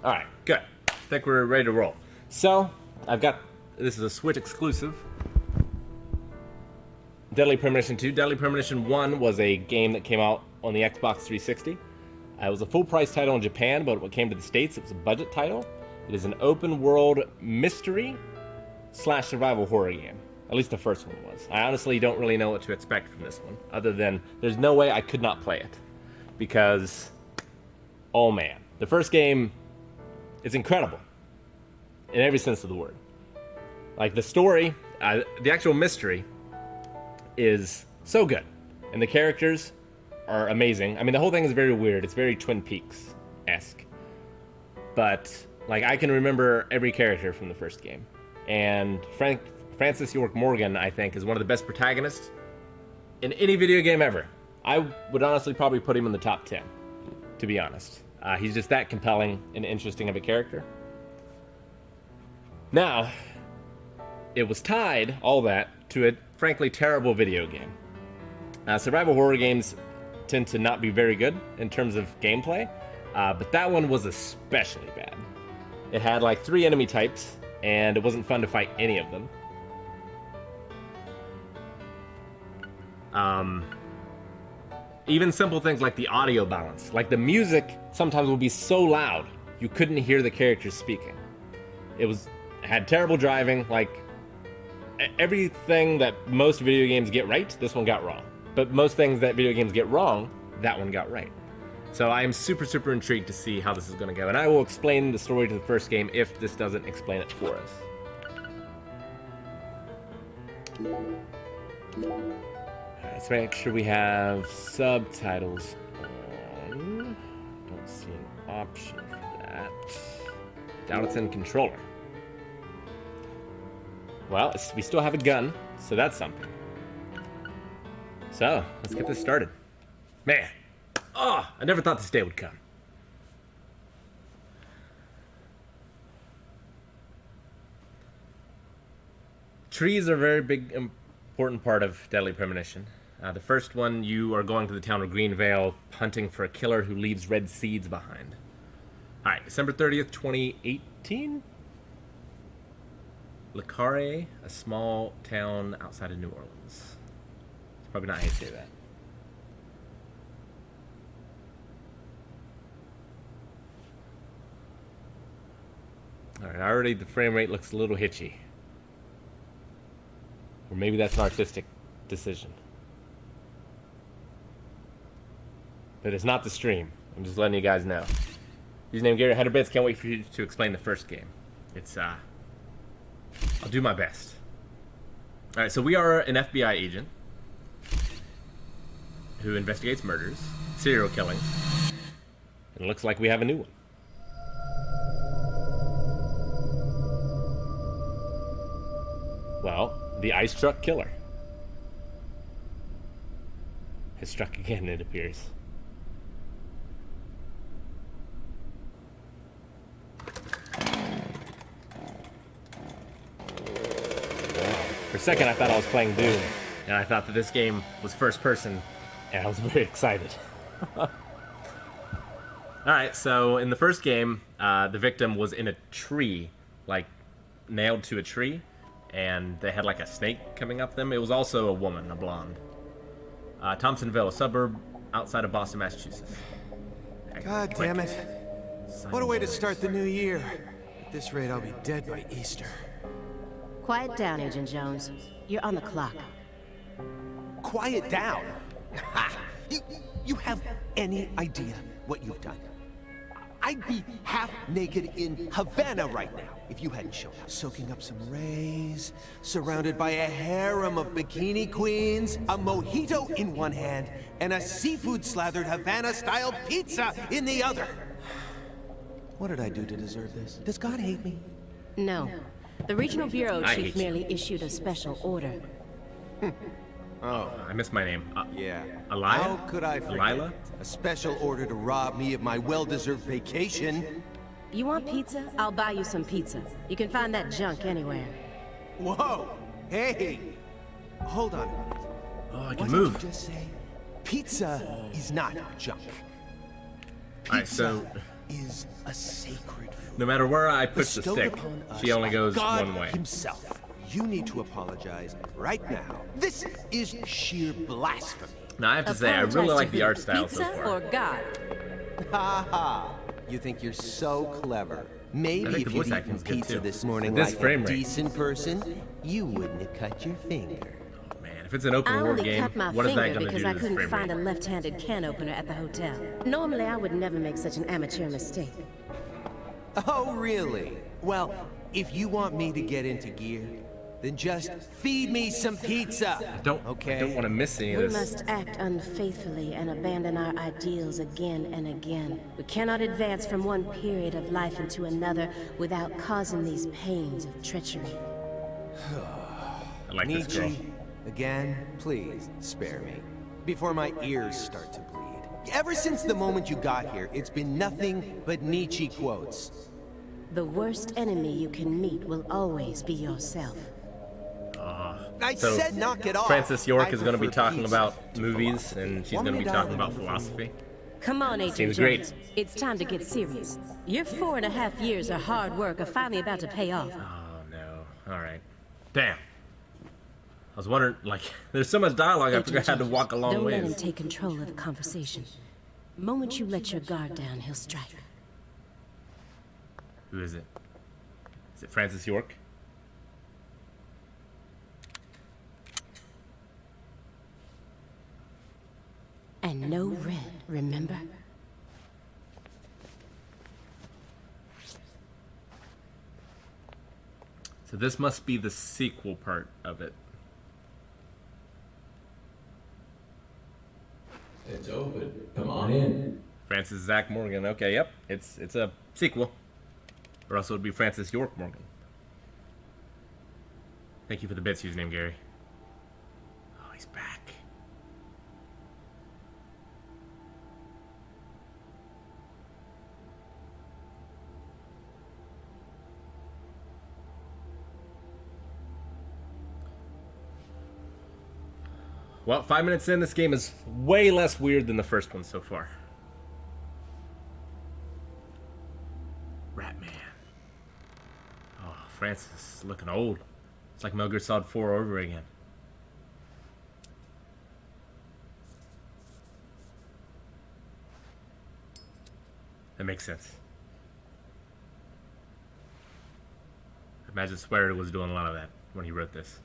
All right, good. I think we're ready to roll. So, this is a Switch exclusive. Deadly Premonition 2. Deadly Premonition 1 was a game that came out on the Xbox 360. It was a full-price title in Japan, but when it came to the States, it was a budget title. It is an open-world mystery/survival horror game. At least the first one was. I honestly don't really know what to expect from this one, other than there's no way I could not play it. Because, oh man, the first game is incredible. In every sense of the word. Like, the story, the actual mystery is so good. And the characters are amazing. I mean, the whole thing is very weird. It's very Twin Peaks-esque. But, like, I can remember every character from the first game. And Francis York Morgan, I think, is one of the best protagonists in any video game ever. I would honestly probably put him in the top 10, to be honest. He's just that compelling and interesting of a character. Now, it was tied, all that, to a frankly terrible video game. Survival horror games tend to not be very good in terms of gameplay, but that one was especially bad. It had like 3 enemy types, and it wasn't fun to fight any of them. Even simple things like the audio balance. Like, the music sometimes would be so loud, you couldn't hear the characters speaking. It had terrible driving. Like, everything that most video games get right, this one got wrong. But most things that video games get wrong, that one got right. So I am super, super intrigued to see how this is going to go. And I will explain the story to the first game if this doesn't explain it for us. Let's make sure we have subtitles on. Don't see an option for that. Doubt it's in controller. Well, we still have a gun, so that's something. So, let's get this started. Man, I never thought this day would come. Trees are a very big, important part of Deadly Premonition. The first one, you are going to the town of Greenvale, hunting for a killer who leaves red seeds behind. Alright, December 30th, 2018? Le Carré, a small town outside of New Orleans. It's probably not how you say that. Alright, already the frame rate looks a little hitchy. Or maybe that's an artistic decision. But it's not the stream. I'm just letting you guys know. Username Gary Headerbits. Can't wait for you to explain the first game. It's, I'll do my best. Alright, so we are an FBI agent who investigates murders, serial killings, and it looks like we have a new one. Well, the ice truck killer has struck again, it appears. For a second, I thought I was playing Doom, and I thought that this game was first person, and I was very excited. Alright, so in the first game, the victim was in a tree, like nailed to a tree, and they had like a snake coming up them. It was also a woman, a blonde. Thompsonville, a suburb outside of Boston, Massachusetts. God damn it. What a way to start the new year. At this rate, I'll be dead by Easter. Quiet down, Agent Jones. You're on the clock. Quiet down? You have any idea what you've done? I'd be half naked in Havana right now if you hadn't shown up. Soaking up some rays, surrounded by a harem of bikini queens, a mojito in one hand, and a seafood-slathered Havana-style pizza in the other. What did I do to deserve this? Does God hate me? No. The Regional Bureau Chief merely issued a special order. Oh, I missed my name. Yeah. Aliyah? How could I forget? Aliyah? A special order to rob me of my well-deserved vacation. You want pizza? I'll buy you some pizza. You can find that junk anywhere. Whoa! Hey! Hold on a minute. Oh, I can What move. did you just say? Pizza is not junk. Alright, so is a sacred fruit. No matter where I push the bestowed stick, upon us she only by goes God one way. Himself. You need to apologize right now. This is sheer blasphemy. Now I have to say, I really like the art style so Pizza far. or God? Ha ha! You think you're so clever. Maybe think if the you'd voice acting's eaten good, pizza too. this morning At this like frame a rate. decent person, you wouldn't have cut your finger. Man, if it's an open I world only game, cut my what is that finger going to do because to I this couldn't frame find a rate? left-handed can opener at the hotel. Normally, I would never make such an amateur mistake. Oh, really? Well, if you want me to get into gear, then just feed me some pizza. I don't want to miss any of We this. must act unfaithfully and abandon our ideals again and again. We cannot advance from one period of life into another without causing these pains of treachery. I like this girl. Nietzsche, again, please spare me before my ears start to bleed. Ever since the moment you got here, it's been nothing but Nietzsche quotes. The worst enemy you can meet will always be yourself. I So, said knock it off. Frances York I is going to be prefer talking pizza about to movies, philosophy. and she's Want going to me be dial talking the about number for you? philosophy. Come on, Agent Seems Jones. great. It's time to get serious. Your 4.5 years of hard work are finally about to pay off. Oh, no. All right. Damn. I was wondering, like, there's so much dialogue, I Agent forgot I had to Jones, walk a long don't let him ways. take control of the conversation. Moment you let your guard down, he'll strike. Who is it? Is it Frances York? And no red, remember? So this must be the sequel part of it. It's open. Come on in. Francis Zach Morgan. Okay, yep. It's a sequel. Or else it would be Francis York Morgan. Thank you for the bits username, Gary. Oh, he's back. Well, 5 minutes in, this game is way less weird than the first one so far. Ratman. Oh, Francis is looking old. It's like Metal Gear Solid 4 over again. That makes sense. I imagine Sweater was doing a lot of that when he wrote this.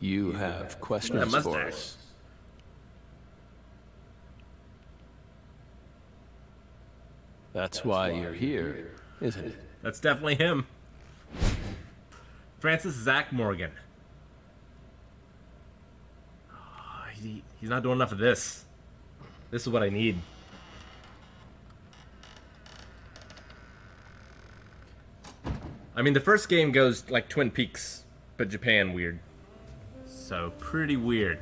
You have questions for mustache. us. That's why you're here, isn't it? That's definitely him. Francis Zach Morgan. Oh, he's not doing enough of this. This is what I need. I mean, the first game goes like Twin Peaks, but Japan weird. So, pretty weird.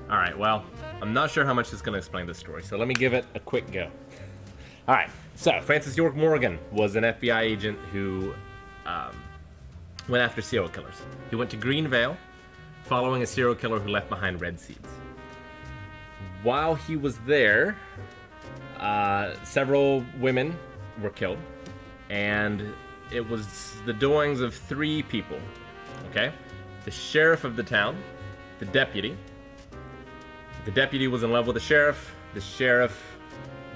Alright, well, I'm not sure how much this is going to explain this story, so let me give it a quick go. Alright, so Francis York Morgan was an FBI agent who went after serial killers. He went to Greenvale, following a serial killer who left behind red seeds. While he was there, several women were killed, and it was the doings of 3 people, okay? The sheriff of the town, the deputy. The deputy was in love with the sheriff. The sheriff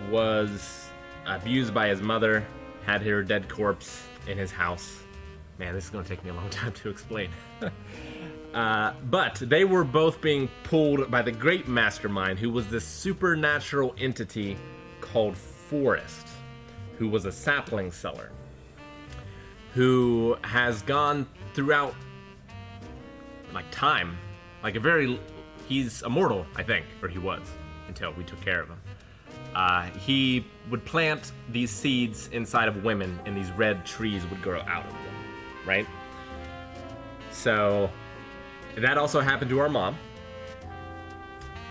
was abused by his mother, had her dead corpse in his house. Man, this is going to take me a long time to explain. But they were both being pulled by the great mastermind, who was this supernatural entity called Forrest, who was a sapling seller, who has gone throughout, like, time, like a very... He's immortal, I think, or he was, until we took care of him. He would plant these seeds inside of women, and these red trees would grow out of them, right? So, that also happened to our mom.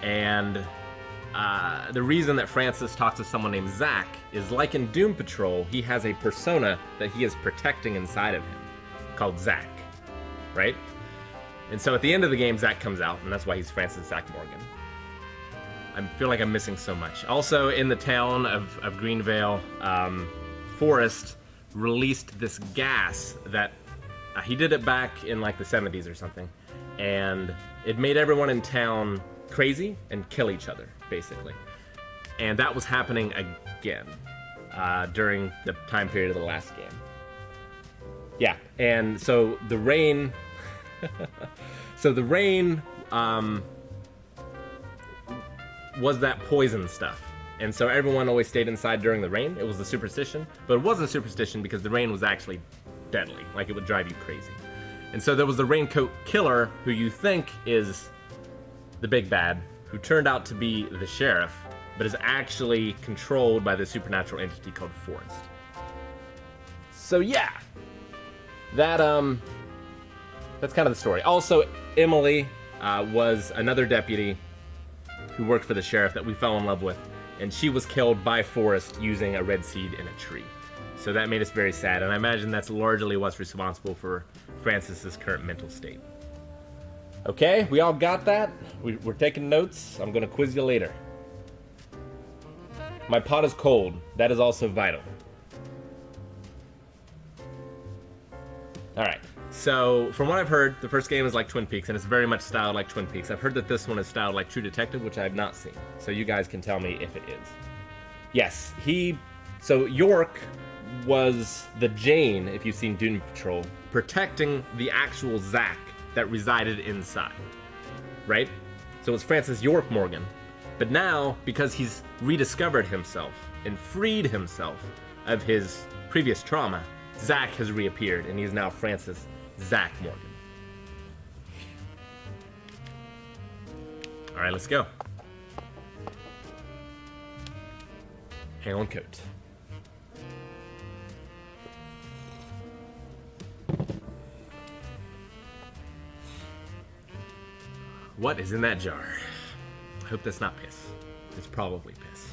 And the reason that Francis talks to someone named Zach is, like in Doom Patrol, he has a persona that he is protecting inside of him, called Zach, right? And so at the end of the game, Zach comes out, and that's why he's Francis Zach Morgan. I feel like I'm missing so much. Also, in the town of Greenvale, Forrest released this gas that he did it back in like the 70s or something, and it made everyone in town crazy and kill each other, basically. And that was happening again during the time period of the last game. Yeah, and so the rain, was that poison stuff. And so everyone always stayed inside during the rain. It was a superstition, but it wasn't a superstition because the rain was actually deadly. Like, it would drive you crazy. And so there was the raincoat killer, who you think is the big bad, who turned out to be the sheriff, but is actually controlled by the supernatural entity called Forrest. So yeah, that's kind of the story. Also, Emily was another deputy who worked for the sheriff that we fell in love with, and she was killed by Forrest using a red seed in a tree. So that made us very sad, and I imagine that's largely what's responsible for Francis's current mental state. Okay, we all got that? We're taking notes. I'm gonna quiz you later. My pot is cold. That is also vital. Alright, so from what I've heard, the first game is like Twin Peaks, and it's very much styled like Twin Peaks. I've heard that this one is styled like True Detective, which I have not seen. So you guys can tell me if it is. Yes, so York was the Jane, if you've seen Doom Patrol, protecting the actual Zack that resided inside, right? So it's Francis York Morgan. But now, because he's rediscovered himself and freed himself of his previous trauma, Zack has reappeared, and he's now Francis Zach Morgan. All right, let's go. Hail and coat. What is in that jar? I hope that's not piss. It's probably piss.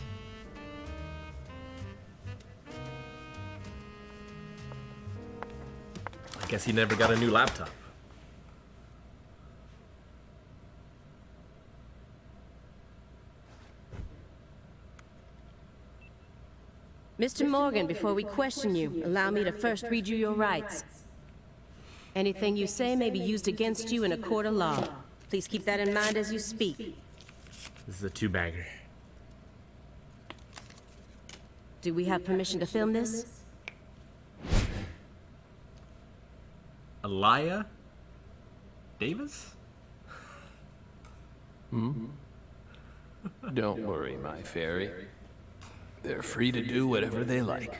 I guess he never got a new laptop. Mr. Morgan, before we question you, allow me to first read you your rights. Anything you say may be used against you in a court of law. Please keep that in mind as you speak. This is a two-bagger. Do we have permission to film this? Elia Davis? Don't worry, my fairy. They're free to do whatever they like.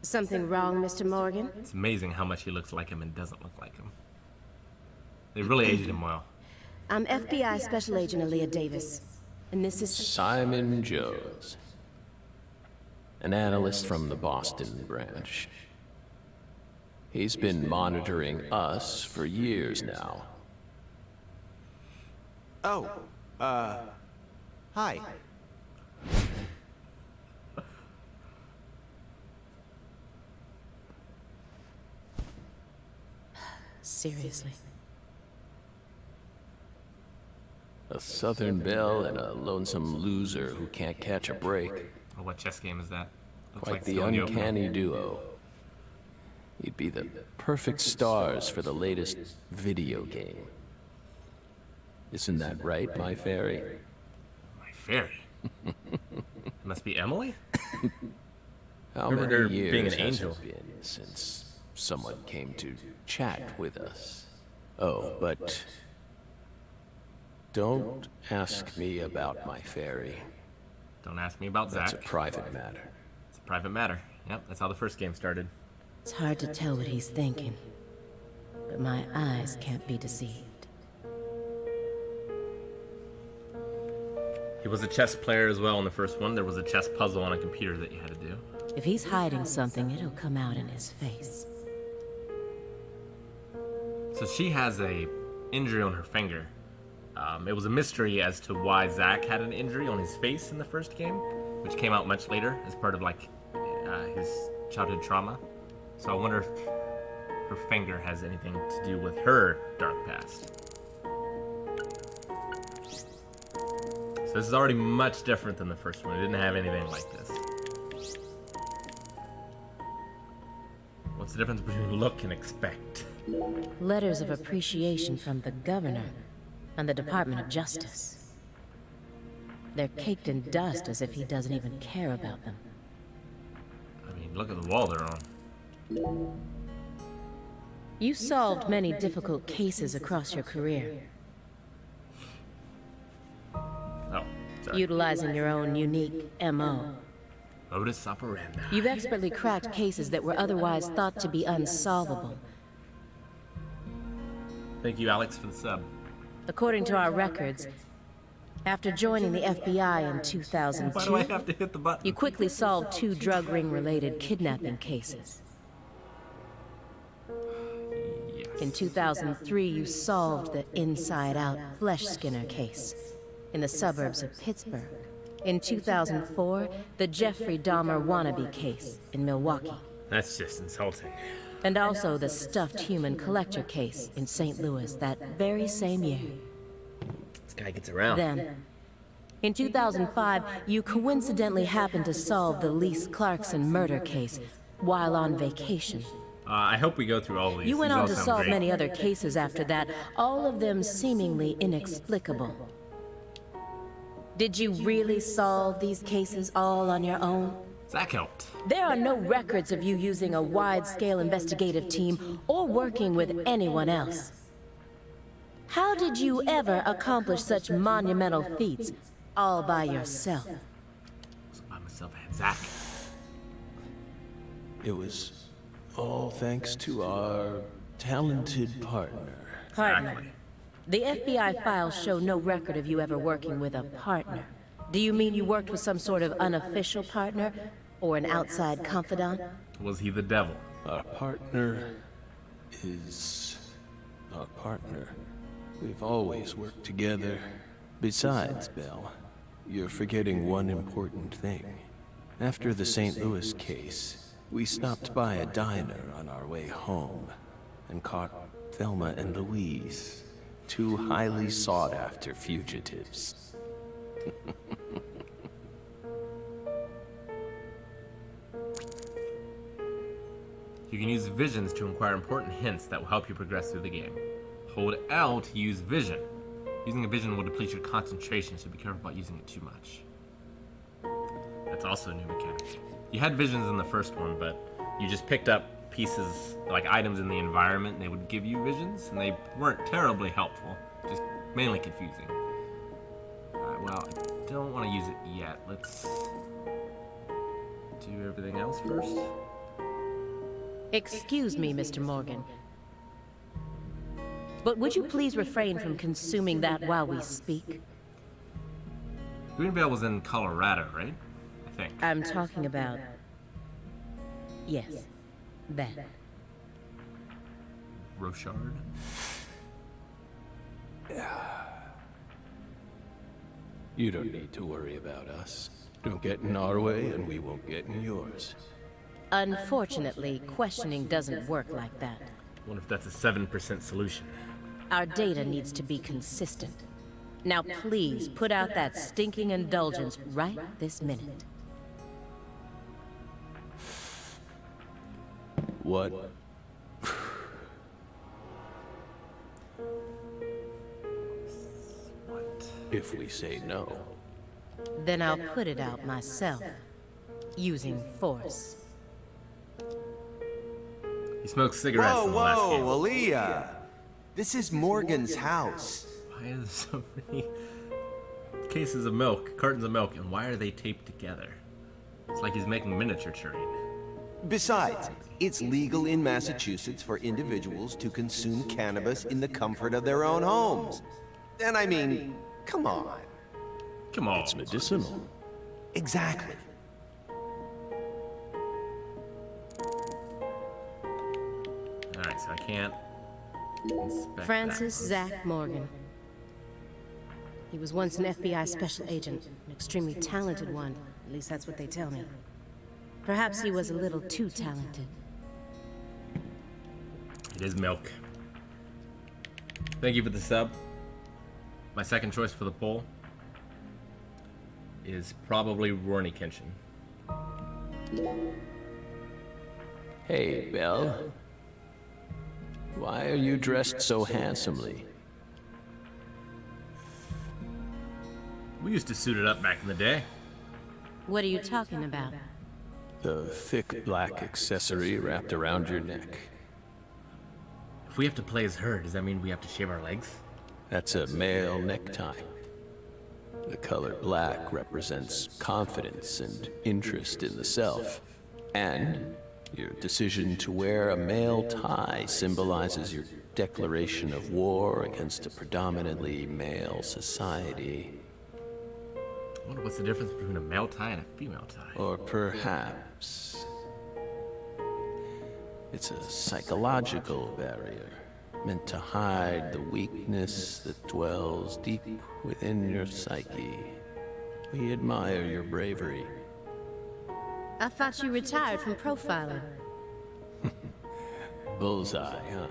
Something wrong, Mr. Morgan? It's amazing how much he looks like him and doesn't look like him. They really aged him well. I'm FBI Special Agent Elia Davis, and this is... Simon Jones. An analyst from the Boston branch. He's been monitoring us for years now. Oh, hi. Seriously. A Southern belle and a lonesome loser who can't catch a break. Oh, what chess game is that? Looks Quite like the still in the opening. uncanny duo. You'd be the perfect stars for the latest video game. Isn't that right, my fairy? My fairy? It must be Emily? How Remember her many years being an has angel. it been since someone came to chat with us? Oh, but don't ask me about my fairy. Don't ask me about That's Zach. a private matter. It's a private matter. Yep, that's how the first game started. It's hard to tell what he's thinking, but my eyes can't be deceived. He was a chess player as well in the first one. There was a chess puzzle on a computer that you had to do. If he's hiding something, it'll come out in his face. So she has a injury on her finger. It was a mystery as to why Zach had an injury on his face in the first game, which came out much later as part of like his childhood trauma. So I wonder if her finger has anything to do with her dark past. So this is already much different than the first one. It didn't have anything like this. What's the difference between look and expect? Letters of appreciation from the governor and the Department of Justice. They're caked in dust as if he doesn't even care about them. I mean, look at the wall they're on. You solved many difficult cases across your career, Oh, sorry. utilizing your own unique MO. Modus operandi. You've expertly cracked cases that were otherwise thought to be unsolvable. Thank you, Alex, for the sub. According to our records, after joining the FBI in Why do I 2002, have to hit the button? you quickly solved 2 drug ring-related kidnapping cases. Yes. In 2003, you solved the inside-out flesh skinner case in the suburbs of Pittsburgh. In 2004, the Jeffrey Dahmer wannabe case in Milwaukee. That's just insulting. And also the stuffed human collector case in St. Louis that very same year. This guy gets around. Then, in 2005, you coincidentally happened to solve the Lise Clarkson murder case while on vacation. I hope we go through all of these. You went These on all to sound solve great. many other cases after that, all of them seemingly inexplicable. Did you really solve these cases all on your own? Zach helped. There are no records of you using a wide-scale investigative team or working with anyone else. How did you ever accomplish such monumental feats all by yourself? So by myself, I had Zach. It was all thanks to our talented partner. Partner. Exactly. The FBI files show no record of you ever working with a partner. Do you mean you worked with some sort of unofficial partner or an outside confidant? Was he the devil? Our partner is our partner. We've always worked together. Besides, Belle, you're forgetting one important thing. After the St. Louis case, we stopped by a diner on our way home and caught Thelma and Louise, 2 highly sought-after fugitives. You can use visions to acquire important hints that will help you progress through the game. Hold L to use vision. Using a vision will deplete your concentration, so be careful about using it too much. That's also a new mechanic. You had visions in the first one, but you just picked up pieces, like items in the environment, and they would give you visions, and they weren't terribly helpful, just mainly confusing. Alright, well, I don't want to use it yet. Let's do everything else first. Excuse me, Mr. Morgan. But would you please refrain from consuming that while we speak? Greenvale was in Colorado, right? I think. I'm talking about... Yes, that. Rochard? You don't need to worry about us. Don't get in our way, and we won't get in yours. Unfortunately, questioning doesn't work like that. Wonder if that's a 7% solution. Our data needs to be consistent. Now please, put out that stinking indulgence right this minute. What? What? If we say no? Then I'll put it out myself, using force. He smoked cigarettes Whoa, in the last whoa, game. Aaliyah! This is Morgan's house. Why are there so many cases of milk, cartons of milk, and why are they taped together? It's like he's making miniature terrain. Besides, it's legal in Massachusetts for individuals to consume cannabis in the comfort of their own homes. And I mean, come on. Come on. It's medicinal. Exactly. Alright, so I can't inspect Francis that. Zach Morgan. He was once an FBI special agent, an extremely talented one. At least that's what they tell me. Perhaps he was a little too talented. It is milk. Thank you for the sub. My second choice for the poll is probably Rurouni Kenshin. Hey, Belle. Why are you dressed so handsomely? We used to suit it up back in the day. What are you talking about? The thick black accessory wrapped around your neck. If we have to play as her, does that mean we have to shave our legs? That's a male necktie. The color black represents confidence and interest in the self. And your decision to wear a male tie symbolizes your declaration of war against a predominantly male society. I wonder what's the difference between a male tie and a female tie. Or perhaps it's a psychological barrier meant to hide the weakness that dwells deep within your psyche. We admire your bravery. I thought you retired from profiling. Bullseye, huh?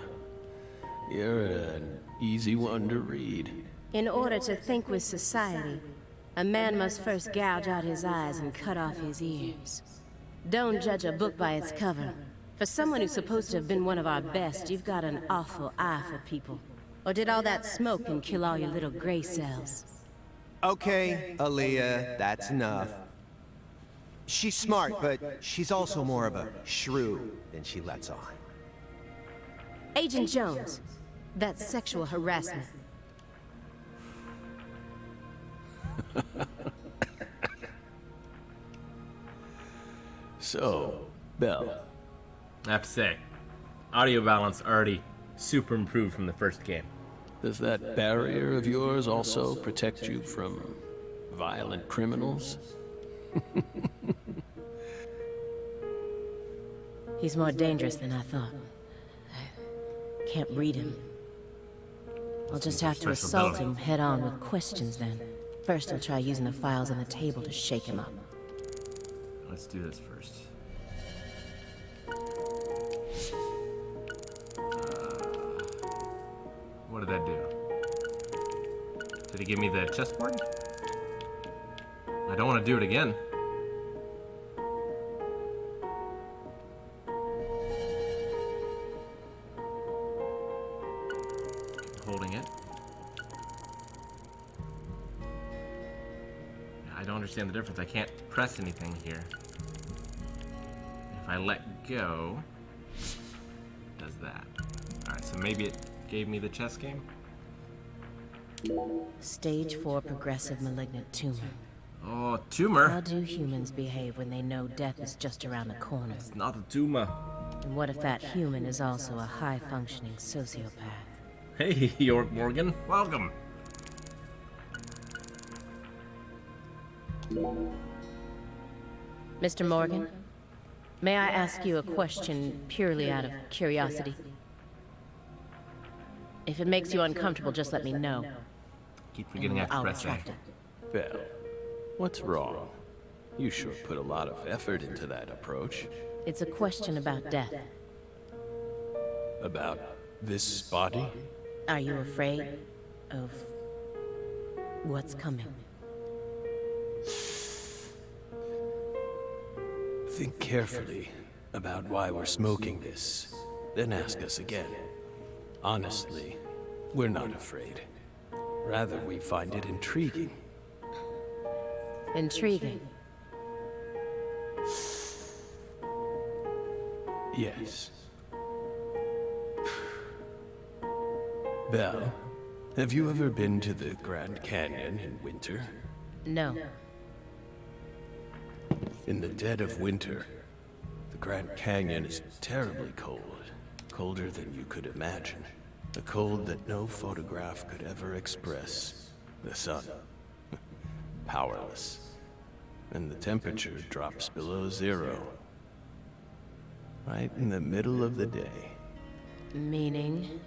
You're an easy one to read. In order to think with society, a man must first gouge out his eyes and cut off his ears. Don't judge a book by its cover. For someone who's supposed to have been one of our best, you've got an awful eye for people. Or did all that smoke and kill all your little gray cells? Okay, Aaliyah, that's enough. She's smart, but she's also more of a shrew than she lets on. Agent Jones, that's sexual harassment. So, Belle, I have to say, audio balance already super improved from the first game. does that barrier of yours also protect you from violent criminals? He's more dangerous than I thought. I can't read him. I'll just have to assault him head on with questions then. First, I'll try using the files on the table to shake him up. Let's do this first. What did that do? Did he give me the chessboard? I don't want to do it again. Holding it. I don't understand the difference. I can't press anything here. If I let go, it does that. Alright, so maybe it gave me the chess game? Stage 4 progressive malignant tumor. Oh, tumor! How do humans behave when they know death is just around the corner? It's not a tumor. And what if that human is also a high-functioning sociopath? Hey, York Morgan. Welcome. Mr. Morgan, may I ask you a question purely out of curiosity? If it makes you uncomfortable, just let me know. Keep forgetting I have to I'll press A. retract it. Belle, what's wrong? You sure put a lot of effort into that approach. It's a question about death. About this body? Are you afraid of what's coming? Think carefully about why we're smoking this, then ask us again. Honestly, we're not afraid. Rather, we find it intriguing. Intriguing. Yes. Belle, have you ever been to the Grand Canyon in winter? No. In the dead of winter, the Grand Canyon is terribly cold. Colder than you could imagine. A cold that no photograph could ever express. The sun. Powerless. And the temperature drops below 0. Right in the middle of the day. Meaning?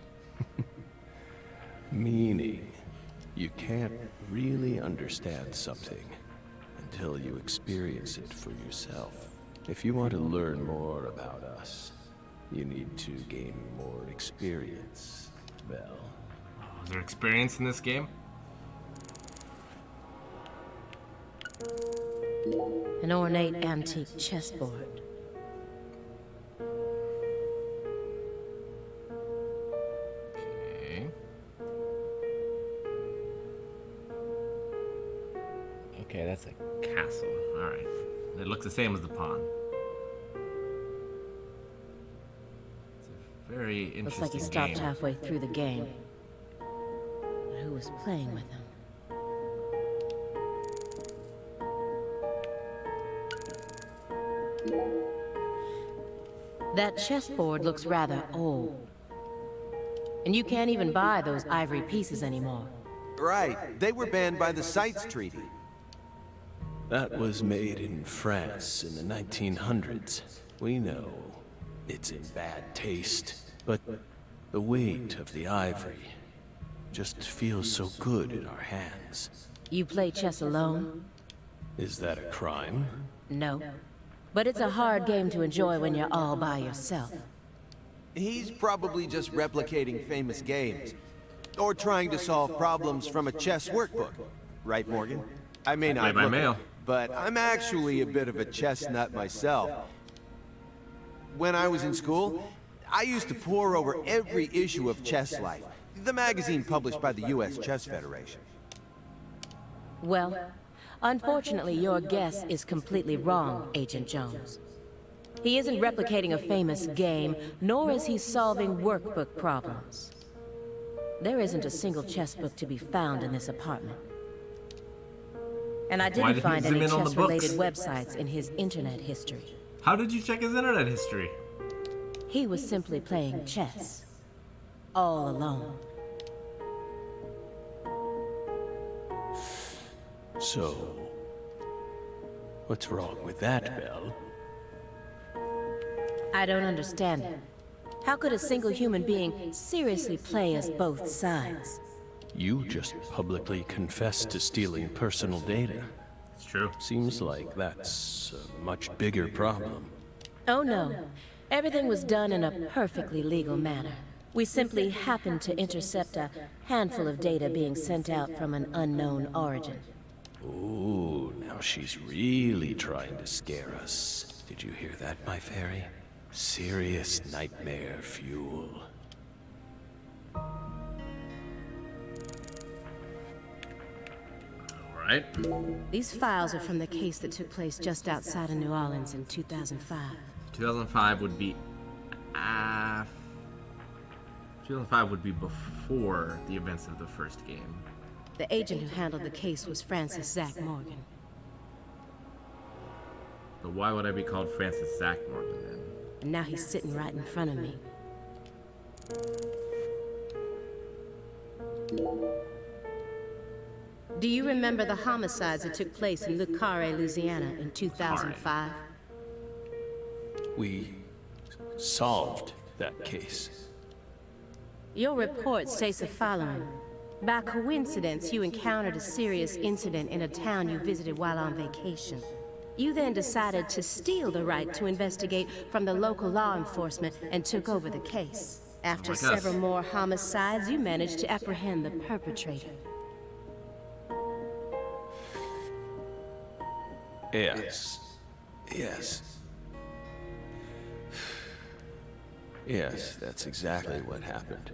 Meaning, you can't really understand something until you experience it for yourself. If you want to learn more about us, You need to gain more experience, Belle. Oh, is there experience in this game? An ornate antique chessboard. Okay. Okay, that's a castle. Alright. It looks the same as the pawn. It's a very interesting Looks like he stopped game. halfway through the game. But who was playing with him? That chessboard looks rather old. And you can't even buy those ivory pieces anymore. Right. They were banned by the CITES Treaty. That was made in France in the 1900s. We know it's in bad taste, but the weight of the ivory just feels so good in our hands. You play chess alone? Is that a crime? No. But it's a hard game to enjoy when you're all by yourself. He's probably just replicating famous games. Or trying to solve problems from a chess workbook. Right, Morgan? I may not by look mail. it, but I'm actually a bit of a chess nut myself. When I was in school, I used to pore over every issue of Chess Life, the magazine published by the U.S. Chess Federation. Well, unfortunately, your guess is completely wrong, Agent Jones. He isn't replicating a famous game, nor is he solving workbook problems. There isn't a single chess book to be found in this apartment. And I Why didn't did he find zoom any in on the chess-related books? websites in his internet history. How did you check his internet history? He was simply playing chess. All alone. So, what's wrong with that, Belle? I don't understand it. How could a single human being seriously play as both sides? You just publicly confessed to stealing personal data. It's true. Seems like that's a much bigger problem. Oh no. Everything was done in a perfectly legal manner. We simply happened to intercept a handful of data being sent out from an unknown origin. Ooh, now she's really trying to scare us. Did you hear that, my fairy? Serious nightmare fuel. Alright. These files are from the case that took place just outside of New Orleans in 2005. 2005 would be 2005 would be before the events of the first game. The agent who handled the case was Francis Zach Morgan. But why would I be called Francis Zach Morgan then? And now he's sitting right in front of me. Do you remember the homicides that took place in Le Carré, Louisiana in 2005? We solved that case. Your report states the following. By coincidence, you encountered a serious incident in a town you visited while on vacation. You then decided to steal the right to investigate from the local law enforcement and took over the case. After Like us. several more homicides, you managed to apprehend the perpetrator. Yes. Yes. Yes, that's exactly what happened.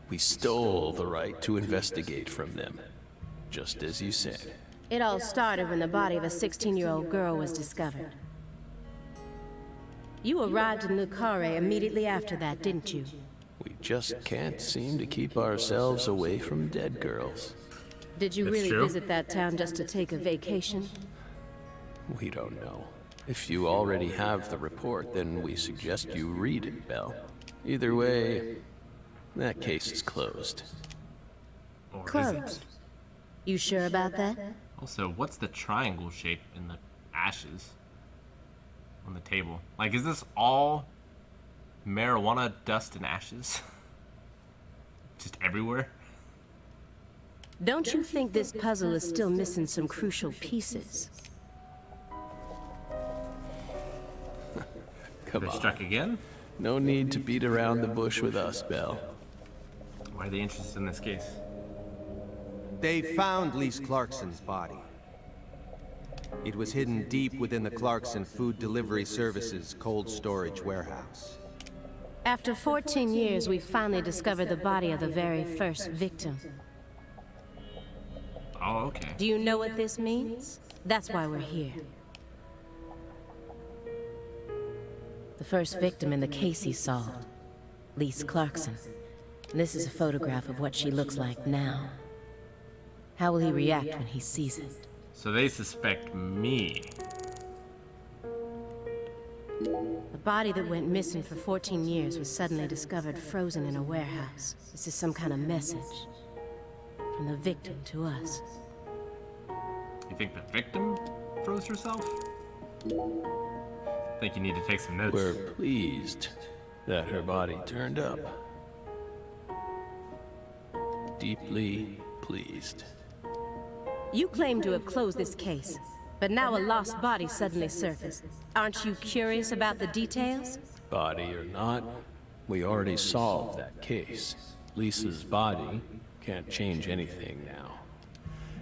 We stole the right to investigate from them, just as you said. It all started when the body of a 16-year-old girl was discovered. You arrived in Le Carré immediately after that, didn't you? We just can't seem to keep ourselves away from dead girls. Did you That's really true. visit that town just to take a vacation? We don't know. If you already have the report, then we suggest you read it, Belle. Either way, that case is closed. Or is it? Closed. You sure about that? Also, what's the triangle shape in the ashes on the table? Like, is this all marijuana dust and ashes? Just everywhere? Don't you think this puzzle is still missing some crucial pieces? Come They on. struck again? No need to beat around the bush with us, Bell. Why are they interested in this case? They found Lise Clarkson's body. It was hidden deep within the Clarkson Food Delivery Services cold storage warehouse. After 14 years, we finally discovered the body of the very first victim. Oh, okay. Do you know what this means? That's why we're here. The first victim in the case he solved, Lise Clarkson. This is a photograph of what she looks like now. How will he react when he sees it? So they suspect me. The body that went missing for 14 years was suddenly discovered frozen in a warehouse. This is some kind of message from the victim to us. You think the victim froze herself? Think you need to take some notes. We're pleased that her body turned up. Deeply pleased. You claim to have closed this case, but now a lost body suddenly surfaced. Aren't you curious about the details? Body or not, we already solved that case. Lisa's body can't change anything now.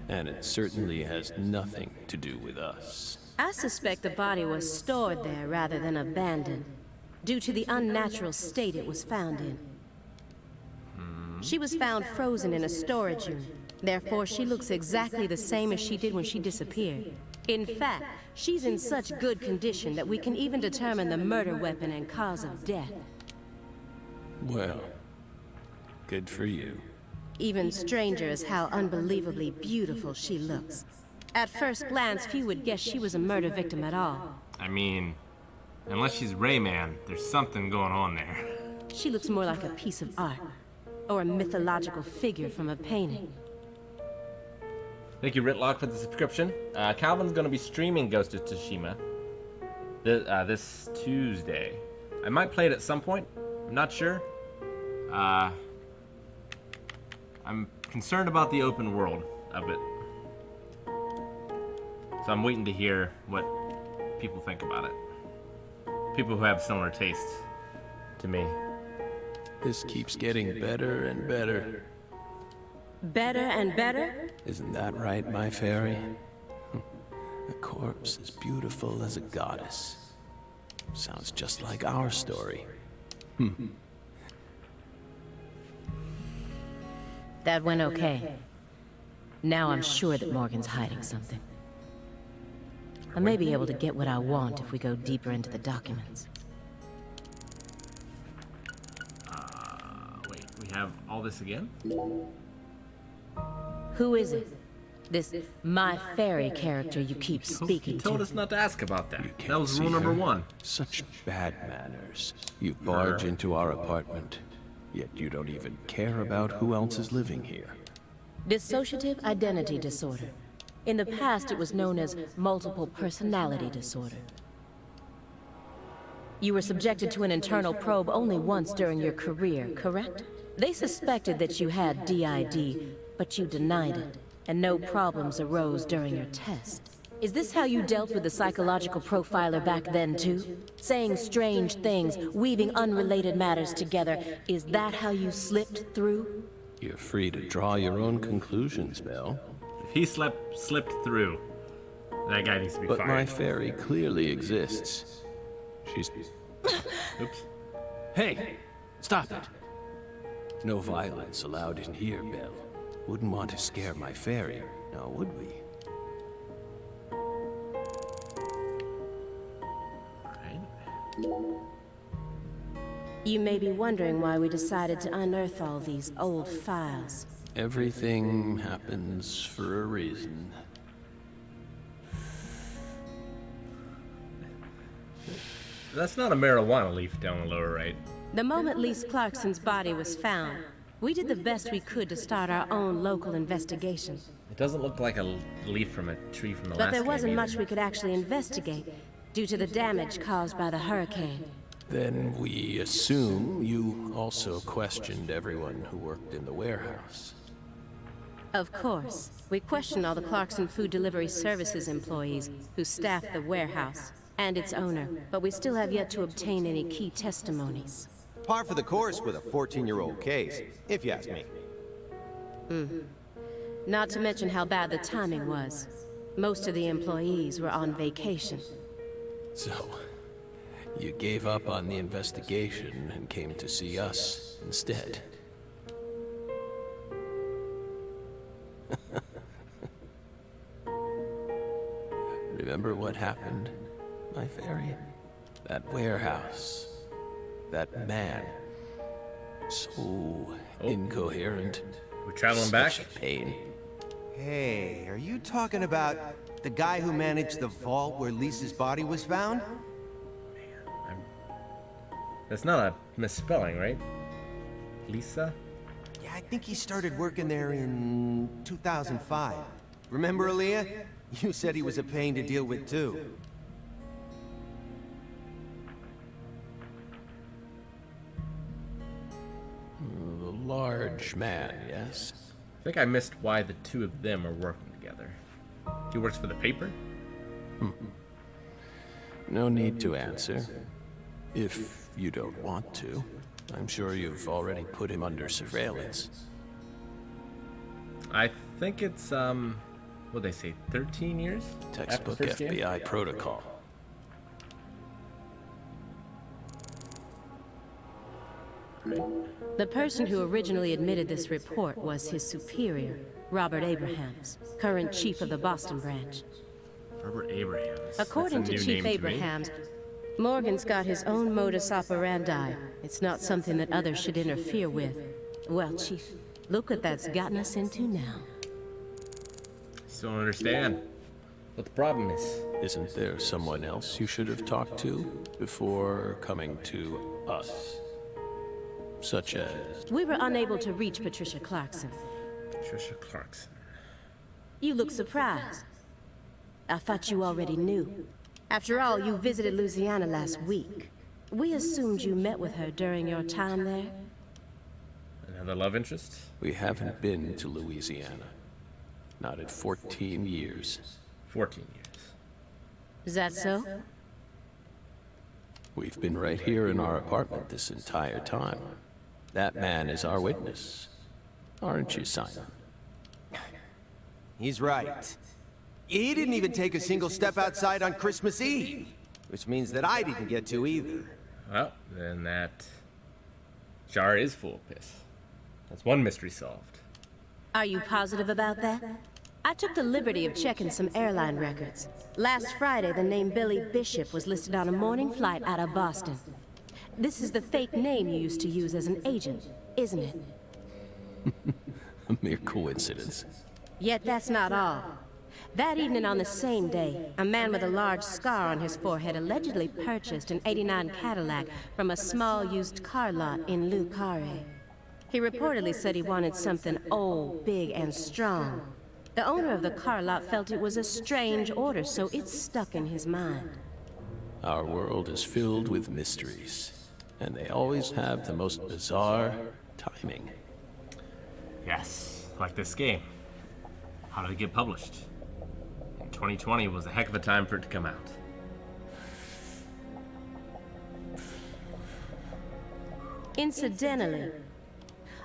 And it certainly has nothing to do with us. I suspect the body was stored there rather than abandoned, due to the unnatural state it was found in. She was found frozen in a storage unit. Therefore, she looks exactly the same as she did when she disappeared. In fact, she's in such good condition that we can even determine the murder weapon and cause of death. Well, good for you. Even stranger is how unbelievably beautiful she looks. At first glance, few would guess she was a murder victim at all. I mean, unless she's Rayman, there's something going on there. She looks more like a piece of art, or a mythological figure from a painting. Thank you, Ritlock, for the subscription. Calvin's going to be streaming Ghost of Tsushima this Tuesday. I might play it at some point. I'm not sure. I'm concerned about the open world of it. So I'm waiting to hear what people think about it. People who have similar tastes to me. This keeps getting better and better. Better and better? Isn't that right, my fairy? A corpse as beautiful as a goddess. Sounds just like our story. That went okay. Now I'm sure that Morgan's hiding something. I may be able to get what I want if we go deeper into the documents. Wait, we have all this again? Who is it? This my fairy character you keep speaking You told to. us not to ask about that. Can't That was see rule number her. 1. Such bad manners. You barge into our apartment, yet you don't even care about who else is living here. Dissociative identity disorder. In the past, it was known as multiple personality disorder. You were subjected to an internal probe only once during your career, correct? They suspected that you had DID, but you denied it, and no problems arose during your test. Is this how you dealt with the psychological profiler back then, too? Saying strange things, weaving unrelated matters together, is that how you slipped through? You're free to draw your own conclusions, Belle. If he slipped through, that guy needs to be But fired. my fairy clearly exists. She's... Oops. Hey! Stop it! No violence allowed in here, Belle. Wouldn't want to scare my fairy, now would we? Alright. You may be wondering why we decided to unearth all these old files. Everything happens for a reason. That's not a marijuana leaf down the lower right. The moment Lise Clarkson's body was found, we did the best we could to start our own local investigation. It doesn't look like a leaf from a tree from the last But there wasn't game much either. we could actually investigate, due to the damage caused by the hurricane. Then we assume you also questioned everyone who worked in the warehouse. Of course, we questioned all the Clarkson Food Delivery Services employees who staffed the warehouse. and its owner, but we still have yet to obtain any key testimonies. Par for the course with a 14-year-old case, if you ask me. Not to mention how bad the timing was. Most of the employees were on vacation. So, you gave up on the investigation and came to see us instead. Remember what happened, my fairy? That warehouse. That man. So incoherent. We're traveling back? Such a pain. Hey, are you talking about the guy who managed the vault where Lisa's body was found? That's not a misspelling, right? Lisa? Yeah, I think he started working there in 2005. Remember, Aaliyah? You said he was a pain to deal with, too. The large man, yes? I think I missed why the two of them are working together. He works for the paper? No need to answer. If you don't want to. I'm sure you've already put him under surveillance. I think it's, what'd they say, 13 years? Textbook after the first game? FBI protocol. The person who originally admitted this report was his superior, Robert Abrahams, current chief of the Boston branch. Robert Abrahams. According That's a to new Chief name me. Abrahams, Morgan's got his own modus operandi. It's not something that others should interfere with. Well, Chief, look what that's gotten us into now. Still don't understand what the problem is. Isn't there someone else you should have talked to before coming to us? Such as... We were unable to reach Patricia Clarkson. Patricia Clarkson. You look surprised. I thought you already knew. After all, you visited Louisiana last week. We assumed you met with her during your time there. Another love interest? We haven't been to Louisiana. Not in 14 years. 14 years. Is that so? We've been right here in our apartment this entire time. That man is our witness. Aren't you, Simon? He's right. He didn't even take a single step outside on Christmas Eve, which means that I didn't get to either. Well, then that jar is full of piss. That's one mystery solved. Are you positive about that? I took the liberty of checking some airline records. Last Friday, the name Billy Bishop was listed on a morning flight out of Boston. This is the fake name you used to use as an agent, isn't it? A mere coincidence. Yet that's not all. That evening on the same day, a man with a large scar on his forehead allegedly purchased an '89 Cadillac from a small used car lot in Le Carré. He reportedly said he wanted something old, big, and strong. The owner of the car lot felt it was a strange order, so it stuck in his mind. Our world is filled with mysteries, and they always have the most bizarre timing. Yes, like this game. How did it get published? And 2020 was a heck of a time for it to come out. Incidentally,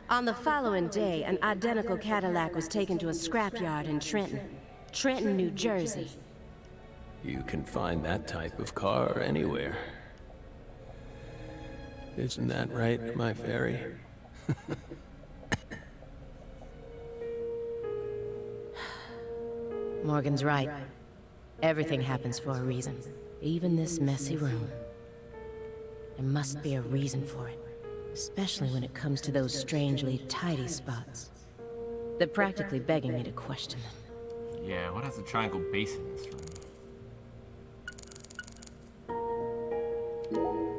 on the following day, an identical Cadillac was taken to a scrapyard in Trenton, New Jersey. You can find that type of car anywhere. Isn't that right, my fairy? Morgan's right. Everything happens for a reason. Even this messy room. There must be a reason for it. Especially when it comes to those strangely tidy spots. They're practically begging me to question them. Yeah, what has a triangle base in this room?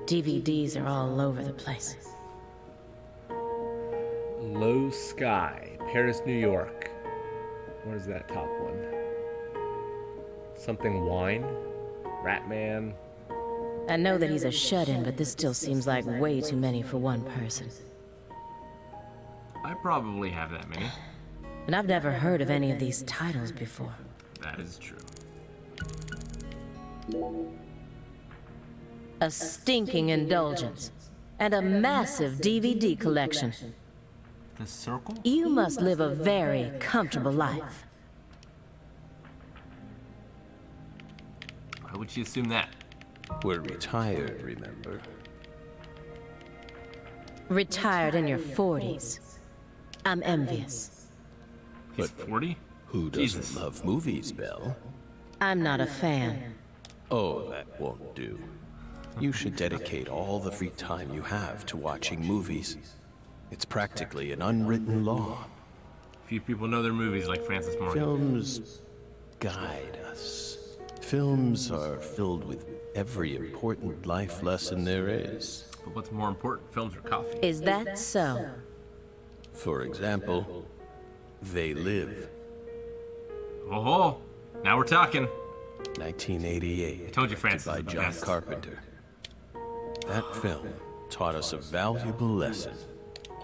DVDs are all over the place. Low Sky, Paris, New York. What is that top one? Something wine? Ratman? I know that he's a shut-in, but this still seems like way too many for one person. I probably have that many. And I've never heard of any of these titles before. That is true. a stinking indulgence, and a massive DVD collection. The circle? You must live a very comfortable life. Why would you assume that? We're retired, remember? Retired in your 40s. I'm envious. He's 40? Who doesn't Jesus. love movies, Belle? I'm not a fan. Oh, that won't do. You should dedicate all the free time you have to watching movies. It's practically an unwritten law. Few people know their movies like Francis Morgan. Films guide us. Films are filled with every important life lesson there is. But what's more important, films or coffee? Is that so? For example, They Live, Oh, now we're talking. 1988. I told you Francis by is the John best. Carpenter. That film taught us a valuable lesson.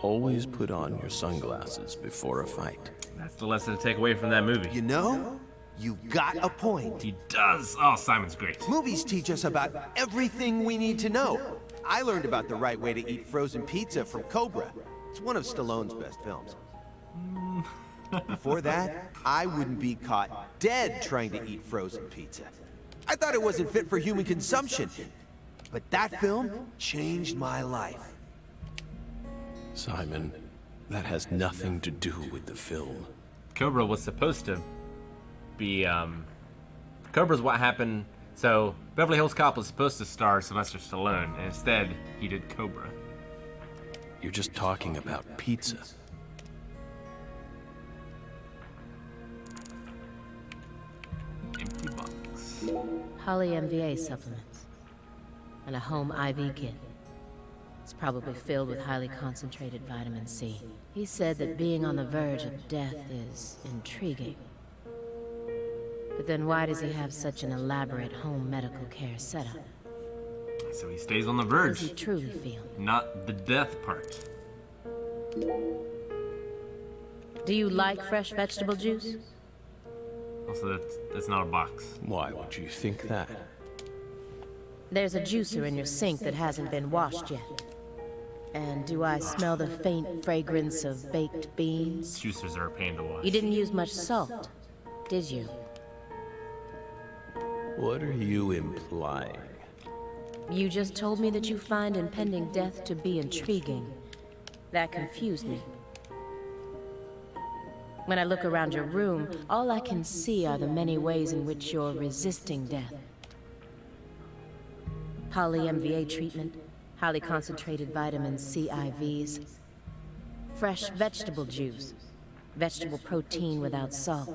Always put on your sunglasses before a fight. That's the lesson to take away from that movie. You know, you got a point. He does. Oh, Simon's great. Movies teach us about everything we need to know. I learned about the right way to eat frozen pizza from Cobra. It's one of Stallone's best films. Before that, I wouldn't be caught dead trying to eat frozen pizza. I thought it wasn't fit for human consumption. But that film changed my life. Simon, that has nothing to do with the film. Cobra was supposed to be, Cobra's what happened. So, Beverly Hills Cop was supposed to star Sylvester Stallone, and instead, he did Cobra. You're just talking about pizza. Empty box. Poly MVA supplements. And a home IV kit. It's probably filled with highly concentrated vitamin C. He said that being on the verge of death is intriguing. But then why does he have such an elaborate home medical care setup? So he stays on the How does he verge. truly feel? Not the death part. Do you like fresh vegetable juice? Also, that's not a box. Why would you think that? There's a juicer in your sink that hasn't been washed yet. And do I smell the faint fragrance of baked beans? Juicers are a pain to wash. You didn't use much salt, did you? What are you implying? You just told me that you find impending death to be intriguing. That confused me. When I look around your room, all I can see are the many ways in which you're resisting death. Poly-MVA treatment, highly concentrated vitamin C IVs, fresh vegetable juice, vegetable protein without salt,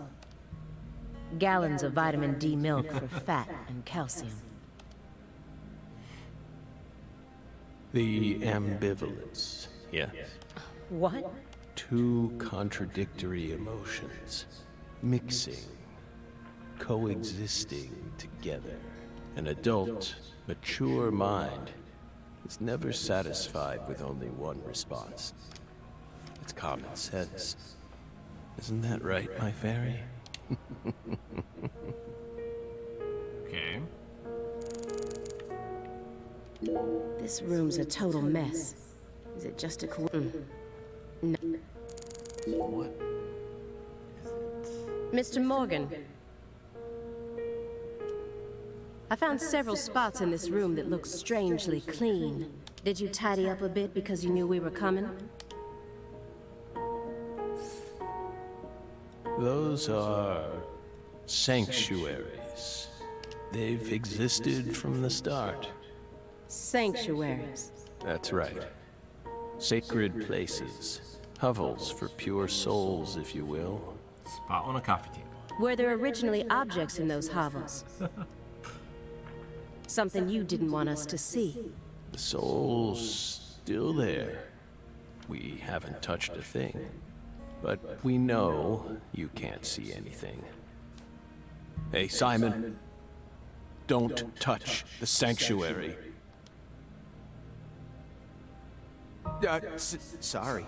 gallons of vitamin D milk for fat and calcium. The ambivalence, yes. What? Two contradictory emotions, mixing, coexisting together. An adult, mature mind is never satisfied with only one response. It's common sense. Isn't that right, my fairy? Okay. This room's a total mess. Is it just a No. What? Mr. Morgan. I found several spots in this room that look strangely clean. Did you tidy up a bit because you knew we were coming? Those are sanctuaries. They've existed from the start. Sanctuaries. That's right. Sacred places. Hovels for pure souls, if you will. Spot on a coffee table. Were there originally objects in those hovels? Something you didn't want us to see. The soul's still there. We haven't touched a thing. But we know you can't see anything. Hey, Simon. Don't touch the sanctuary. Sorry.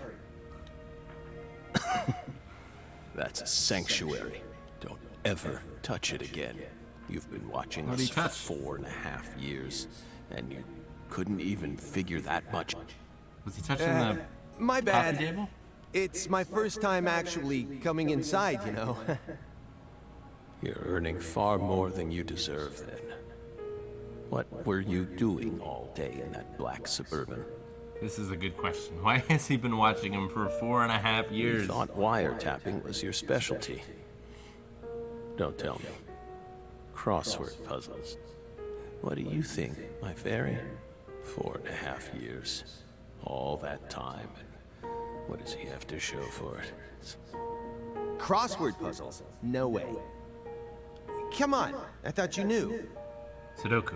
That's a sanctuary. Don't ever touch it again. You've been watching What did us he for touch? 4.5 years. And you couldn't even figure that much. Was he touching the My coffee bad. table? It's my first time actually coming inside, you know. You're earning far more than you deserve then. What were you doing all day in that black Suburban? This is a good question. Why has he been watching him for 4.5 You years? thought wiretapping was your specialty. Don't tell me. Crossword puzzles. What do you think, my fairy? 4.5 years. All that time, and what does he have to show for it? Crossword puzzles? No way. Come on, I thought you knew. Sudoku.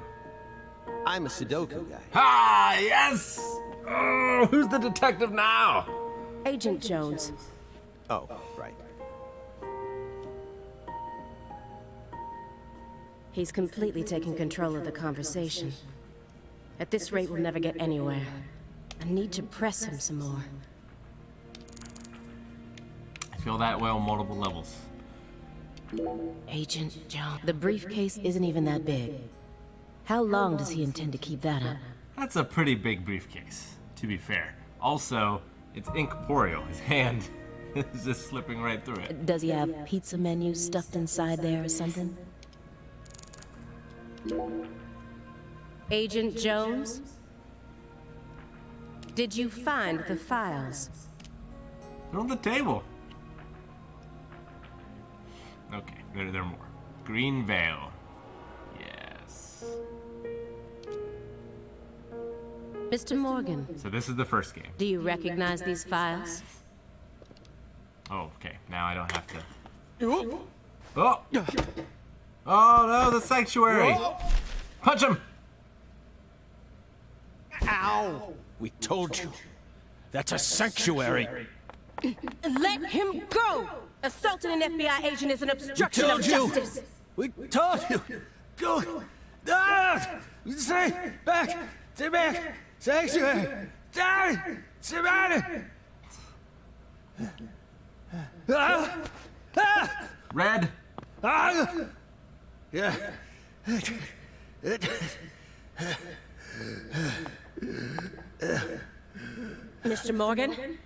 I'm a Sudoku guy. Ah, yes! Oh, who's the detective now? Agent Jones. Oh, right. He's completely taken control of the conversation. At this rate, we'll never get anywhere. I need to press him some more. I feel that way on multiple levels. Agent Jones. The briefcase isn't even that big. How long does he intend to keep that up? That's a pretty big briefcase, to be fair. Also, it's incorporeal. His hand is just slipping right through it. Does he have pizza menus stuffed inside there or something? Agent Jones? Did you find the files? They're on the table. Okay, there are more. Green Veil. Yes. Mr. Morgan, So this is the first game. do you recognize these files? Oh, okay. Now I don't have to. Oh! Oh no, the sanctuary! Punch him! Ow! We told you. That's a sanctuary. Let him go! Assaulting an FBI agent is an obstruction of told you. justice! We told you. Go. Ah! Stay back. Stay back. Sanctuary. Down. Savannah. Ah! Ah! Red! Ah! Yeah. Mr. Morgan?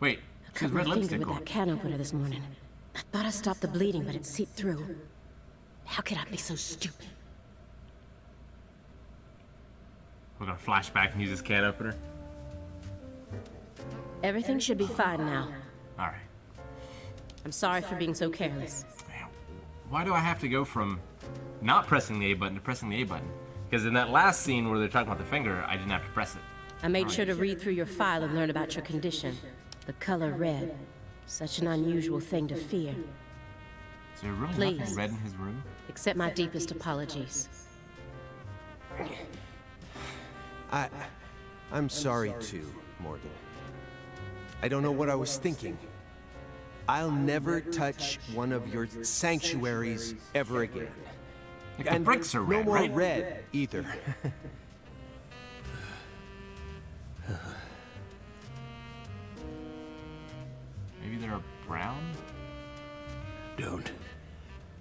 Wait, I she's cut my red finger lipstick with on. that can opener this morning. I thought I stopped the bleeding, but it seeped through. How could I be so stupid? We're gonna flash back and use this can opener. Everything should be fine now. Alright. I'm sorry for being so careless. Why do I have to go from not pressing the A button to pressing the A button? Because in that last scene where they're talking about the finger, I didn't have to press it. I made sure to read through your file and learn about your condition. The color red. Such an unusual thing to fear. Is there really Please. nothing red in his room? Accept my deepest apologies. I'm sorry too, Morgan. I don't know what I was thinking. I'll never touch one of your sanctuaries ever again. Like the bricks are red, no more right? red either. Maybe they're a brown? Don't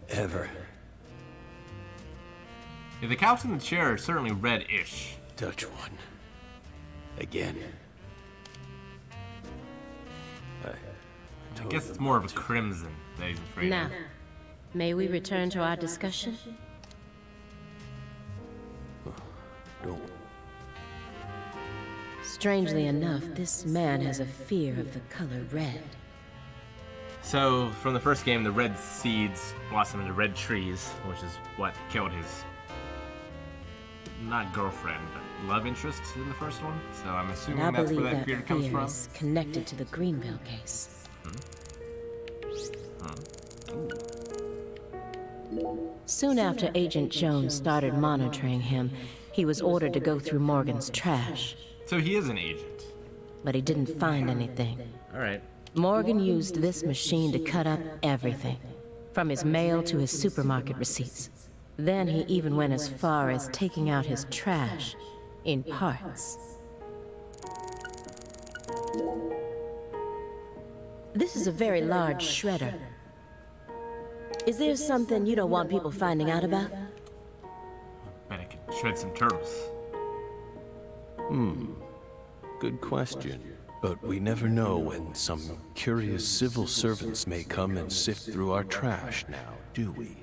ever Yeah, the couch and the chair are certainly red-ish. touch one again. I guess it's more of a crimson that he's afraid Now, of. may we return to our discussion? Don't. Strangely enough, this man has a fear of the color red. So, from the first game, the red seeds blossom into red trees, which is what killed his, not girlfriend, but love interest in the first one. So I'm And assuming I that's believe where that that fear comes fear from. is connected to the Greenville case. Soon after Agent Jones started monitoring him, he was ordered to go through Morgan's trash, So he is an agent. but he didn't find anything. Alright. Morgan used this machine to cut up everything, from his mail to his supermarket receipts. Then he even went as far as taking out his trash in parts. This is a very large shredder. Is there something you don't want people finding out about? Bet I could shred some turtles. Good question. But we never know when some curious civil servants may come and sift through our trash now, do we?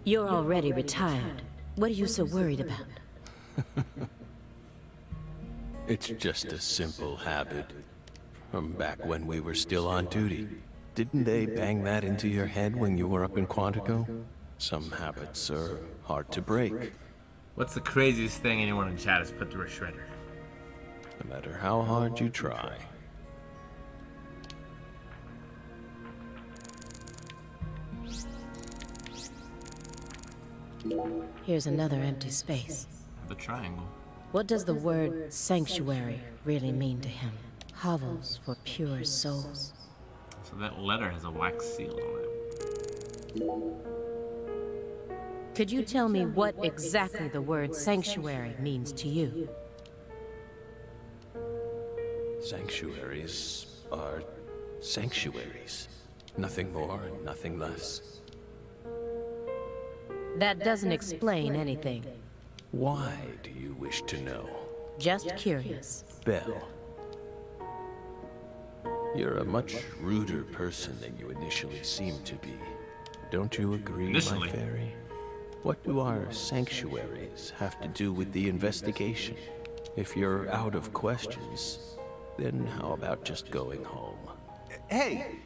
You're already retired. What are you so worried about? It's just a simple habit. From back when we were still on duty. Didn't they bang that into your head when you were up in Quantico? Some habits are hard to break. What's the craziest thing anyone in chat has put through a shredder? No matter how hard you try. Here's another empty space. The triangle. What does the word sanctuary really mean to him? Hovels for pure souls. So that letter has a wax seal on it. Could you tell me what exactly the word sanctuary means to you? Sanctuaries are sanctuaries. Nothing more and nothing less. That doesn't explain anything. Why do you wish to know? Just curious. Belle. You're a much ruder person than you initially seemed to be. Don't you agree, my fairy? What do our sanctuaries have to do with the investigation? If you're out of questions, then how about just going home? Hey,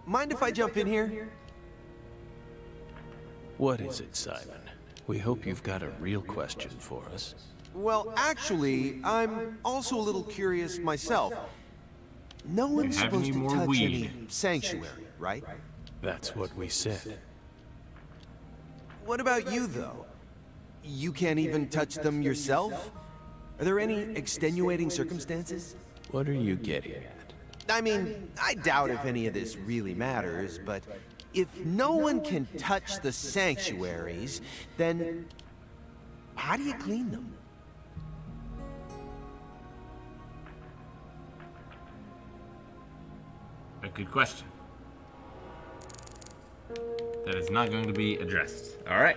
mind if I jump in here? What is it, Simon? We hope you've got a real question for us. Well, actually, I'm also a little curious myself. No one's supposed to touch any sanctuary, right? That's what we said. What about you, though? You can't even touch them yourself? Are there any extenuating circumstances? What are you getting at? I mean, I doubt if any of this really matters, but if no one can touch the sanctuaries, then how do you clean them? A good question. That is not going to be addressed. All right.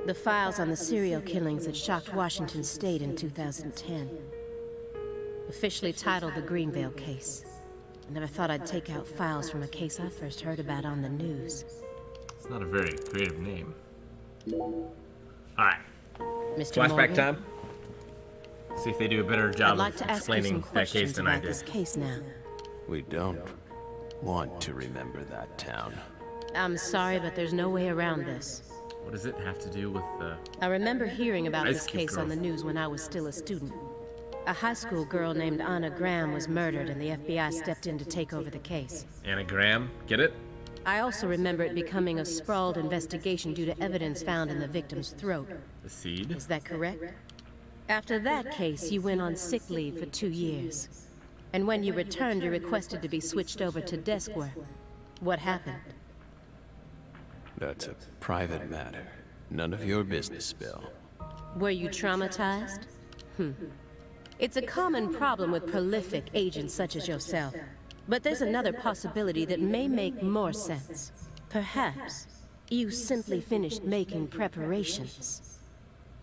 The files on the serial killings that shocked Washington State in 2010. Officially titled the Greenvale case. I never thought I'd take out files from a case I first heard about on the news. It's not a very creative name. All right. Mr. Flashback Morgan, time. See if they do a better job I'd like of to ask you explaining some that case questions than I about did. this case now. We don't want to remember that town. I'm sorry, but there's no way around this. What does it have to do with the... I remember hearing about Ice this Cube case on girl. the news when I was still a student. A high school girl named Anna Graham was murdered and the FBI stepped in to take over the case. anagram? Get it? I also remember it becoming a sprawled investigation due to evidence found in the victim's throat. The seed? Is that correct? After that case, you went on sick leave for 2 years. And when you returned, you requested to be switched over to desk work. What happened? That's a private matter. None of your business, Bill. Were you traumatized? It's a common problem with prolific agents such as yourself. But there's another possibility that may make more sense. Perhaps you simply finished making preparations.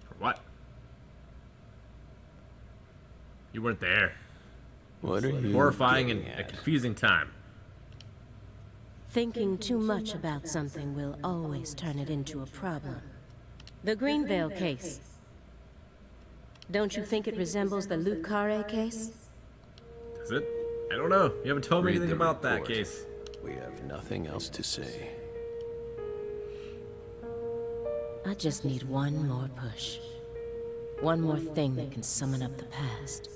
For what? You weren't there. What are you Horrifying and getting a at? confusing time. Thinking too much about something will always turn it into a problem. The Greenvale case. Don't you think it resembles the Luke Carre case? Is it? I don't know. You haven't told me Read anything the about that report. case. We have nothing else to say. I just need one more push. One more thing that can summon up the past.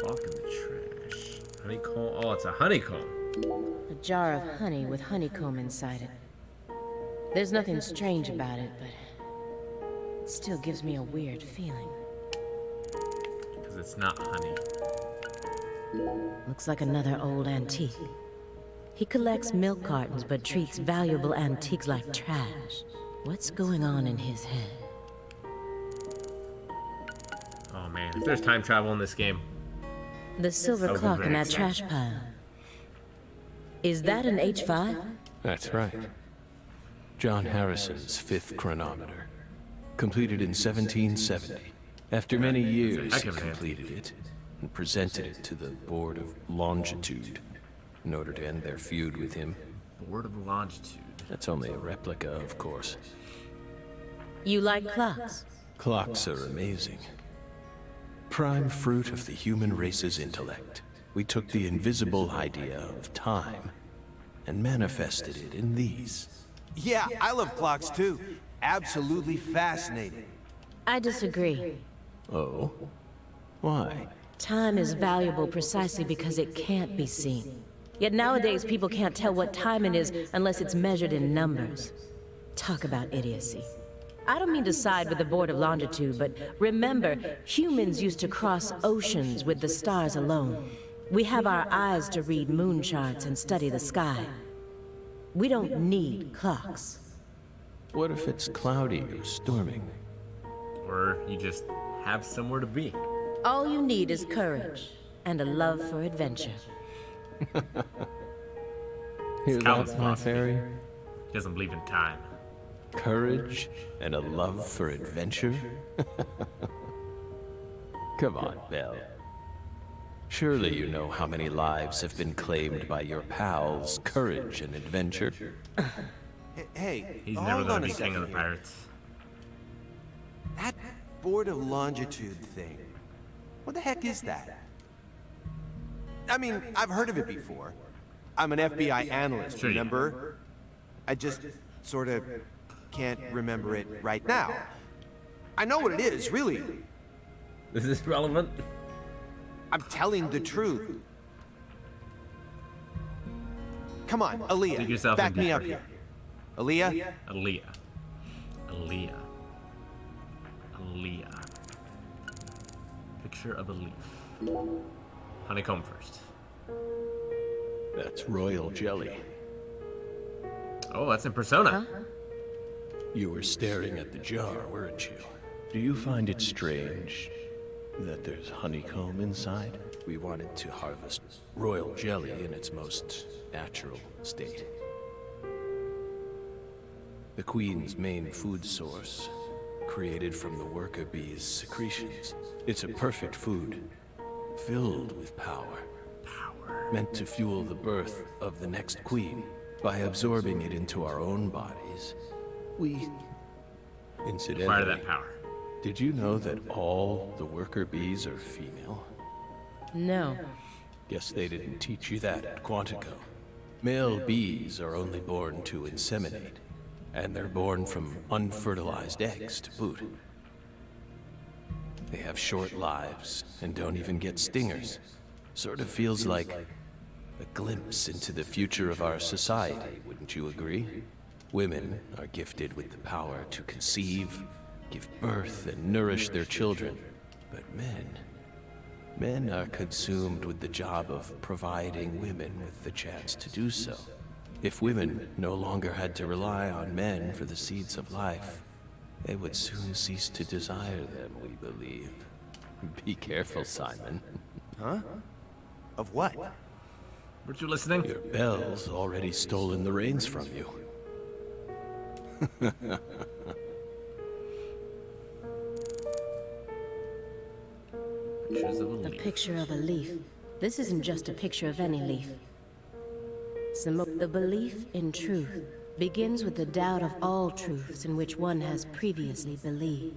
Clock in the trash. Honeycomb. Oh, it's a honeycomb. A jar of honey with honeycomb inside it. There's nothing strange about it, but it still gives me a weird feeling. Because it's not honey. Looks like another old antique. He collects milk cartons but treats valuable antiques like trash. What's going on in his head? Oh man, if there's time travel in this game, The silver That would be clock in very that trash pile. Is that an H5? That's right. John Harrison's fifth chronometer. Completed in 1770. After many years, heck he of an answer. completed it and presented it to the Board of Longitude in order to end their feud with him. the word of longitude. That's only a replica, of course. You like clocks? Clocks are amazing. Prime fruit of the human race's intellect. We took the invisible idea of time and manifested it in these. Yeah, I love clocks too. Absolutely fascinating. I disagree. Oh? Why? Time is valuable precisely because it can't be seen. Yet nowadays people can't tell what time it is unless it's measured in numbers. Talk about idiocy. I don't mean to side with the Board of Longitude, but remember, humans used to cross oceans with the stars alone. We have our eyes to read moon charts and study the sky. We don't need clocks. What if it's cloudy or storming? Or you just have somewhere to be. All you need is courage and a love for adventure. Hear Calvin's that, my philosophy. fairy? He doesn't believe in time. Courage and a love for adventure? Come on, Belle. Surely you know how many lives have been claimed by your pals' courage and adventure. Hey, He's never hold gonna on a be king second of the here. pirates. That Board of Longitude thing. What the heck is that? I mean, I've heard of it before. I'm an FBI analyst, Sure you remember? I just sort of can't remember it right now. I know what it is, really. Is this relevant? I'm telling the truth. Come on, Aaliyah, Dig yourself back in me deeper. up here. Aaliyah? Aaliyah. Aaliyah. Aaliyah. Picture of a leaf. Honeycomb first. That's royal jelly. Oh, that's in Persona. You were staring at the jar, weren't you? Do you find it strange that there's honeycomb inside? We wanted to harvest royal jelly in its most natural state. The queen's main food source, created from the worker bee's secretions. It's a perfect food, filled with power. Meant to fuel the birth of the next queen. By absorbing it into our own bodies, we... Incidentally, Fire that power. did you know that all the worker bees are female? No. Guess they didn't teach you that at Quantico. Male bees are only born to inseminate, and they're born from unfertilized eggs to boot. They have short lives and don't even get stingers. Sort of feels like a glimpse into the future of our society, wouldn't you agree? Women are gifted with the power to conceive, give birth, and nourish their children. But men are consumed with the job of providing women with the chance to do so. If women no longer had to rely on men for the seeds of life, they would soon cease to desire them, we believe. Be careful, Simon. Huh? Of what? Weren't you listening? Your bell's already stolen the reins from you. Pictures of a A leaf. picture of a leaf. This isn't just a picture of any leaf. The belief in truth begins with the doubt of all truths in which one has previously believed.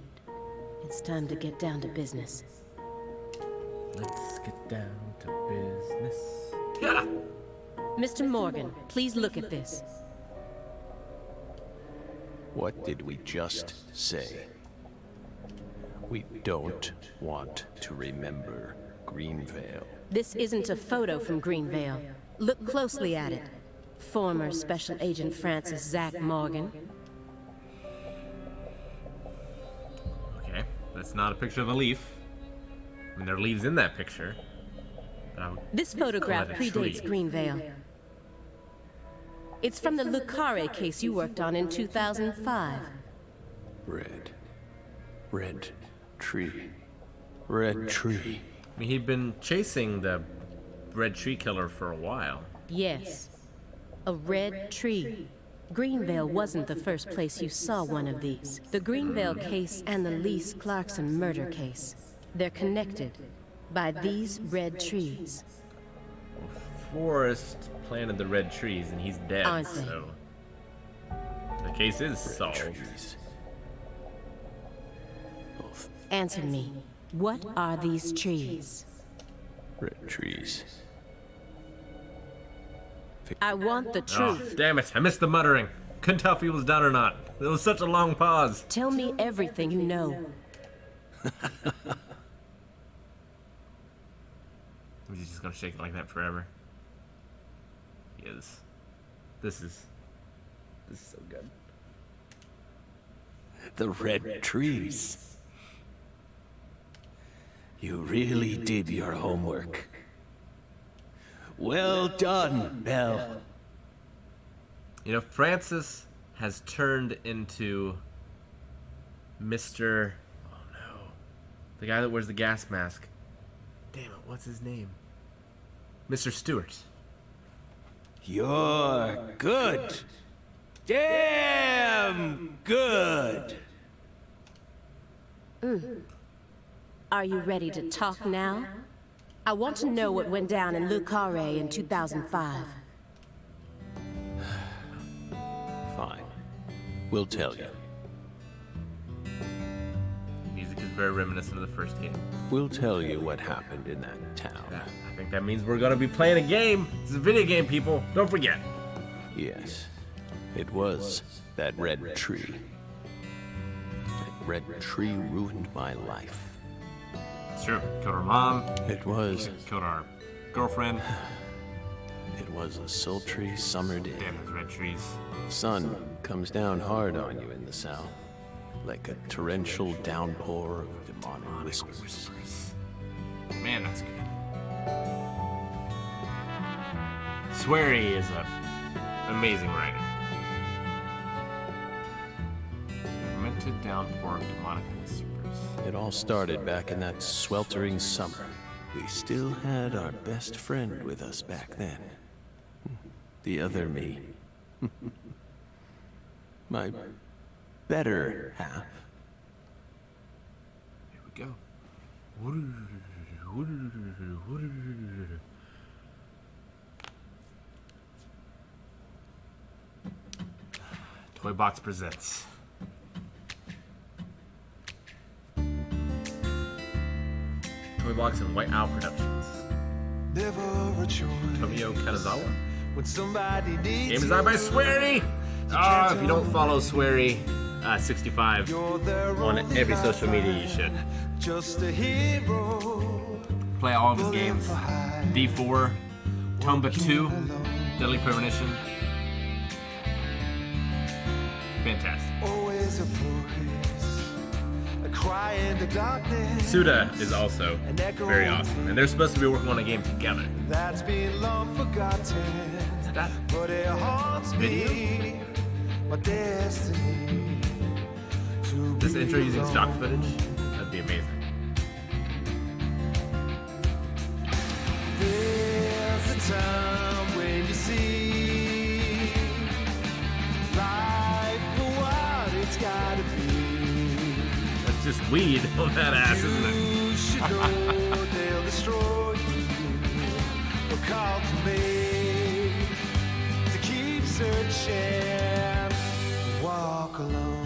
It's time to get down to business. Let's get down to business. Yeah. Mr. Morgan, please look at this. What did we just say? We don't want to remember Greenvale. This isn't a photo from Greenvale. Look closely at it. Former Special Agent Francis Zach Morgan. Okay, that's not a picture of a leaf. I mean, there are leaves in that picture. But I would This photograph call it a predates tree. Greenvale. It's from the Lucare case you worked on in 2005. Red tree. Red tree. I mean, he'd been chasing the red tree killer for a while. Yes. A red tree. Greenvale wasn't the first place you saw one of these. The Greenvale case and the Lise Clarkson murder case. They're connected by these red trees. Forrest planted the red trees and he's dead, Aren't they? so the case is solved. Trees. Both Answer me. What are these trees? red trees. I want the Oh, truth. damn it, I missed the muttering. Couldn't tell if he was done or not. There was such a long pause. Tell me everything you know. Was he just gonna shake it like that forever? He is. This is so good. The red trees. You really did your homework. Well done, Belle. You know, Francis has turned into Mr. Oh no. The guy that wears the gas mask. Damn it, what's his name? Mr. Stewart. You're good. Damn good. Are you ready to talk now? I want to know what went down in Le Carré in 2005. Fine. We'll tell you. Music is very reminiscent of the first game. We'll tell you what happened in that town. I think that means we're gonna be playing a game. This is a video game, people. Don't forget. Yes. It was that red tree. That red tree ruined my life. It's true. Killed our mom. It was. Killed our girlfriend. It was a sultry summer day. Damn those red trees. Sun comes down hard on you in the south, like a torrential downpour of demonic whispers. Man, that's good. Swery is a amazing writer. Fermented downpour of demonic whispers. It all started back in that sweltering summer. We still had our best friend with us back then. The other me. My better half. Here we go. Toy Box presents. Toy Box and White Owl Productions. Never a choice. Tomio Kanazawa. When somebody needs Game designed by Swery. Oh, if you don't follow Swery 65 on every social media, you should. just a hero. Play all of his games. D4, Tomba 2, Deadly Premonition. Fantastic. Always a voice, a cry in the darkness. Suda is also very awesome, and they're supposed to be working on a game together. That's been long forgotten. Is that But it haunts me, my destiny. To this be intro using alone. stock footage? That'd be amazing. There's a time when you see life for what it's gotta be. That's just weed on that ass, isn't it? You should know they'll destroy you. But call to me to keep searching, walk alone.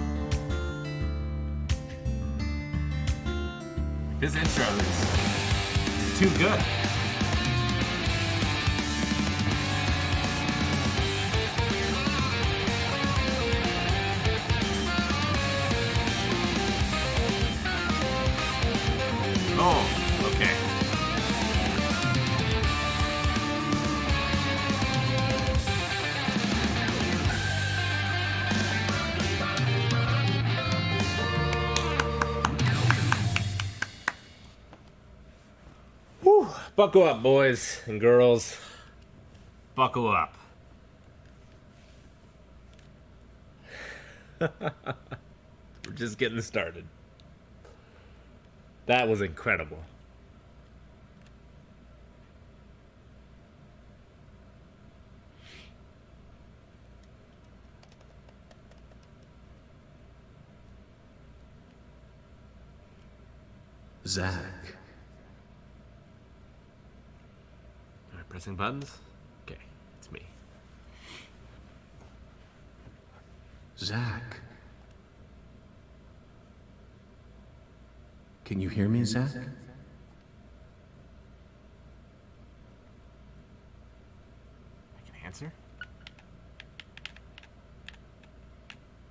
His intro is too good. Oh, okay. Whew. Buckle up, boys and girls. Buckle up. We're just getting started. That was incredible. Zach. Am I pressing buttons? Okay, it's me. Zach. Can you hear me, Zach? I can answer.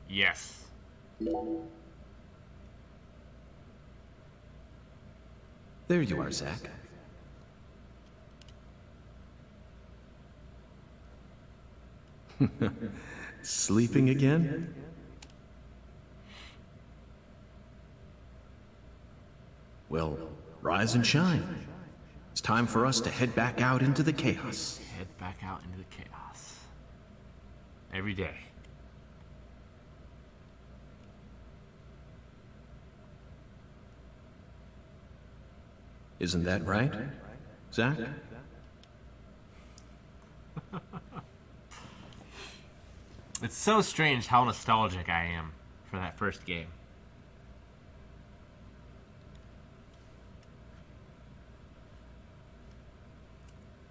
Yes. There you are, Zach. Sleeping again? Well, rise and shine. It's time for us to head back out into the chaos. Head back out into the chaos. Every day. Isn't that right, Zach? It's so strange how nostalgic I am for that first game.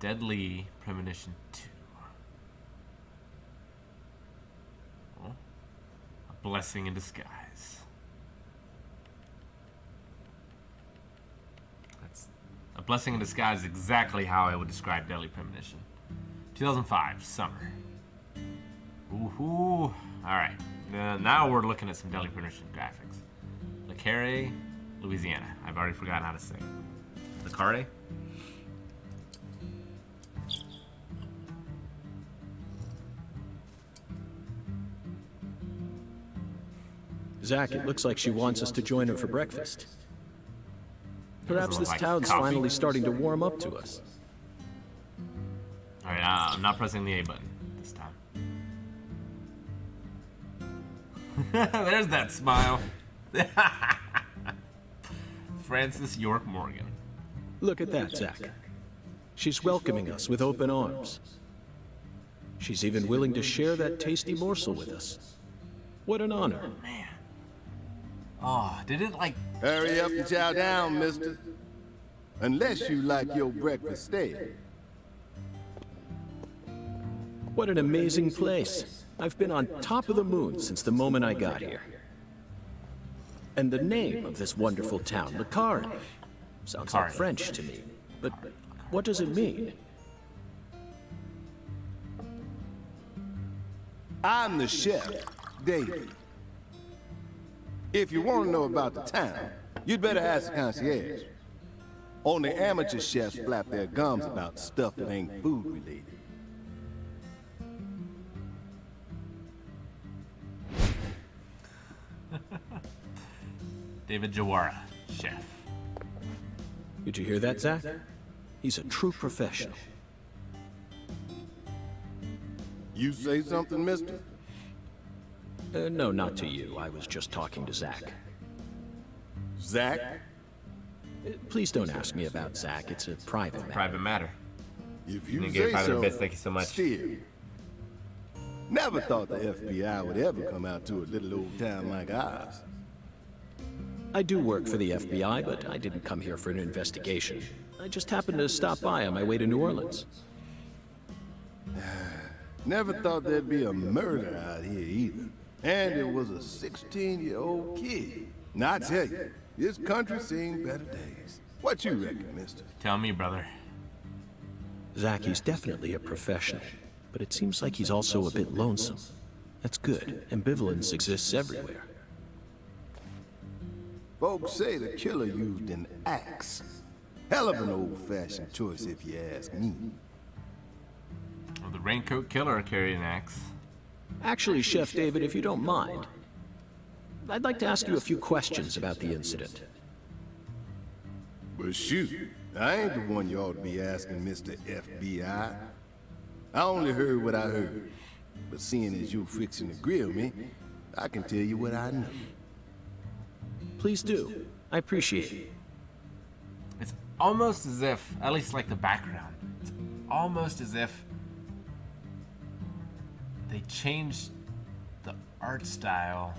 Deadly Premonition 2. Oh, a blessing in disguise. That's a blessing in disguise is exactly how I would describe Deadly Premonition. 2005, summer. Ooh, alright. Now we're looking at some Deadly Premonition graphics. Le Carre, Louisiana. I've already forgotten how to say it. Le Carre? Zach, it looks like she wants us to join her for breakfast. Perhaps this like town's coffee. finally starting to warm up to us. Alright, I'm not pressing the A button this time. There's that smile. Francis York Morgan. Look at that, Zach. She's welcoming us with open arms. She's even willing to share that tasty morsel with us. What an honor. Man. Oh, did it like... Hurry up and chow down, mister. Unless you like your breakfast stale. What an amazing place. I've been on top of the moon since the moment I got here. And the name of this wonderful town, Le Carre, sounds like Carre. French to me. But what does it mean? I'm the chef, David. If you want to know about the town, you'd better ask the concierge. Only amateur chefs flap their gums about stuff that ain't food related. David Jawara, chef. Did you hear that, Zach? He's a true professional. You say something, mister? No, not to you. I was just talking to Zach. Zach? Please don't ask me about Zach. It's a private matter. Private matter. If you You gave say 500 so, bits, thank you so much. Still. Never thought the FBI would ever come out to a little old town like ours. I do work for the FBI, but I didn't come here for an investigation. I just happened to stop by on my way to New Orleans. Never thought there'd be a murder out here either. And it was a 16-year-old kid. Now I tell you, this country's seen better days. What you reckon, mister? Tell me, brother. Zach, he's definitely a professional, but it seems like he's also a bit lonesome. That's good. Ambivalence exists everywhere. Folks say the killer used an axe. Hell of an old-fashioned choice if you ask me. Well, the raincoat killer carried an axe. Actually, Chef David, if you don't mind, I'd like to ask you a few questions about the incident. But shoot, I ain't the one you ought to be asking, Mr. FBI. I only heard what I heard. But seeing as you're fixing to grill me, I can tell you what I know. Please do. I appreciate it. almost as if, at least like the background, it's almost as if they changed the art style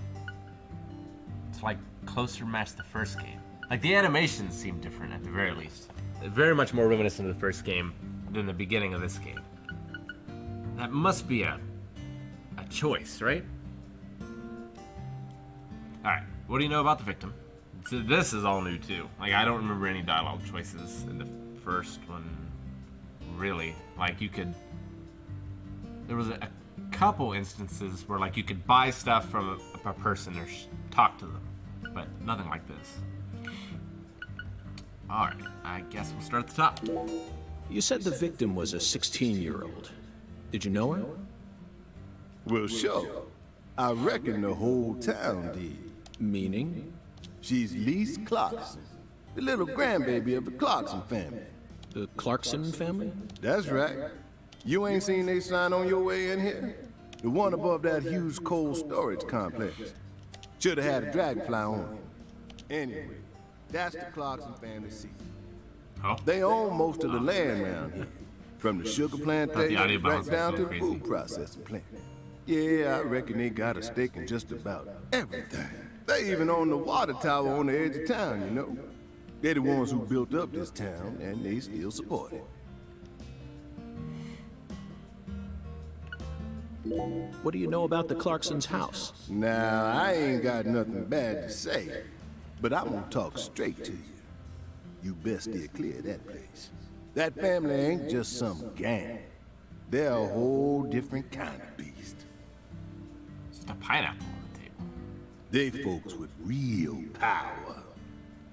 to like closer match the first game. Like the animations seem different at the very least. They're very much more reminiscent of the first game than the beginning of this game. That must be a choice, right? Alright, what do you know about the victim? So this is all new too. Like I don't remember any dialogue choices in the first one, really. Like you could, there was a couple instances where like you could buy stuff from a person or talk to them, but nothing like this. Alright, I guess we'll start at the top. You said the victim was a 16-year-old. Did you know her? Well, sure. I reckon the whole town did. Meaning? She's Lise Clarkson, the little grandbaby of the Clarkson family. The Clarkson family? That's right. You ain't seen they sign on your way in here? The one above that huge cold storage complex. Should've had a dragonfly on it. Anyway, that's the Clarkson family seat. Oh. They own most of the land around here, from the sugar plantation right down to the crazy. food processing plant. Yeah, I reckon they got a stake in just about everything. They even own the water tower on the edge of town, you know. They're the ones who built up this town, and they still support it. What do you know about the Clarkson's house? Now, I ain't got nothing bad to say, but I'm gonna talk straight to you. You best steer clear of that place. That family ain't just some gang. They're a whole different kind of beast. Just a pineapple on the table. They folks with real power.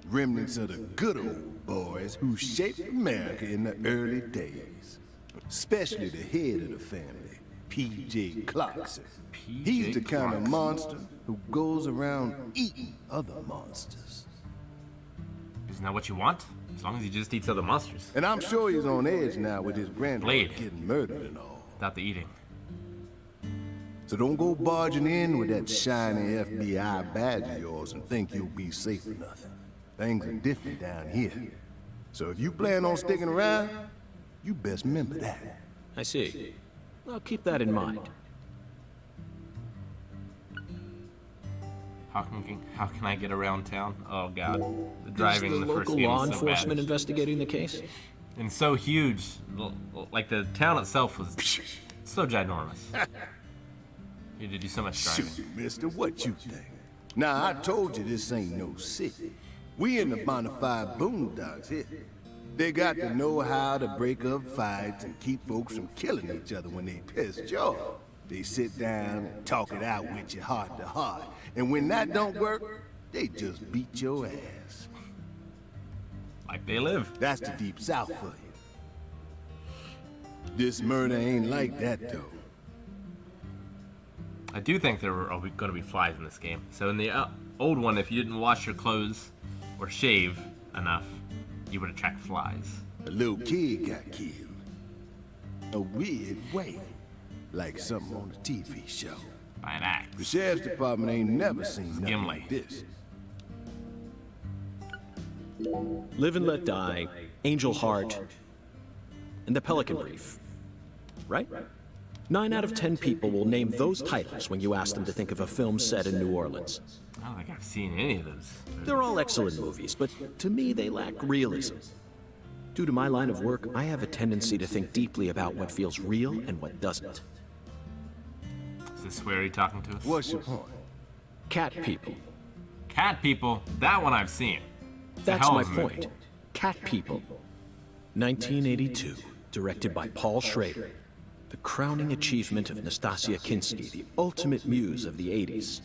Remnants of the good old boys who shaped America in the early days. Especially the head of the family, P.J. Clarkson. He's the kind of monster who goes around eating other monsters. Isn't that what you want? As long as he just eats other monsters. And I'm sure he's on edge now with his granddaughter Blade. getting murdered and all. Without the eating. So don't go barging in with that shiny FBI badge of yours and think you'll be safe or nothing. Things are different down here. So if you plan on sticking around, you best remember that. I see. I'll keep that in mind. How can I get around town? Oh god, the driving Is in the the first local game law was so enforcement bad. investigating the case? And so huge, like the town itself was so ginormous. You had to do so much driving. Shoot, mister, what you think? Now, I told you this ain't no city. We in the bonafide boondocks here. They got to know how to break up fights and keep folks from killing each other when they pissed you off. They sit down and talk it out with you heart to heart. And when that don't work, they just beat your ass. Like they live. That's the deep south for you. This murder ain't like that, though. I do think there were going to be flies in this game. So in the old one, if you didn't wash your clothes or shave enough, you would attract flies. A little kid got killed. A weird way. Like something on a TV show. By an The axe. sheriff's department ain't never seen nothing Gimli. like this. Live and Let Die, Angel Heart, and The Pelican Brief. Right? 9 out of 10 people will name those titles when you ask them to think of a film set in New Orleans. I don't think I've seen any of those. They're all excellent movies, but to me they lack realism. Due to my line of work, I have a tendency to think deeply about what feels real and what doesn't. Is this Sweary talking to us? What's your point? Cat People. Cat People, that one I've seen. It's a That's hell my of a movie. point. Cat People. 1982, directed by Paul Schrader. The crowning achievement of Nastasia Kinski, the ultimate muse of the 80s.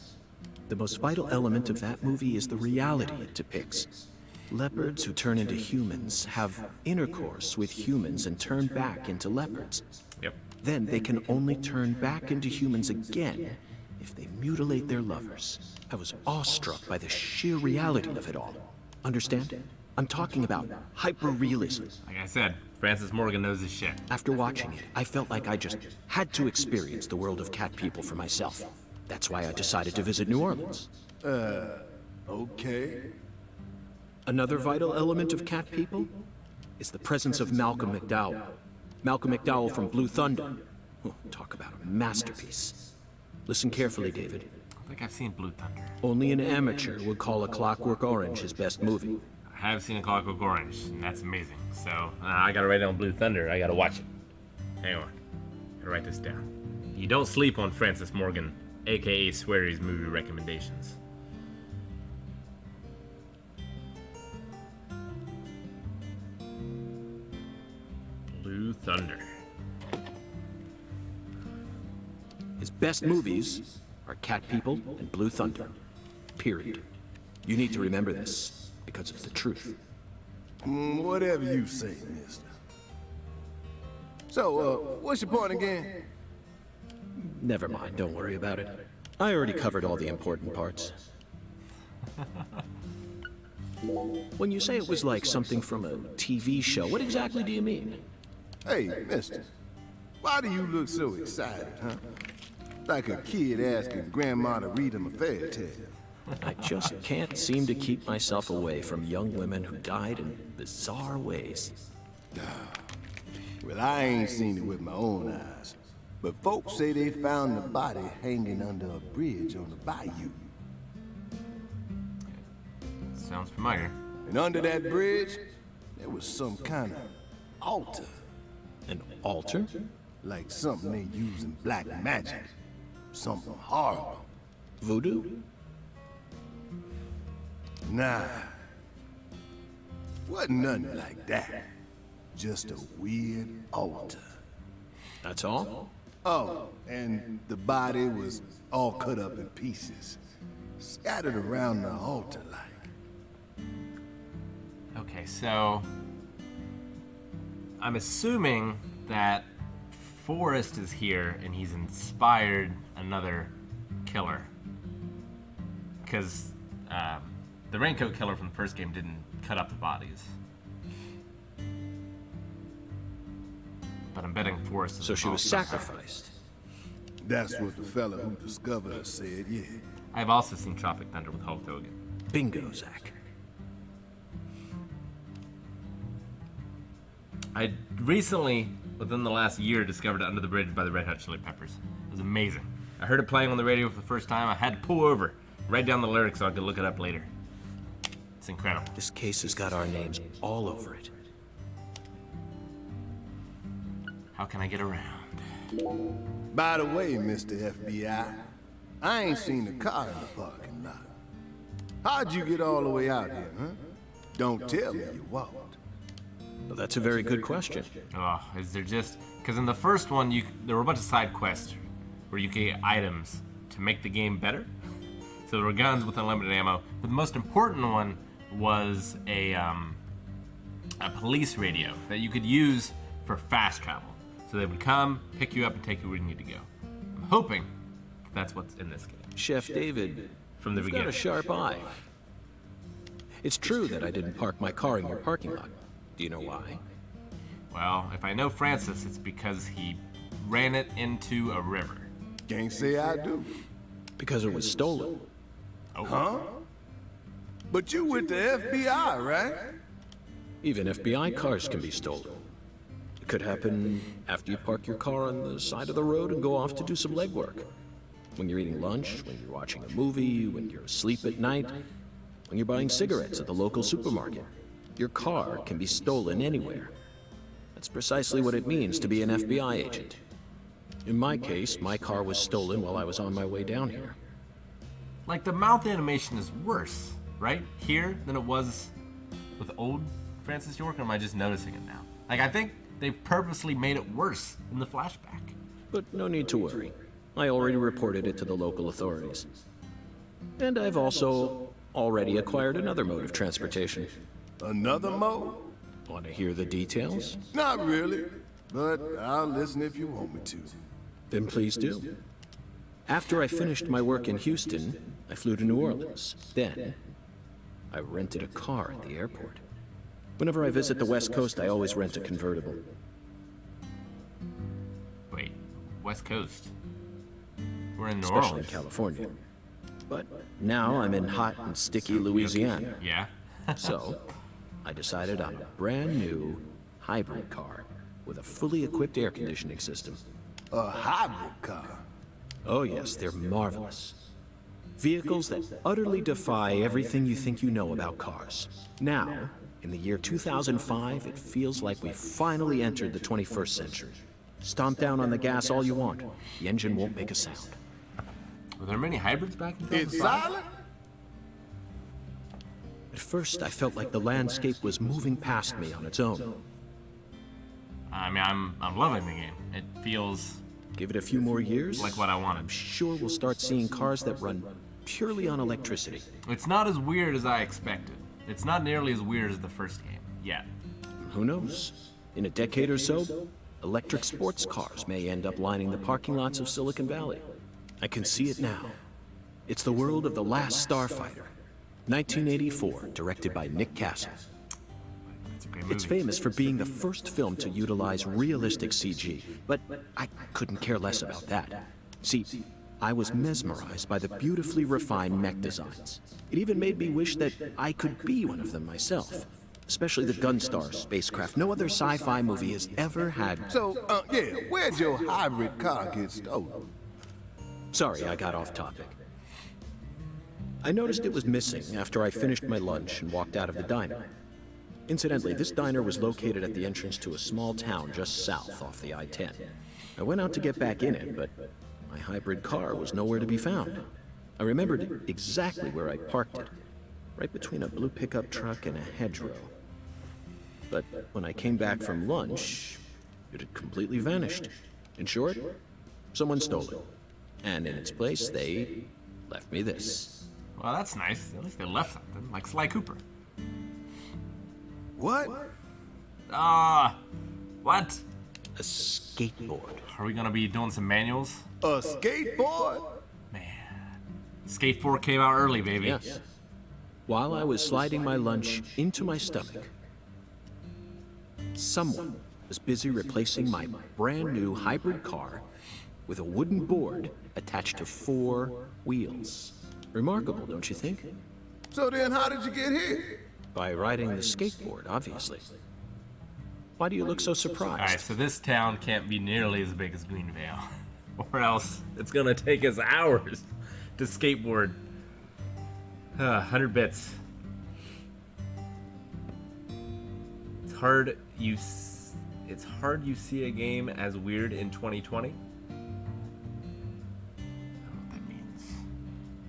The most vital element of that movie is the reality it depicts. Leopards who turn into humans have intercourse with humans and turn back into leopards. Yep. Then they can only turn back into humans again if they mutilate their lovers. I was awestruck by the sheer reality of it all. Understand? I'm talking about hyper-realism. Like I said, Francis Morgan knows his shit. After watching it, I felt like I just had to experience the world of Cat People for myself. That's why I decided to visit New Orleans. Okay. Another vital element of Cat People is the presence of Malcolm McDowell. Malcolm McDowell from Blue Thunder. Oh, talk about a masterpiece. Listen carefully, David. I think I've seen Blue Thunder. Only an amateur would call A Clockwork Orange his best movie. I have seen A Clockwork Orange, and that's amazing. So, I gotta write down Blue Thunder. I gotta watch it. Hang on. Gotta write this down. You don't sleep on Francis Morgan, aka Sweary's movie recommendations. Blue Thunder. His best movies are Cat People and Blue Thunder. Period. You need to remember this, because it's the truth. Whatever you say, mister. So, what's your point again? Never mind, don't worry about it. I already covered all the important parts. When you say it was like something from a TV show, what exactly do you mean? Hey, mister. Why do you look so excited, huh? Like a kid asking grandma to read him a fairy tale. I just can't seem to keep myself away from young women who died in bizarre ways. Well, I ain't seen it with my own eyes. But folks say they found the body hanging under a bridge on the bayou. Sounds familiar. And under that bridge, there was some kind of altar. An altar? Like something they use in black magic. Something horrible. Voodoo? Nah. Wasn't nothing like that. Just a weird altar. That's all? Oh, and the body was all cut up in pieces. Scattered around the altar like. Okay, so I'm assuming that Forrest is here and he's inspired another killer. Because the Raincoat Killer from the first game didn't cut up the bodies. But I'm betting Forrest is So she was involved. sacrificed. That's what the fella who discovered her said, yeah. I've also seen Tropic Thunder with Hulk Hogan. Bingo, Zach. I recently, within the last year, discovered Under the Bridge by the Red Hot Chili Peppers. It was amazing. I heard it playing on the radio for the first time. I had to pull over, write down the lyrics so I could look it up later. It's incredible. This case has got our names all over it. How can I get around? By the way, Mr. FBI, I ain't seen the car in the parking lot. How'd you get all the way out here, huh? Don't tell me you walked. Well, that's a very good question. Oh, is there just... Because in the first one, there were a bunch of side quests where you could get items to make the game better. So there were guns with unlimited ammo. But the most important one was a police radio that you could use for fast travel. So they would come, pick you up, and take you where you need to go. I'm hoping that's what's in this game. Chef David, From the you've beginning. got a sharp eye. It's true that I didn't park my car in your parking lot. Do you know why? Well, if I know Francis, it's because he ran it into a river. Can't say I do. Because it was stolen. Oh. Huh? But you with the FBI, right? Even FBI cars can be stolen. It could happen after you park your car on the side of the road and go off to do some legwork. When you're eating lunch, when you're watching a movie, when you're asleep at night, when you're buying cigarettes at the local supermarket. Your car can be stolen anywhere. That's precisely what it means to be an FBI agent. In my case, my car was stolen while I was on my way down here. Like, the mouth animation is worse, right? Here than it was with old Francis York, or am I just noticing it now? Like, I think they purposely made it worse in the flashback. But no need to worry. I already reported it to the local authorities. And I've also already acquired another mode of transportation. Another mode? Want to hear the details? Not really, but I'll listen if you want me to. Then please do. After I finished my work in Houston, I flew to New Orleans. Then, I rented a car at the airport. Whenever I visit the West Coast, I always rent a convertible. Wait, West Coast? We're in New Especially in Orleans. California. But now I'm in hot and sticky Louisiana. Yeah? So, I decided on a brand new hybrid car with a fully equipped air conditioning system. A hybrid car. Oh yes, they're marvelous. Vehicles that utterly defy everything you think you know about cars. Now, in the year 2005, it feels like we've finally entered the 21st century. Stomp down on the gas all you want. The engine won't make a sound. Were there many hybrids back in It's 2005? silent? At first, I felt like the landscape was moving past me on its own. I mean, I'm loving the game. It feels Give it a few more years, like what I I'm wanted. sure we'll start seeing cars that run purely on electricity. It's not as weird as I expected. It's not nearly as weird as the first game, yet. Who knows? In a decade or so, electric sports cars may end up lining the parking lots of Silicon Valley. I can see it now. It's the world of The Last Starfighter, 1984, directed by Nick Castle. It's a great movie. It's famous for being the first film to utilize realistic CG, but I couldn't care less about that. See, I was mesmerized by the beautifully refined mech designs. It even made me wish that I could be one of them myself. Especially the Gunstar spacecraft. No other sci-fi movie has ever had... So, yeah, where'd your hybrid car get stolen? Sorry, I got off topic. I noticed it was missing after I finished my lunch and walked out of the diner. Incidentally, this diner was located at the entrance to a small town just south off the I-10. I went out to get back in it, but my hybrid car was nowhere to be found. I remembered exactly where I parked it, right between a blue pickup truck and a hedgerow. But when I came back from lunch, it had completely vanished. In short, someone stole it. And in its place, they left me this. Well, that's nice. At least they left something, like Sly Cooper. What? What? A skateboard. Are we gonna be doing some manuals? A skateboard? Man, Skate 4 came out early, baby. Yes. While I was sliding my lunch into my stomach, someone was busy replacing my brand new hybrid car with a wooden board attached to 4 wheels. Remarkable, don't you think? So then how did you get here? By riding the skateboard, obviously. Why do you look so surprised? Alright, so this town can't be nearly as big as Greenvale. Or else it's gonna take us hours to skateboard. 100 bits. It's hard you see a game as weird in 2020. I don't know what that means.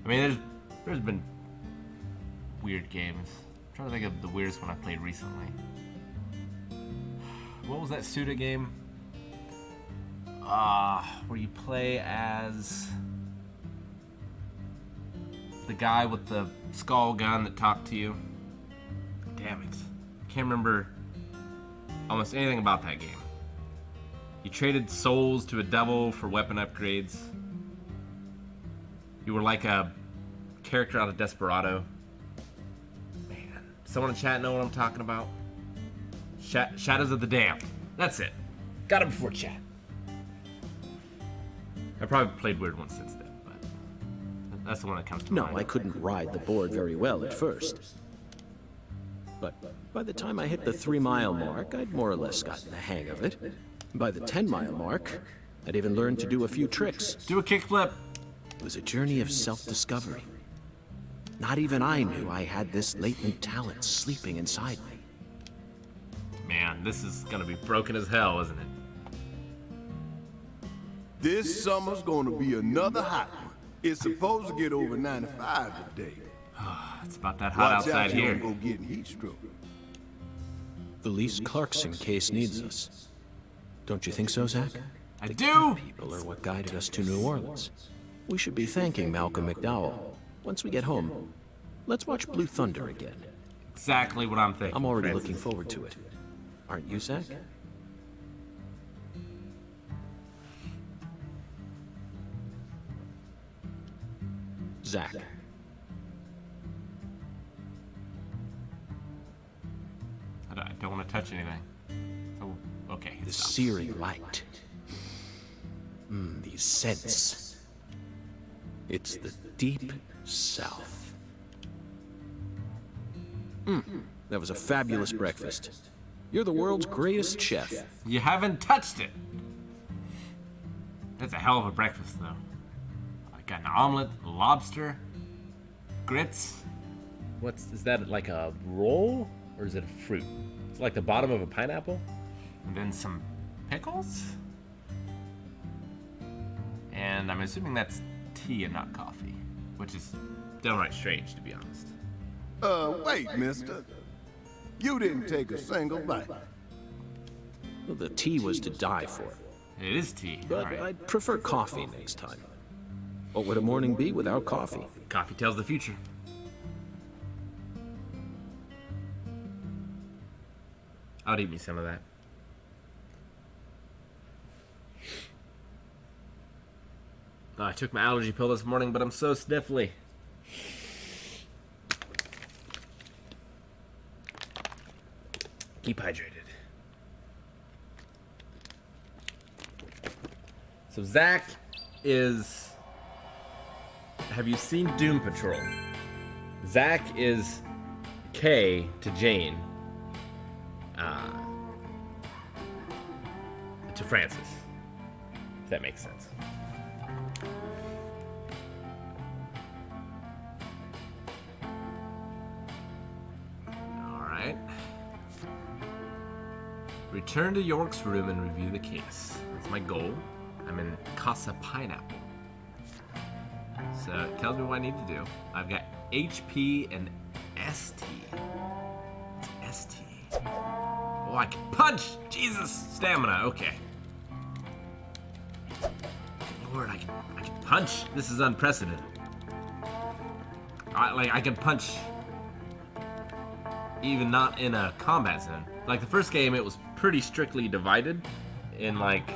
I mean, there's been weird games. I'm trying to think of the weirdest one I played recently. What was that Suda game? Where you play as the guy with the skull gun that talked to you. Damn it. Can't remember almost anything about that game. You traded souls to a devil for weapon upgrades. You were like a character out of Desperado. Man, someone in chat know what I'm talking about? Shadows of the Damned. That's it. Got it before chat. I probably played weird ones since then, but that's the one that comes to No, mind. I couldn't ride the board very well at first. But by the time I hit the 3-mile mark, I'd more or less gotten the hang of it. By the 10-mile mark, I'd even learned to do a few tricks. Do a kickflip. It was a journey of self-discovery. Not even I knew I had this latent talent sleeping inside me. Man, this is gonna be broken as hell, isn't it? This summer's gonna be another hot one. It's supposed to get over 95 today. It's about that hot Watch outside out, you here. don't go getting heat stroke. Felice Clarkson case needs us. Don't you think so, Zach? I do! People are what guided us to New Orleans. We should be thanking Malcolm McDowell. Once we get home, let's watch Blue Thunder again. Exactly what I'm thinking. I'm already Francis. looking forward to it. Aren't you, Zach? Zach. I don't want to touch anything. So, okay. The stop. searing light. These scents. It's the deep south. That was a fabulous breakfast. You're the world's greatest chef. You haven't touched it. That's a hell of a breakfast, though. I got an omelet, lobster, grits. Is that like a roll or is it a fruit? It's like the bottom of a pineapple, and then some pickles. And I'm assuming that's tea and not coffee, which is downright strange, to be honest. Wait, mister. You didn't take a single bite. Well, the tea was to die for. It is tea. But All right. I'd prefer coffee next time. What would a morning be without coffee? Coffee tells the future. I'll eat me some of that. Oh, I took my allergy pill this morning, but I'm so sniffly. Keep hydrated. So Zach is... Have you seen Doom Patrol? Zach is Kay to Jane. To Francis. If that makes sense. Alright. Return to York's room and review the case. That's my goal. I'm in Casa Pineapple. So it tells me what I need to do. I've got HP and ST. It's ST. Oh, I can punch! Jesus! Stamina, okay. Good Lord, I can punch. This is unprecedented. I can punch even not in a combat zone. Like the first game, it was pretty strictly divided in like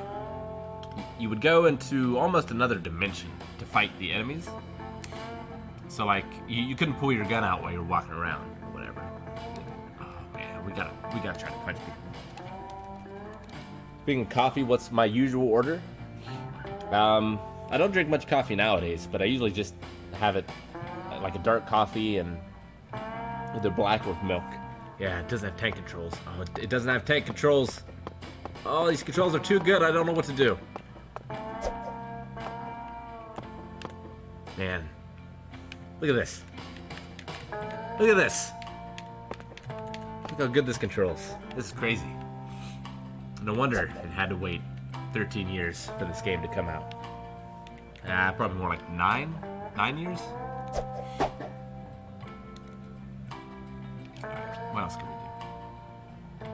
you would go into almost another dimension to fight the enemies. So like you couldn't pull your gun out while you're walking around or whatever. Oh man, we gotta try to punch people. Speaking of coffee, what's my usual order? I don't drink much coffee nowadays, but I usually just have it like a dark coffee and either black with milk. Yeah, it doesn't have tank controls. Oh, it doesn't have tank controls. Oh, these controls are too good. I don't know what to do. Man, look at this. Look at this. Look how good this controls. This is crazy. No wonder it had to wait 13 years for this game to come out. Probably more like 9 years. What else can we do?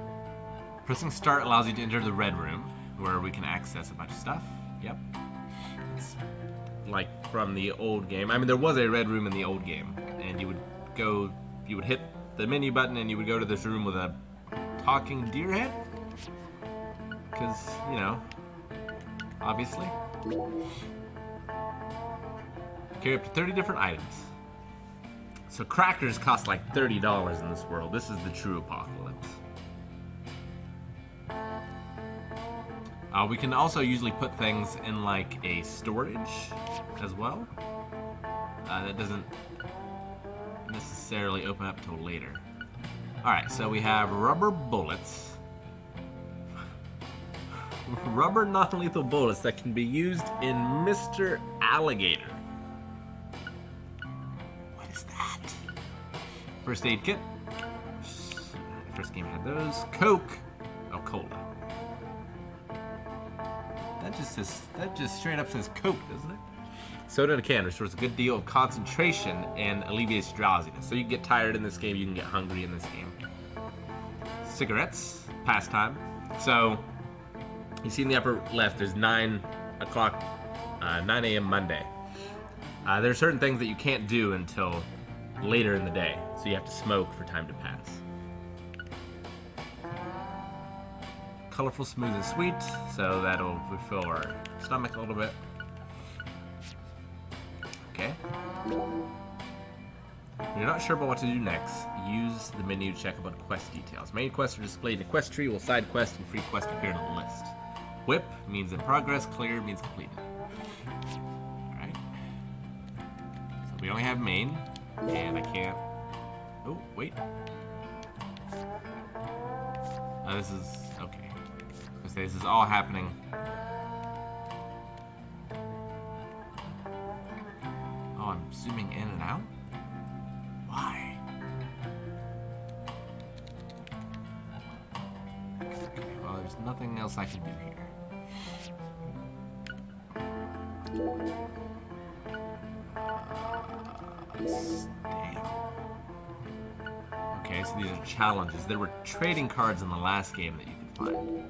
Pressing start allows you to enter the red room, where we can access a bunch of stuff. Yep. It's like from the old game. I mean, there was a red room in the old game, and you would hit the menu button, and you would go to this room with a talking deer head. Because, you know, obviously. Carry up to 30 different items. So crackers cost like $30 in this world. This is the true apocalypse. We can also usually put things in like a storage as well. That doesn't necessarily open up till later. Alright, so we have rubber bullets. Rubber non-lethal bullets that can be used in Mr. Alligator. What is that? First aid kit. First game had those. Coke. Oh, cola. That just straight up says Coke, doesn't it? Soda in a can restores a good deal of concentration and alleviates drowsiness. So you can get tired in this game, you can get hungry in this game. Cigarettes, pastime. So you see in the upper left, there's 9 a.m. Monday. There are certain things that you can't do until later in the day, so you have to smoke for time to pass. Colorful, smooth, and sweet, so that'll refill our stomach a little bit. Okay. If you're not sure about what to do next, use the menu to check about quest details. Main quests are displayed in a quest tree, while side quests and free quests appear on the list. Whip means in progress, clear means completed. Alright. So we only have main, and I can't Oh, wait. This is okay. This is all happening. Oh, I'm zooming in and out? Why? Okay, well, there's nothing else I can do here. Damn. Okay, so these are challenges. There were trading cards in the last game that you could find.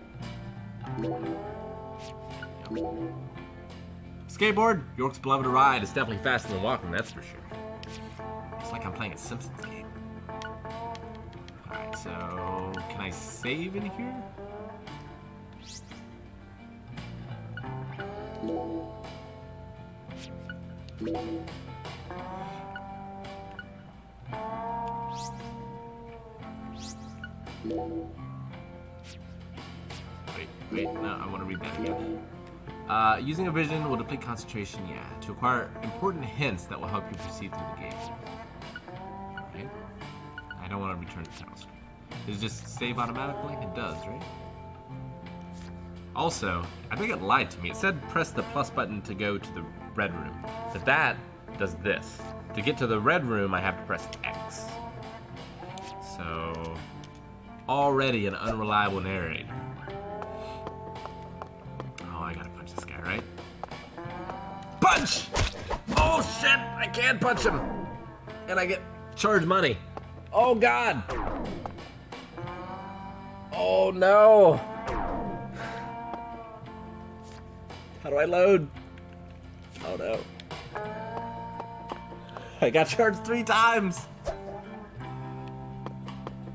Yep. Skateboard, York's beloved ride is definitely faster than walking, that's for sure. It's like I'm playing a Simpsons game. Alright, so can I save in here? Wait, no, I want to read that again. Using a vision will deplete concentration, yeah, to acquire important hints that will help you proceed through the game. Right? I don't want to return to the title screen. Does it just save automatically? It does, right? Also, I think it lied to me. It said press the plus button to go to the red room. But that does this. To get to the red room, I have to press X. So, already an unreliable narrator. Oh, I gotta punch this guy, right? Punch! Oh shit, I can't punch him. And I get charged money. Oh god. Oh no. How do I load? Oh no. I got charged 3 times.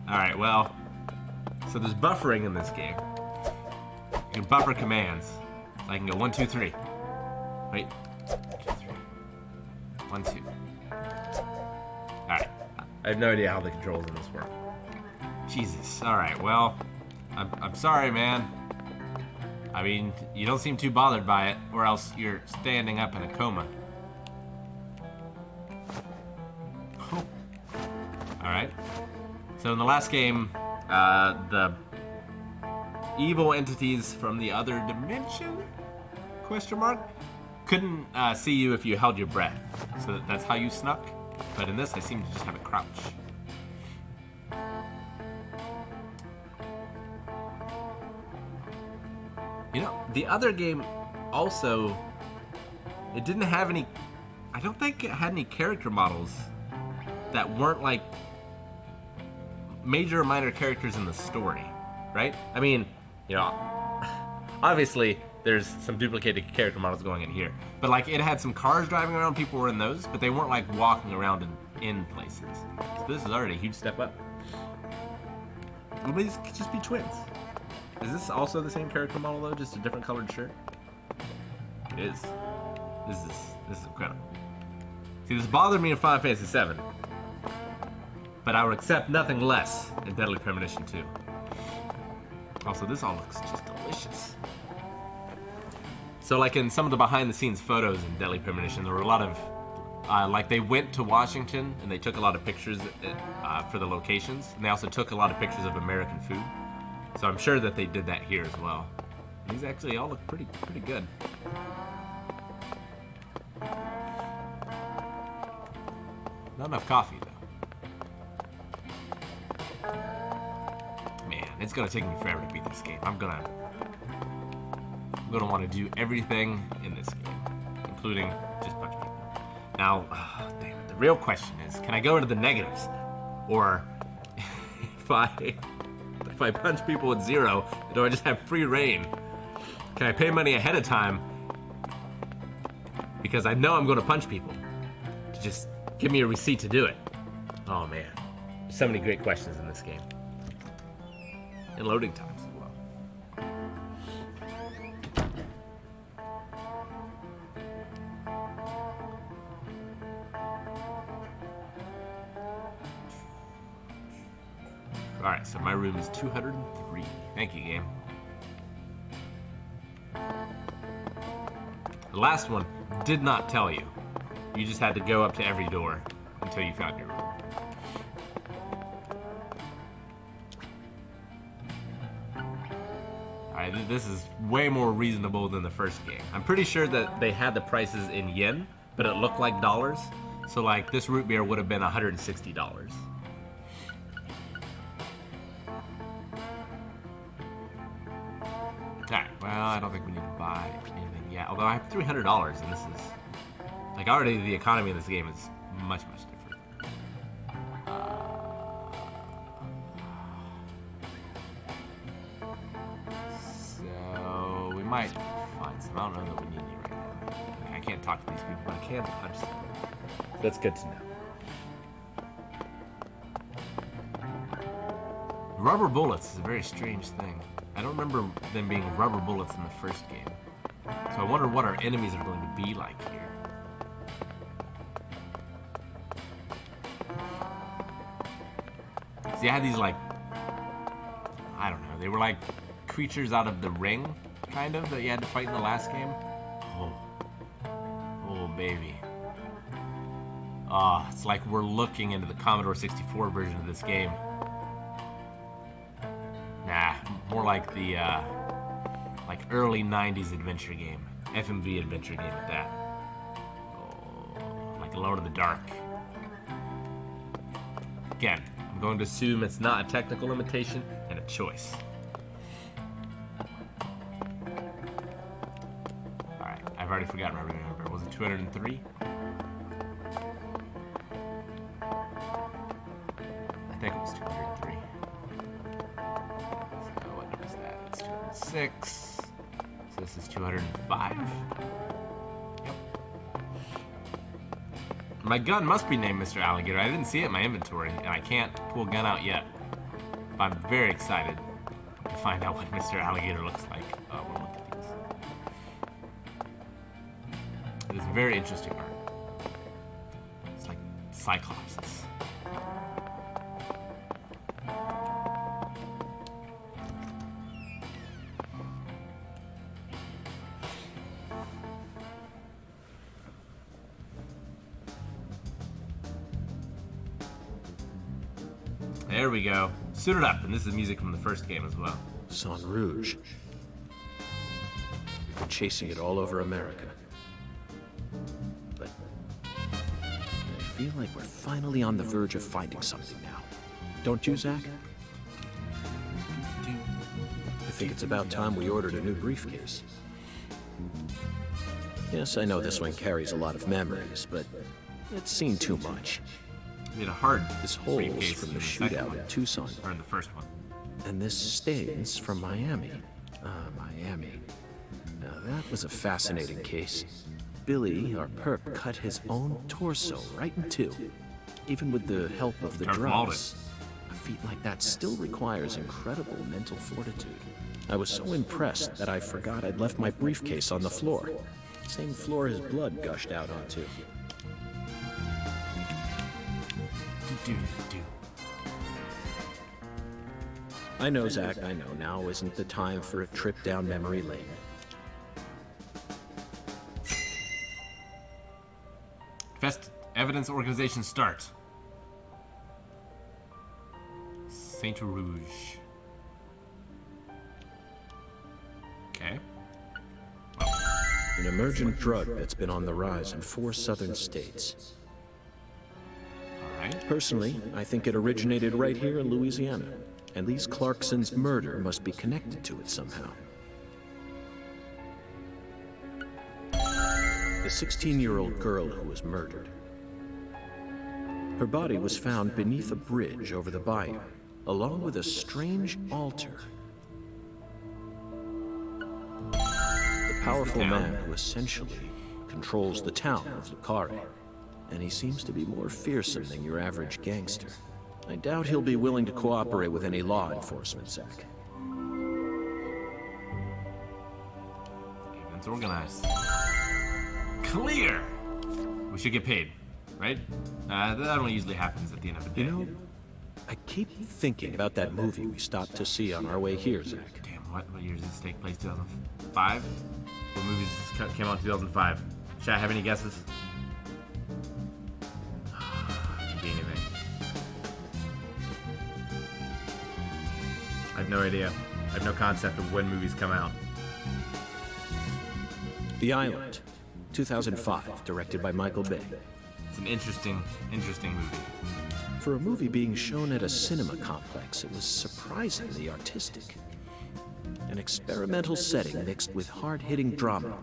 Alright, well, so there's buffering in this game. You can buffer commands. So I can go 1, 2, 3. Wait. 2, 3. 1, 2. Alright. I have no idea how the controls in this work. Jesus. Alright, well, I'm sorry, man. I mean, you don't seem too bothered by it, or else you're standing up in a coma. Alright. So in the last game, the evil entities from the other dimension? Question mark? Couldn't see you if you held your breath. So that's how you snuck. But in this, I seem to just have a crouch. You know, the other game also, it didn't have any, I don't think it had any character models that weren't like major or minor characters in the story, right? I mean, you know, obviously there's some duplicated character models going in here, but like it had some cars driving around, people were in those, but they weren't like walking around in places. So this is already a huge step up. Well, these could just be twins. Is this also the same character model though, just a different colored shirt? It is. This is incredible. See, this bothered me in Final Fantasy VII, but I would accept nothing less in Deadly Premonition 2. Also, this all looks just delicious. So like in some of the behind the scenes photos in Deadly Premonition, there were a lot of, like they went to Washington and they took a lot of pictures for the locations, and they also took a lot of pictures of American food. So I'm sure that they did that here as well. These actually all look pretty good. Not enough coffee though. Man, it's gonna take me forever to beat this game. I'm gonna want to do everything in this game, including just punch people. Now, damn it, the real question is, can I go into the negatives? Or if I punch people at 0, do I just have free reign? Can I pay money ahead of time? Because I know I'm going to punch people. To just give me a receipt to do it. Oh man, there's so many great questions in this game. And loading times as well. Alright, so my room is 203. Thank you, game. The last one did not tell you. You just had to go up to every door until you found your room. Alright, this is way more reasonable than the first game. I'm pretty sure that they had the prices in yen, but it looked like dollars. So like this root beer would have been $160. Alright, well, I don't think we need to buy anything yet. Although I have $300, and this is... Like, already the economy in this game is much, much different. So, we might find some. I don't know that we need any right now. I can't talk to these people, but I can punch them. That's good to know. Rubber bullets is a very strange thing. I don't remember them being rubber bullets in the first game. So I wonder what our enemies are going to be like here. See, I had these like, I don't know, they were like creatures out of the Ring, kind of, that you had to fight in the last game. Oh baby. It's like we're looking into the Commodore 64 version of this game. Nah, more like the like early 90s adventure game. FMV adventure game at that. Oh, like Alone in the Dark. Again, I'm going to assume it's not a technical limitation and a choice. Alright, I've already forgotten my number. Was it 203? I think it was 203. So what number is that? It's 206. So this is 205. Yep. My gun must be named Mr. Alligator. I didn't see it in my inventory, and I can't pull a gun out yet. But I'm very excited to find out what Mr. Alligator looks like. We'll look at these. It is very interesting art. It's like Cyclopses. There we go. Suited up, and this is music from the first game as well. Sang Rouge. We've been chasing it all over America. But I feel like we're finally on the verge of finding something now. Don't you, Zach? I think it's about time we ordered a new briefcase. Yes, I know this one carries a lot of memories, but it's seen too much. We had a hard This hole's briefcase from the in second shootout one, in Tucson. or in the first one. And this stains from Miami. Miami. Now that was a fascinating case. Billy, our perp, cut his own torso right in two. Even with the help of the Darth drugs. A feat like that still requires incredible mental fortitude. I was so impressed that I forgot I'd left my briefcase on the floor. Same floor his blood gushed out onto. I know, Zach, I know. Now isn't the time for a trip down memory lane. Fest Evidence Organization start. Saint Rouge. Okay. An emergent drug that's been on the rise in 4 southern states. Alright. Personally, I think it originated right here in Louisiana, and Lise Clarkson's murder must be connected to it somehow. The 16-year-old girl who was murdered. Her body was found beneath a bridge over the bayou, along with a strange altar. The powerful man who essentially controls the town of Lucare, and he seems to be more fearsome than your average gangster. I doubt he'll be willing to cooperate with any law enforcement, Zach. Evidence organized. Clear! We should get paid, right? That only usually happens at the end of the day. You know, I keep thinking about that movie we stopped to see on our way here, Zach. Damn, what year does this take place? 2005? What movies came out in 2005? Should I have any guesses? Could be anything. I have no idea. have no concept of when movies come out. The Island, 2005, directed by Michael Bay. It's an interesting movie. For a movie being shown at a cinema complex, it was surprisingly artistic. An experimental setting mixed with hard-hitting drama.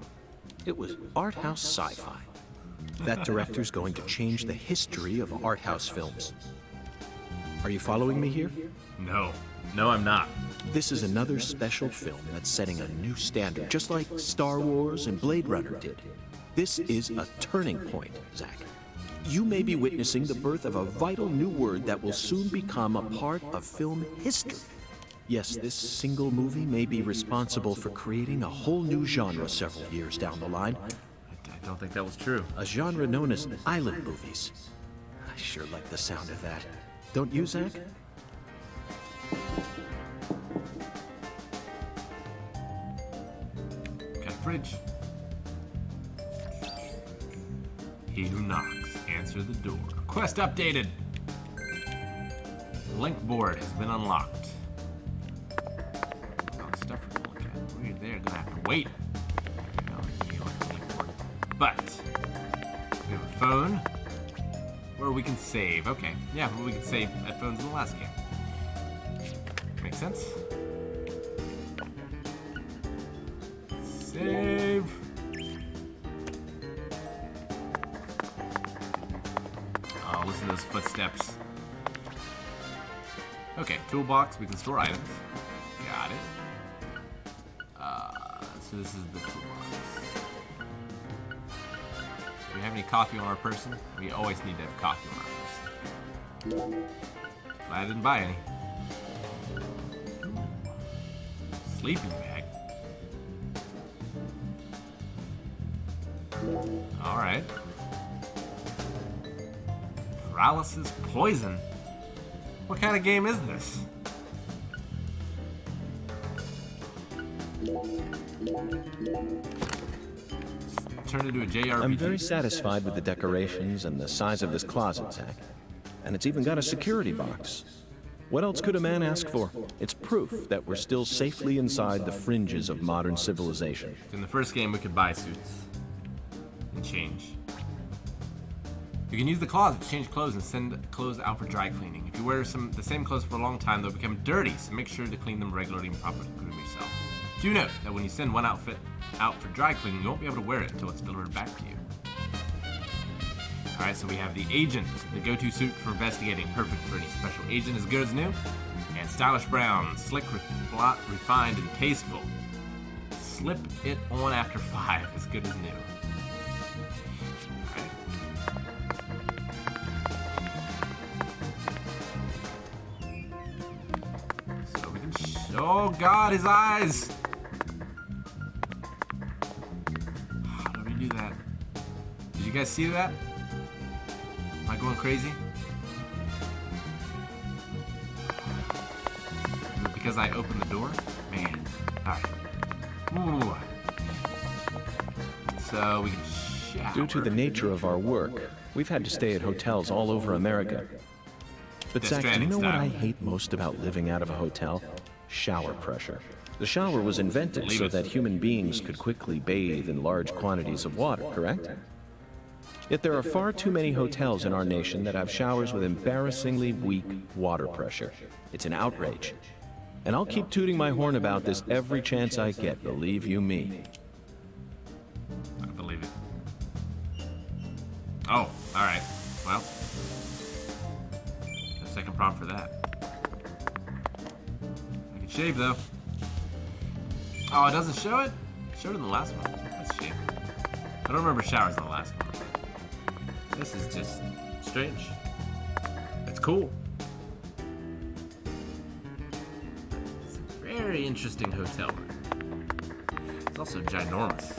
It was art house sci-fi. That director's going to change the history of art house films. Are you following me here? No, I'm not. This is another special film that's setting a new standard, just like Star Wars and Blade Runner did. This is a turning point, Zach. You may be witnessing the birth of a vital new word that will soon become a part of film history. Yes, this single movie may be responsible for creating a whole new genre several years down the line. I don't think that was true. A genre known as island movies. I sure like the sound of that. Don't you, Zach? Got a fridge. He who knocks, answer the door. Quest updated. Link board has been unlocked. Oh, stuff to look at. We're there, gonna have to wait. But we have a phone where we can save. Okay, yeah, we can save at phones in the last game. Makes sense. Save. Oh, listen to those footsteps. Okay, toolbox. We can store items. Got it. So this is the toolbox. Do we have any coffee on our person? We always need to have coffee on our person. But I didn't buy any. Sleeping bag. Alright. Paralysis poison. What kind of game is this? Turn into a JRPG. I'm very satisfied with the decorations and the size of this closet, Zach. And it's even got a security box. What else could a man ask for? It's proof that we're still safely inside the fringes of modern civilization. In the first game, we could buy suits and change. You can use the closet to change clothes and send clothes out for dry cleaning. If you wear the same clothes for a long time, they'll become dirty, so make sure to clean them regularly and properly groom yourself. Do note that when you send one outfit out for dry cleaning, you won't be able to wear it until it's delivered back to you. Alright, so we have the Agent, the go-to suit for investigating, perfect for any special agent as good as new. And Stylish Brown, slick, refined, and tasteful. Slip it on after 5, as good as new. Oh God, his eyes! How do we do that? Did you guys see that? Am I going crazy? Is it because I opened the door? Man. Alright. Ooh. So we can shower. Due to the nature of our work, we've had to stay at hotels all over America. But Death Zach, do you Stranding know what style. I hate most about living out of a hotel? Shower pressure. The shower was invented so that human beings could quickly bathe in large quantities of water, correct? Yet there are far too many hotels in our nation that have showers with embarrassingly weak water pressure. It's an outrage. And I'll keep tooting my horn about this every chance I get, believe you me. I believe it. Oh, alright. Well. No second prompt for that. Shave though. Oh, it doesn't show it? It showed it in the last one. That's a shame. I don't remember showers in the last one. This is just strange. It's cool. It's a very interesting hotel room. It's also ginormous.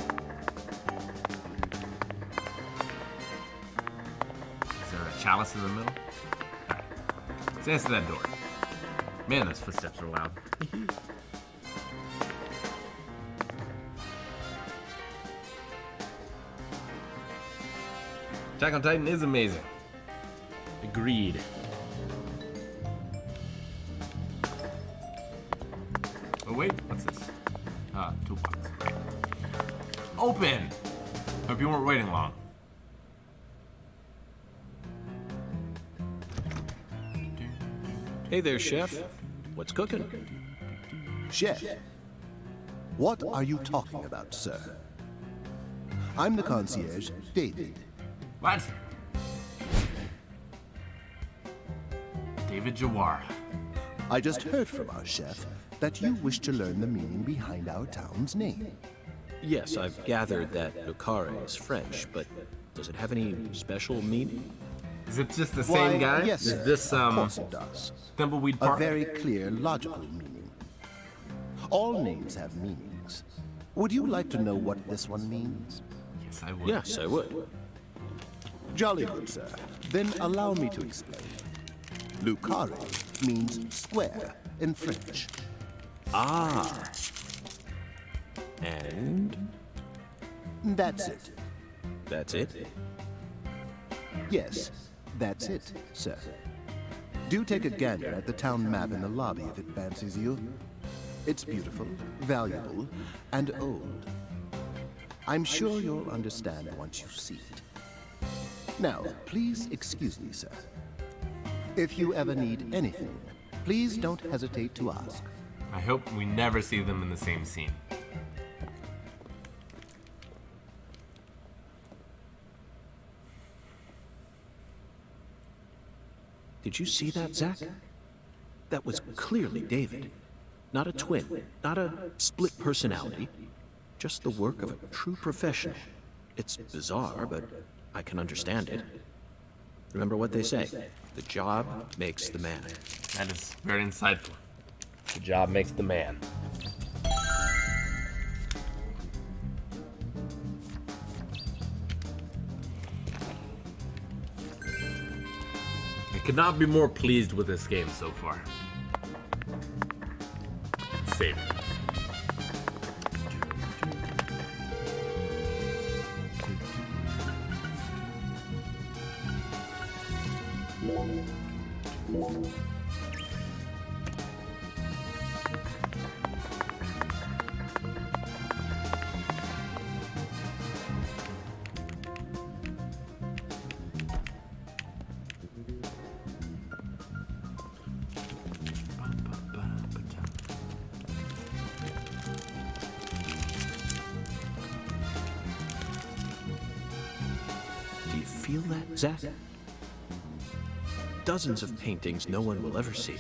Is there a chalice in the middle? Alright. Let's answer that door. Man, those footsteps are loud. Attack on Titan is amazing. Agreed. Oh wait, what's this? Toolbox. Open! Hope you weren't waiting long. Hey there, chef. What's cooking? Chef, what are you talking about, sir? I'm the concierge, David. What? David Jawara. I just heard from our chef that you wish to learn the meaning behind our town's name. Yes, I've gathered that Lucare is French, but does it have any special meaning? Is it just the same guy? Yes, Is sir. this, Of course it does. Thimbleweed A Park? very clear, logical meaning. All names have meanings. Would you like to know what this one means? Yes, I would. Yes, I would. Jolly good, sir. Then allow me to explain. Lucare means square in French. Ah. And That's it. that's it? Yes, that's it, sir. Do take a gander at the town map in the lobby if it fancies you. It's beautiful, valuable, and old. I'm sure you'll understand once you see it. Now, please excuse me, sir. If you ever need anything, please don't hesitate to ask. I hope we never see them in the same scene. Did you see that, Zach? That was clearly David. Not a twin, not a split personality. Just the work of a true professional. It's bizarre, but I can understand it. Remember what they say, the job makes the man. That is very insightful. The job makes the man. I could not be more pleased with this game so far. Save it. Do you feel that, Zach? Dozens of paintings no one will ever see.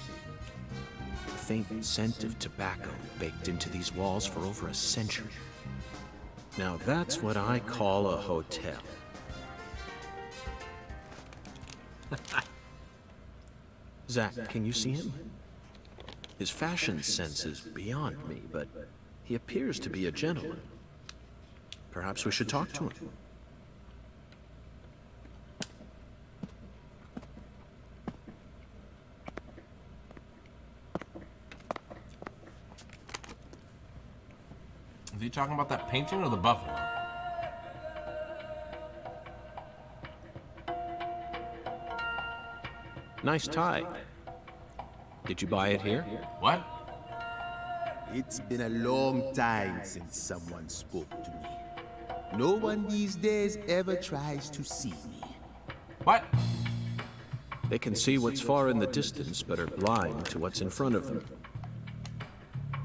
The faint scent of tobacco baked into these walls for over a century. Now that's what I call a hotel. Zach, can you see him? His fashion sense is beyond me, but he appears to be a gentleman. Perhaps we should talk to him. Is he talking about that painting or the buffalo? Nice tie. Did you buy it here? What? It's been a long time since someone spoke to me. No one these days ever tries to see me. What? They can see what's far in the distance, but are blind to what's in front of them.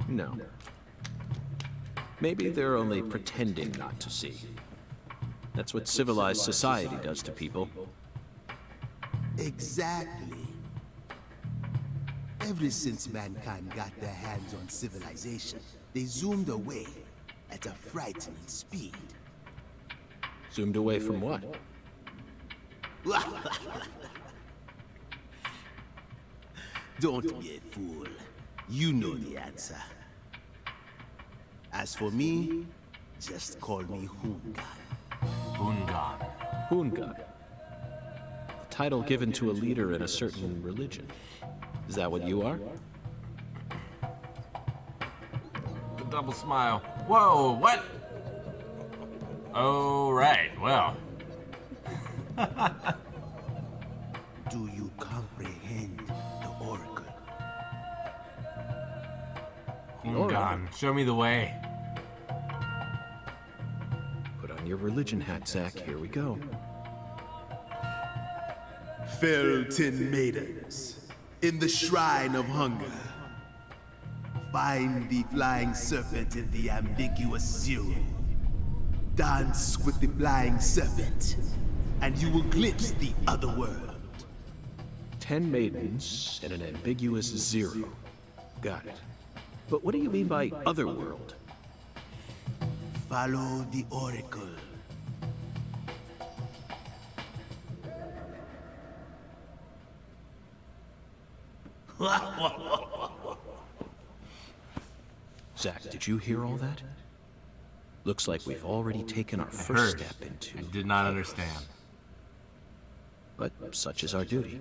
No. Maybe they're only pretending not to see. That's what civilized society does to people. Exactly. Ever since mankind got their hands on civilization, they zoomed away at a frightening speed. Zoomed away from what? Don't be a fool. You know the answer. As for me, just call me Hungan. Bungan. Hunga. A title given to a leader in a certain religion. Is that what you are? The double smile. Whoa, what? Oh, right, well. Do you comprehend the oracle? Ungan, show me the way. Put on your religion hat, Zack. Here we go. Felton maidens, in the shrine of hunger, find the flying serpent in the ambiguous zero. Dance with the flying serpent, and you will glimpse the other world. 10 maidens in an ambiguous zero. Got it. But what do you mean by otherworld? Follow the oracle. Zack, did you hear all that? Looks like we've already taken our first step into... I did not understand. But such is our duty.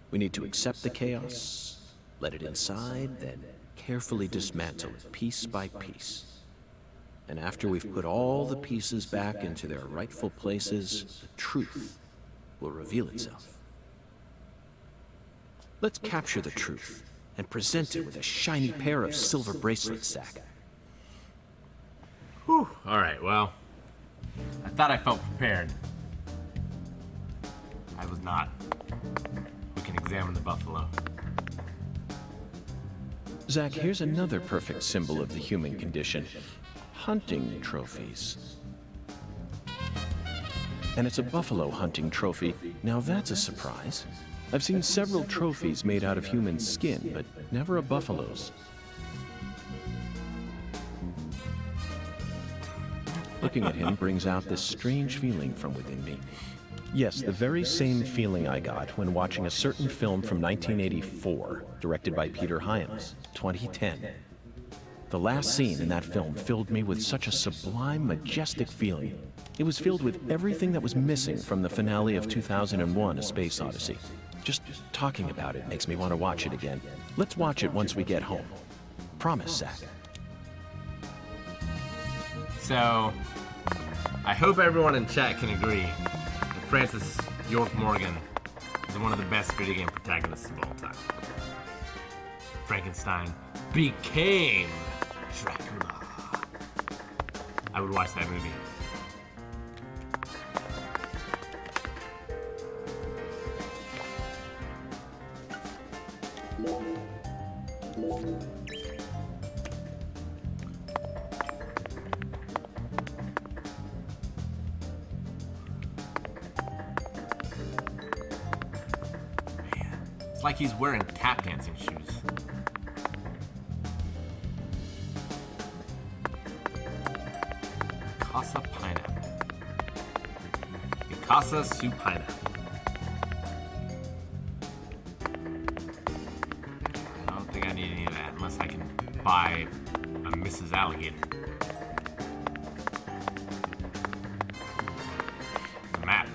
We need to accept the chaos, let it inside, then carefully dismantle it piece by piece. And after we've put all the pieces back into their rightful places, the truth will reveal itself. Let's capture the truth and present it with a shiny pair of silver bracelets, Zack. Whew. Alright, well, I thought I felt prepared. I was not. We can examine the buffalo. Zack, here's another perfect symbol of the human condition. Hunting trophies. And it's a buffalo hunting trophy. Now that's a surprise. I've seen several trophies made out of human skin, but never a buffalo's. Looking at him brings out this strange feeling from within me. Yes, the very same feeling I got when watching a certain film from 1984, directed by Peter Hyams, 2010. The last scene in that film filled me with such a sublime, majestic feeling. It was filled with everything that was missing from the finale of 2001: A Space Odyssey. Just talking about it makes me want to watch it again. Let's watch it once we get home. Promise, Zack. So, I hope everyone in chat can agree that Francis York Morgan is one of the best video game protagonists of all time. Frankenstein became Dracula. I would watch that movie. It's like he's wearing tap dancing shoes. Casa pineapple. Casa su pineapple. I don't think I need any of that unless I can buy a Mrs. Alligator. The map.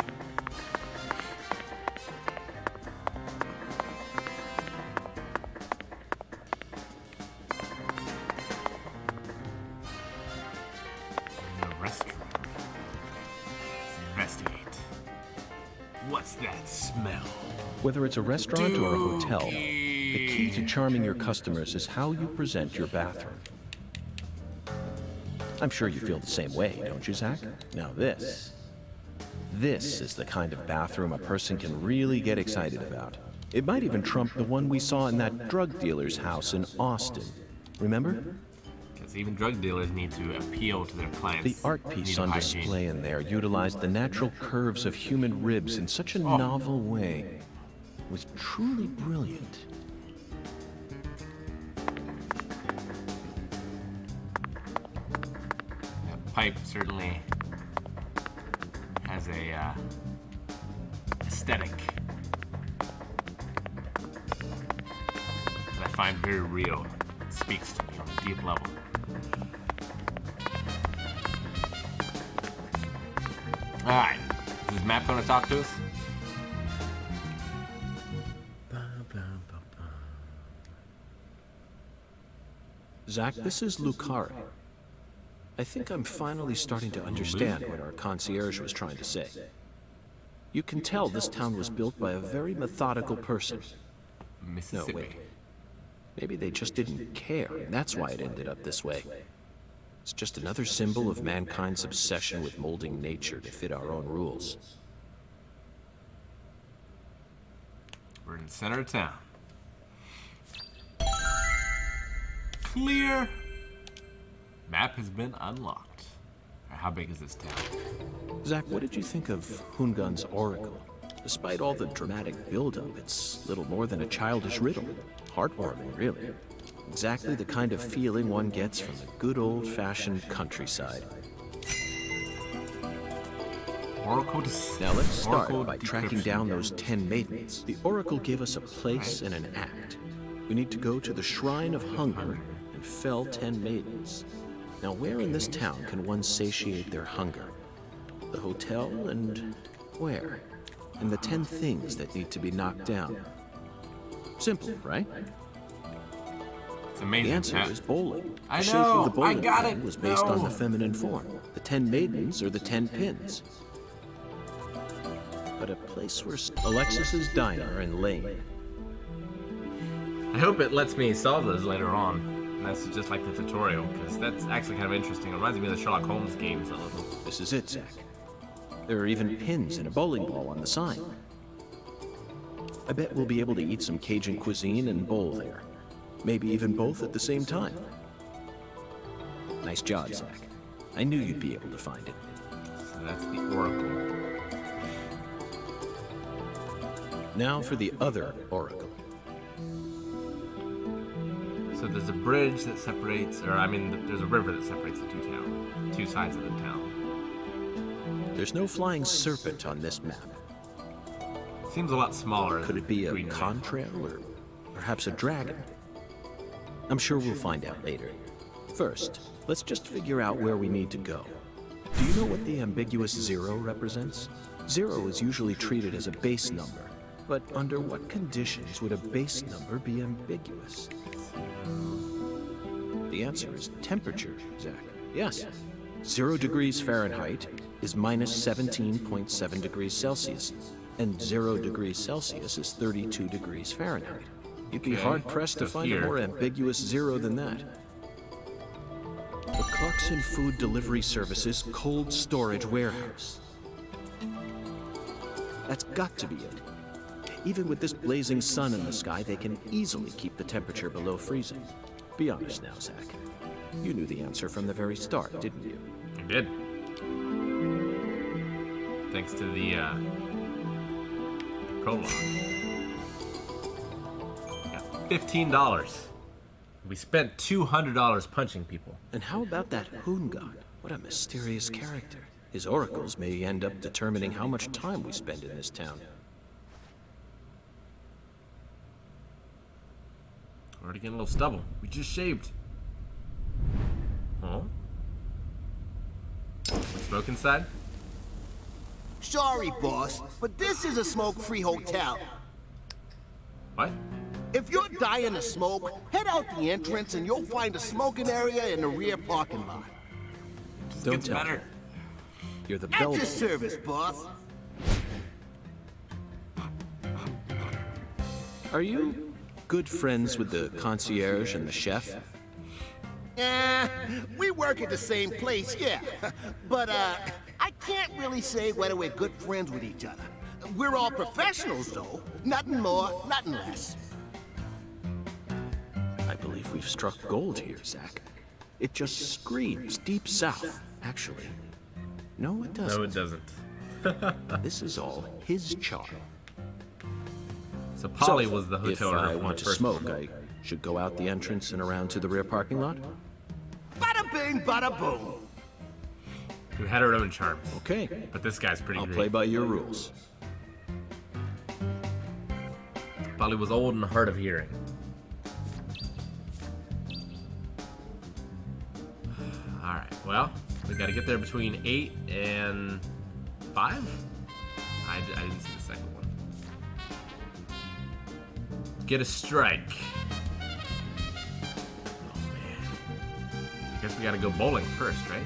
What's that smell? Whether it's a restaurant or a hotel, the key to charming your customers is how you present your bathroom. I'm sure you feel the same way, don't you, Zack? Now this is the kind of bathroom a person can really get excited about. It might even trump the one we saw in that drug dealer's house in Austin. Remember? Because even drug dealers need to appeal to their clients. The art piece on display in there utilized the natural curves of human ribs in such a novel way. It was truly brilliant. That pipe certainly has a aesthetic that I find very real. It speaks to me on a deep level. Alright, is this map going to talk to us? Zack, this is Lucare. I think I'm finally starting to understand what our concierge was trying to say. You can tell this town was built by a very methodical person. Mississippi. No, wait. Maybe they just didn't care, and that's why it ended up this way. It's just another symbol of mankind's obsession with molding nature to fit our own rules. We're in the center of town. Clear. Map has been unlocked. How big is this town? Zach, what did you think of Hungan's oracle? Despite all the dramatic buildup, it's little more than a childish riddle. Heartwarming, really. Exactly the kind of feeling one gets from the good old-fashioned countryside. Oracle. Now let's start by tracking down those 10 maidens. The oracle gave us a place and an act. We need to go to the Shrine of Hunger and fell 10 maidens. Now where in this town can one satiate their hunger? The hotel and where? And the 10 things that need to be knocked down. Simple, right? It's amazing. The answer is bowling. I The shape know, of the bowling I got pin it. was based on No. the feminine form. The 10 maidens are the 10 pins. But a place where Alexis's Diner and Lane. I hope it lets me solve those later on. And that's just like the tutorial, because that's actually kind of interesting. It reminds me of the Sherlock Holmes games a little. This is it, Zach. There are even pins and a bowling ball on the sign. I bet we'll be able to eat some Cajun cuisine and bowl there. Maybe even both at the same time. Nice job, Zach. I knew you'd be able to find it. So that's the Oracle. Now for the other oracle. So there's a bridge that separates, or I mean, there's a river that separates the two sides of the town. There's no flying serpent on this map. Seems a lot smaller. Could it be a Green Lake. contrail or perhaps a dragon? I'm sure we'll find out later. First, let's just figure out where we need to go. Do you know what the ambiguous 0 represents? 0 is usually treated as a base number, but under what conditions would a base number be ambiguous? The answer is temperature, Zach. Yes. 0 degrees Fahrenheit is minus 17.7 degrees Celsius, and 0 degrees Celsius is 32 degrees Fahrenheit. You'd be Okay, hard-pressed to so find here. a more ambiguous 0 than that. The Clarkson Food Delivery Services Cold Storage Warehouse. That's got to be it. Even with this blazing sun in the sky, they can easily keep the temperature below freezing. Be honest now, Zach. You knew the answer from the very start, didn't you? I did. Thanks to the prologue. Got $15. We spent $200 punching people. And how about that Hoon God? What a mysterious character. His oracles may end up determining how much time we spend in this town. Already getting a little stubble. We just shaved. Huh? Smoke inside? Sorry, boss, but this is a smoke-free hotel. What? If you're dying to smoke, head out the entrance and you'll find a smoking area in the rear parking lot. Just Don't gets tell better. me. You're the At bell. your service, boss. Are you good friends with the concierge and the chef? We work at the same place, yeah. But, I can't really say whether we're good friends with each other. We're all professionals, though. Nothing more, nothing less. I believe we've struck gold here, Zach. It just screams Deep South, actually. No, it doesn't. No, it doesn't. This is all his charm. So Polly So, was the hotel if owner I from want the to first smoke, one. I should go out the entrance and around to the rear parking lot? Bada bing, bada boom. Who had her own charms. Okay, But this guy's pretty I'll great. play by your rules. Polly was old and hard of hearing. Alright, well, we gotta get there between 8 and 5? I didn't see the second one. Get a strike. Oh man. I guess we gotta go bowling first, right?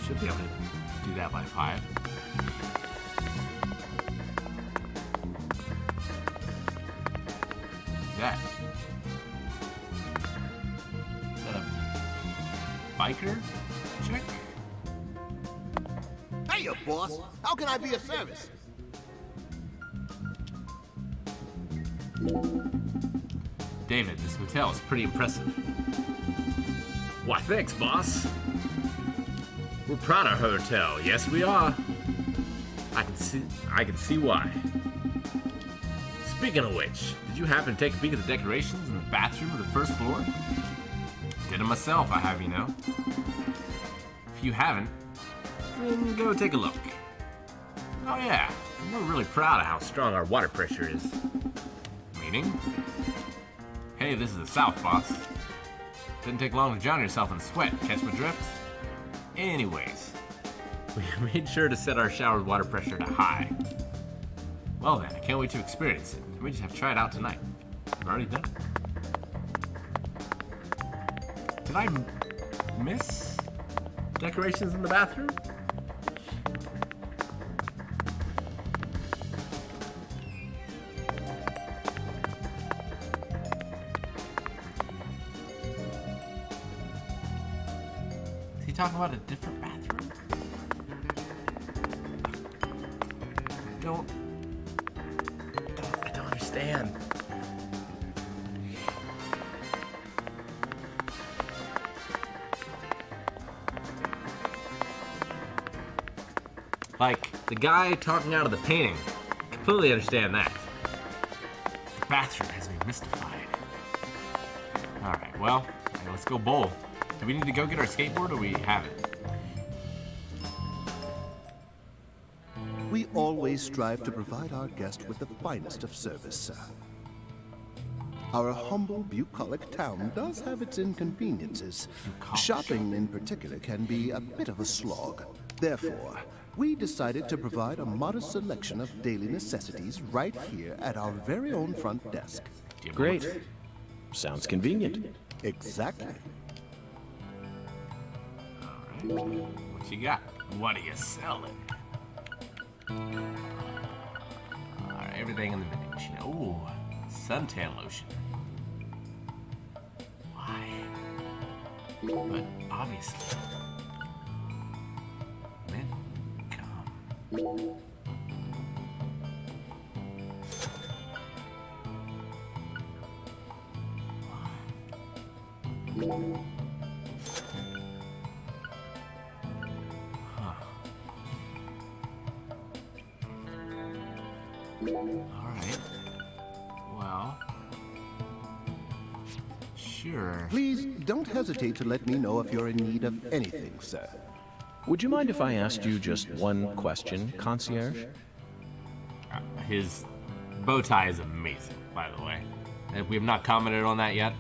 Should be able to do that by 5. What's that? biker chick? Hey, boss. How can I be of service? David, this hotel is pretty impressive. Why, thanks, boss. We're proud of our hotel. Yes, we are. I can see why. Speaking of which, did you happen to take a peek at the decorations in the bathroom of the first floor? Did it myself, I have you know. If you haven't, then go take a look. Oh yeah, we're really proud of how strong our water pressure is. Meaning? Hey, this is the South, boss. Didn't take long to drown yourself in sweat, catch my drift? Anyways, we made sure to set our shower's water pressure to high. Well then, I can't wait to experience it. We just have to try it out tonight. I've already done it. Did I miss decorations in the bathroom? Is he talking about a different bathroom? I don't understand. Like, the guy talking out of the painting. Completely understand that. The bathroom has me mystified. Alright, well, let's go bowl. Do we need to go get our skateboard or we have it? We always strive to provide our guest with the finest of service, sir. Our humble, bucolic town does have its inconveniences. Shopping, in particular, can be a bit of a slog. Therefore, we decided to provide a modest selection of daily necessities right here at our very own front desk. Great. Sounds convenient. Exactly. Alright, what you got? What are you selling? Alright, everything in the vending machine. Ooh, suntan lotion. Why? But obviously. Man, come. Alright. Well. Sure. Please don't hesitate to let me know if you're in need of anything, sir. Would you mind if I asked you just one question, concierge? His bow tie is amazing, by the way. If we have not commented on that yet,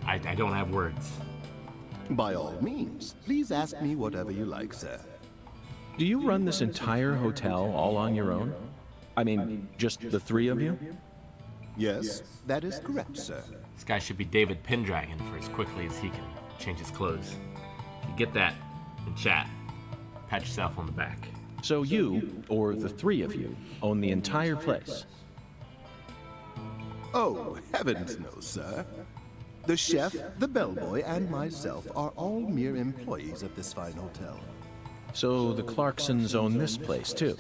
I don't have words. By all means, please ask me whatever you like, sir. Do you run this entire hotel all on your own? I mean, just the three of you? Yes, that is correct, sir. This guy should be David Pendragon for as quickly as he can change his clothes. If you get that in chat, pat yourself on the back. So you, or the three of you, own the entire place? Oh, heavens no, sir. The chef, the bellboy, and myself are all mere employees of this fine hotel. So the Clarksons own this place, too?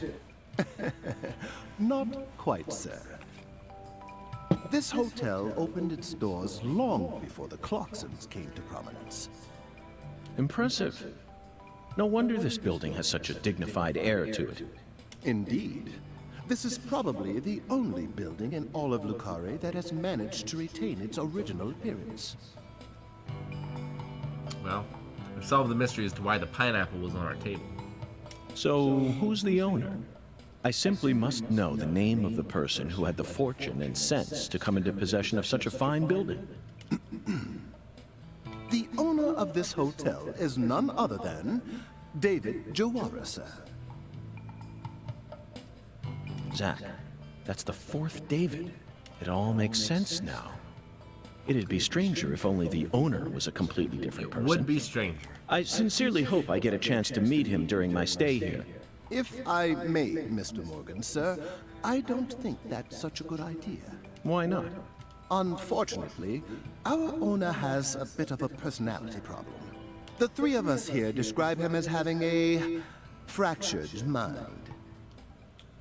Not quite, sir. This hotel opened its doors long before the Clarksons came to prominence. Impressive. No wonder this building has such a dignified air to it. Indeed. This is probably the only building in all of Lucare that has managed to retain its original appearance. Well, we've solved the mystery as to why the pineapple was on our table. So, who's the owner? I simply must know the name of the person who had the fortune and sense to come into possession of such a fine building. The owner of this hotel is none other than David Jawara, sir. Zach, that's the fourth David. It all makes sense now. It'd be stranger if only the owner was a completely different person. Would be stranger. I sincerely hope I get a chance to meet him during my stay here. If I may, Mr. Morgan, sir, I don't think that's such a good idea. Why not? Unfortunately, our owner has a bit of a personality problem. The three of us here describe him as having a fractured mind.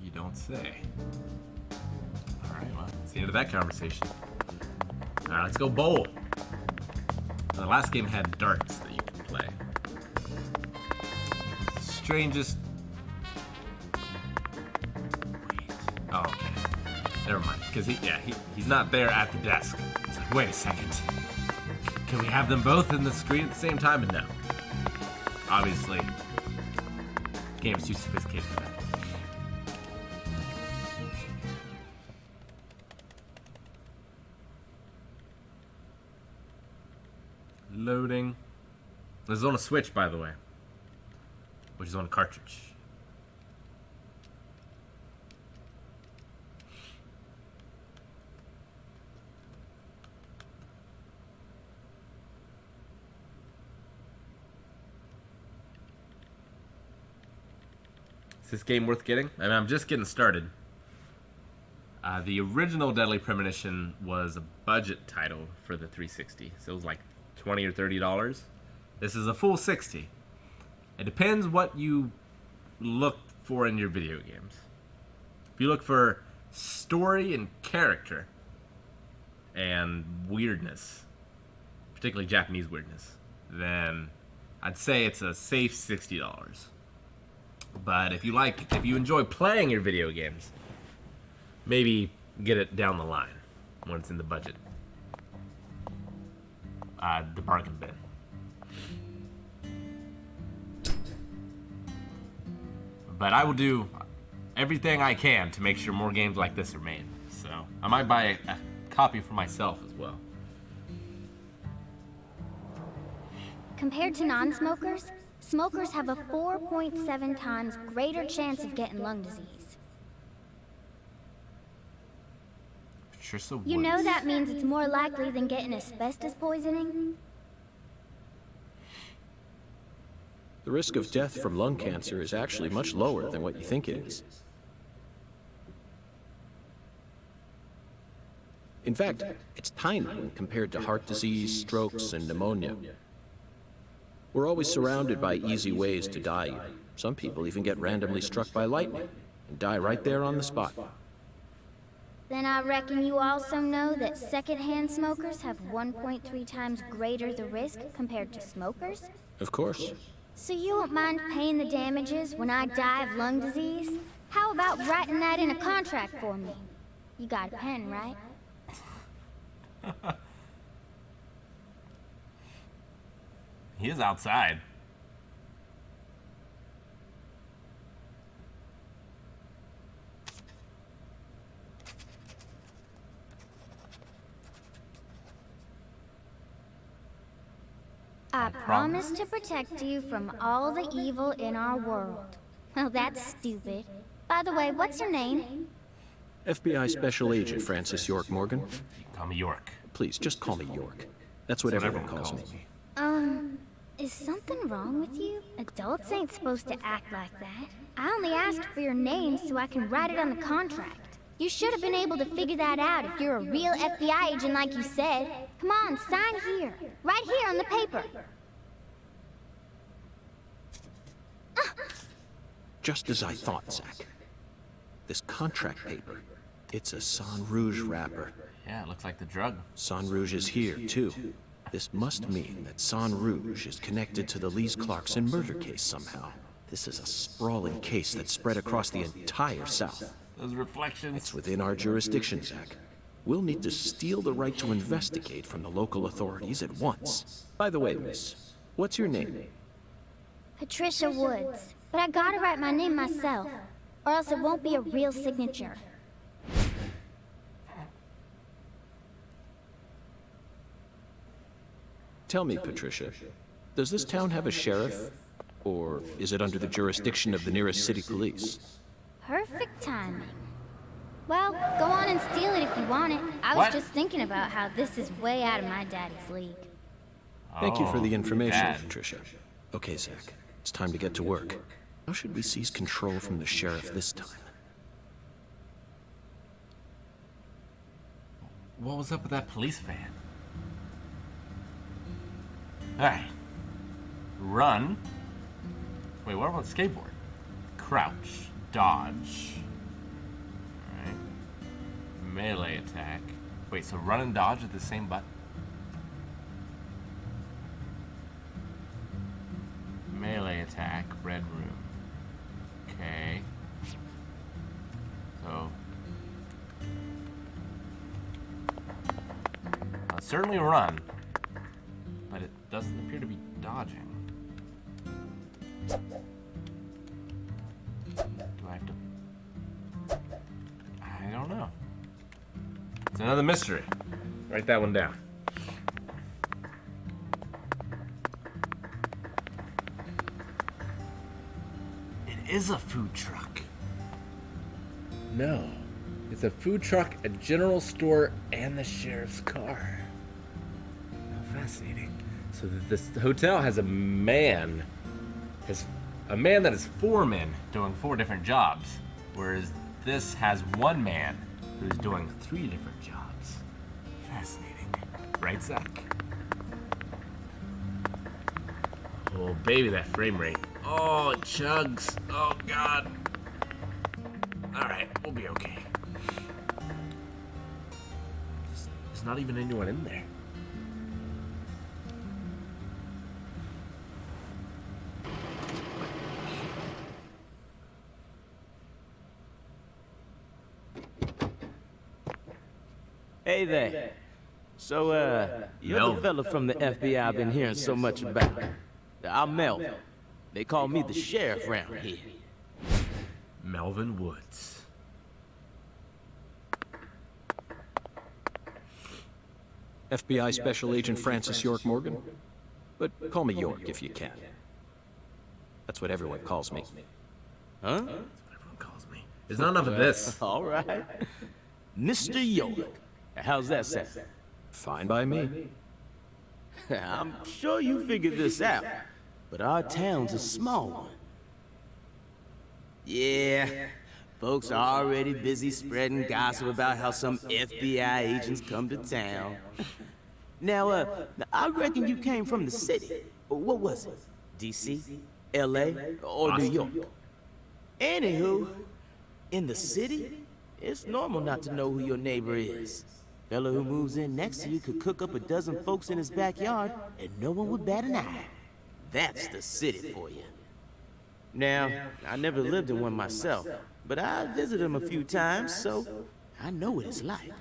You don't say. Alright, well, that's the end of that conversation. Alright, let's go bowl. The last game had darts that you can play. Strangest... Wait. Oh, okay. Never mind. Because he's not there at the desk. It's like, wait a second. Can we have them both in the screen at the same time? And no. Obviously, the game's too sophisticated for that. Loading. This is on a Switch, by the way, which is on a cartridge. Is this game worth getting? I mean, I'm just getting started. The original Deadly Premonition was a budget title for the 360, so it was like $20 or $30. This is a full 60. It depends what you look for in your video games. If you look for story and character and weirdness, particularly Japanese weirdness, then I'd say it's a safe $60. But if you enjoy playing your video games, maybe get it down the line when it's in the budget. The bargain bin. But I will do everything I can to make sure more games like this are made. So I might buy a copy for myself as well. Compared to non-smokers, smokers have a 4.7 times greater chance of getting lung disease. Patricia You know Woods. that means it's more likely than getting asbestos poisoning? The risk of death from lung cancer is actually much lower than what you think it is. In fact, it's tiny when compared to heart disease, strokes, and pneumonia. We're always surrounded by easy ways to die. Some people even get randomly struck by lightning and die right there on the spot. Then I reckon you also know that secondhand smokers have 1.3 times greater the risk compared to smokers? Of course. So you won't mind paying the damages when I die of lung disease? How about writing that in a contract for me? You got a pen, right? He is outside. I promise to protect you from all the evil in our world. Well, that's stupid. By the way, what's your name? FBI Special Agent Francis York Morgan. You can call me York. Please, just call me York. That's what everyone calls me. Is something wrong with you? Adults ain't supposed to act like that. I only asked for your name so I can write it on the contract. You should have been able to figure that out if you're a real FBI agent like you said. Come on, sign here. Right here on the paper. Just as I thought, Zach. This contract paper, it's a Sang Rouge wrapper. Yeah, it looks like the drug. Sang Rouge is here, too. This must mean that Sang Rouge is connected to the Lise Clarkson murder case somehow. This is a sprawling case that spread across the entire South. Those reflections. It's within our jurisdiction, Zach. We'll need to steal the right to investigate from the local authorities at once. By the way, miss, what's your name? Patricia Woods. But I gotta write my name myself, or else it won't be a real signature. Tell me, Patricia, does this town have a sheriff? Or is it under the jurisdiction of the nearest city police? Perfect timing. Well, go on and steal it if you want it. I was What? just thinking about how this is way out of my daddy's league. Thank you for the information, Dad. Patricia. Okay, Zach, it's time to get to work. How should we seize control from the sheriff this time? What was up with that police van? Alright. Run. Wait, what about skateboard? Crouch. Dodge. Alright. Melee attack. Wait, so run and dodge are the same button? Melee attack, red room. Okay. So. Well, certainly run. But it doesn't appear to be dodging. Do I have to... I don't know. It's another mystery. Write that one down. It is a food truck. No. It's a food truck, a general store, and the sheriff's car. How fascinating. So this hotel has a man that is 4 men doing 4 different jobs, whereas this has 1 man who's doing 3 different jobs. Fascinating. Right, Zach? Oh, baby, that frame rate. Oh, it chugs. Oh, God. Alright, we'll be okay. There's not even anyone in there. Hey there. So, you're Melvin. the fella from the FBI I've been hearing so much about. I'm Melvin. They call me the sheriff around here. Melvin Woods. FBI Special Agent Francis York Morgan? But call me York if you can. That's what everyone calls me. Huh? Everyone calls me. There's not enough of this. All right. Mr. York. How's that sound? Fine by me. I'm sure you figured this out, but our town's a small one. Yeah, folks are already busy spreading gossip about how some FBI agents come to town. Now, I reckon you came from the city. What was it? D.C., L.A., or New York? Anywho, in the city, it's normal not to know who your neighbor is. Fella who moves in next to you could cook up a dozen folks in his backyard and no one would bat an eye. That's the city for you. Now, I never lived in one myself, but I visited them a few times, so I know what it's like.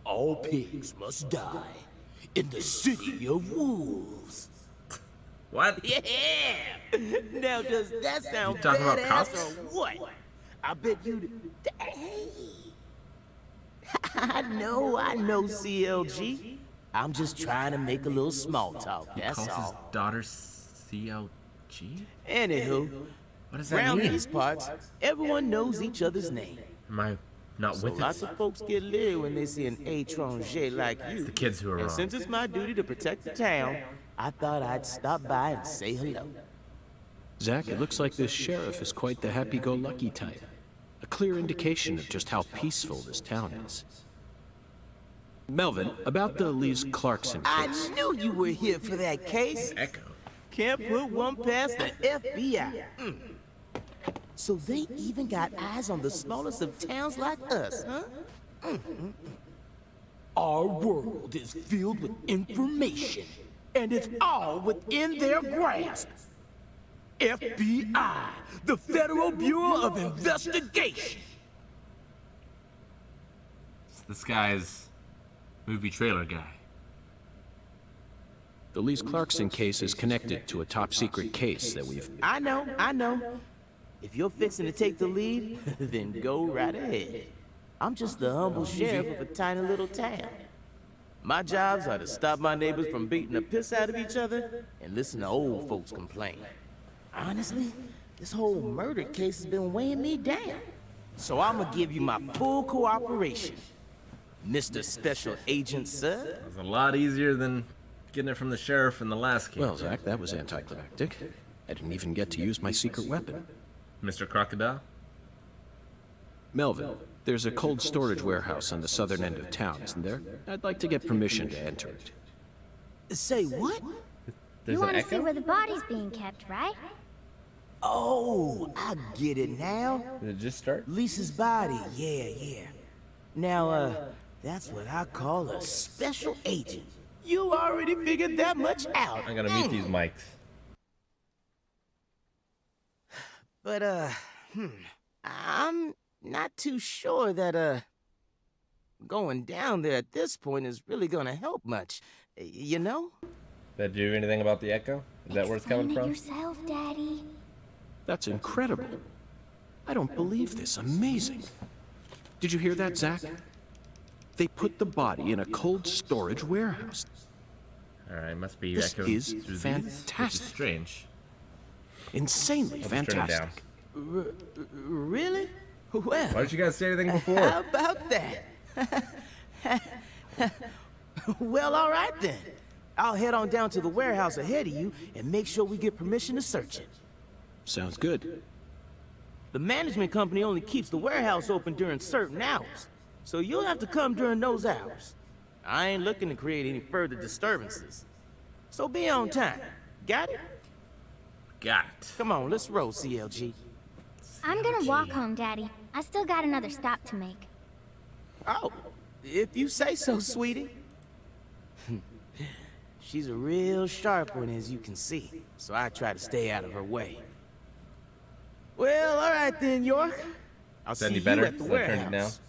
All pigs must die in the city of wolves. What? Yeah! Now, does that sound You talking about badass cops? or what? I bet you'd... Hey! I know, CLG. I'm just trying to make a little small talk, that's Calls his all. daughter CLG? Anywho, What does that around mean? these parts, everyone knows each other's name. Am I not So with lots it? of folks get leery when they see an étranger like you. It's the kids who are And wrong. since it's my duty to protect the town, I thought I'd stop by and say hello. Zach, it looks like this sheriff is quite the happy-go-lucky type. A clear indication of just how peaceful this town is. Melvin, about the Elise Clarkson I case. knew you were here for that case. Echo. Can't put one past the FBI. So they even got eyes on the smallest of towns like us, huh? Our world is filled with information, and it's all within their grasp. FBI, the Federal Bureau of Investigation. This guy's movie trailer guy. The Elise Clarkson case is connected to a top-secret case that we've... I know. If you're fixing to take the lead, then go right ahead. I'm just the humble sheriff of a tiny little town. My jobs are to stop my neighbors from beating the piss out of each other and listen to old folks complain. Honestly, this whole murder case has been weighing me down. So I'm gonna give you my full cooperation. Mr. Special Agent, sir. It was a lot easier than getting it from the sheriff in the last case. Well, Zach, that was anticlimactic. I didn't even get to use my secret weapon. Mr. Crocodile? Melvin, There's a cold storage warehouse on the southern end of town, isn't there? I'd like to get permission to enter it. Say what? There's You an want to see echo? where the body's being kept, right? Oh, I get it now. Did it just start? Lisa's body, yeah. Now, that's what I call a special agent. You already figured that much out. I'm gonna mute these mics. But, I'm not too sure that, going down there at this point is really gonna help much. You know? Did you do anything about the echo? Is that where it's coming Explain it from? yourself, Daddy. That's incredible. I don't believe this. Amazing. Did you hear that, Zach? They put the body in a cold storage warehouse. Alright, must be This echoing is through these, which is fantastic. strange. Insanely I'll just turn it down. fantastic. Really? Well, Why didn't you guys say anything before? how about that? Well, all right then. I'll head on down to the warehouse ahead of you and make sure we get permission to search it. Sounds good. The management company only keeps the warehouse open during certain hours, so you'll have to come during those hours. I ain't looking to create any further disturbances. So be on time. Got it? Got it. Come on, let's roll, CLG. I'm gonna walk home, Daddy. I still got another stop to make. Oh, if you say so, sweetie. She's a real sharp one, as you can see, so I try to stay out of her way. Well, all right then, York. I'll Is that see any you better at the since I turned it down? warehouse.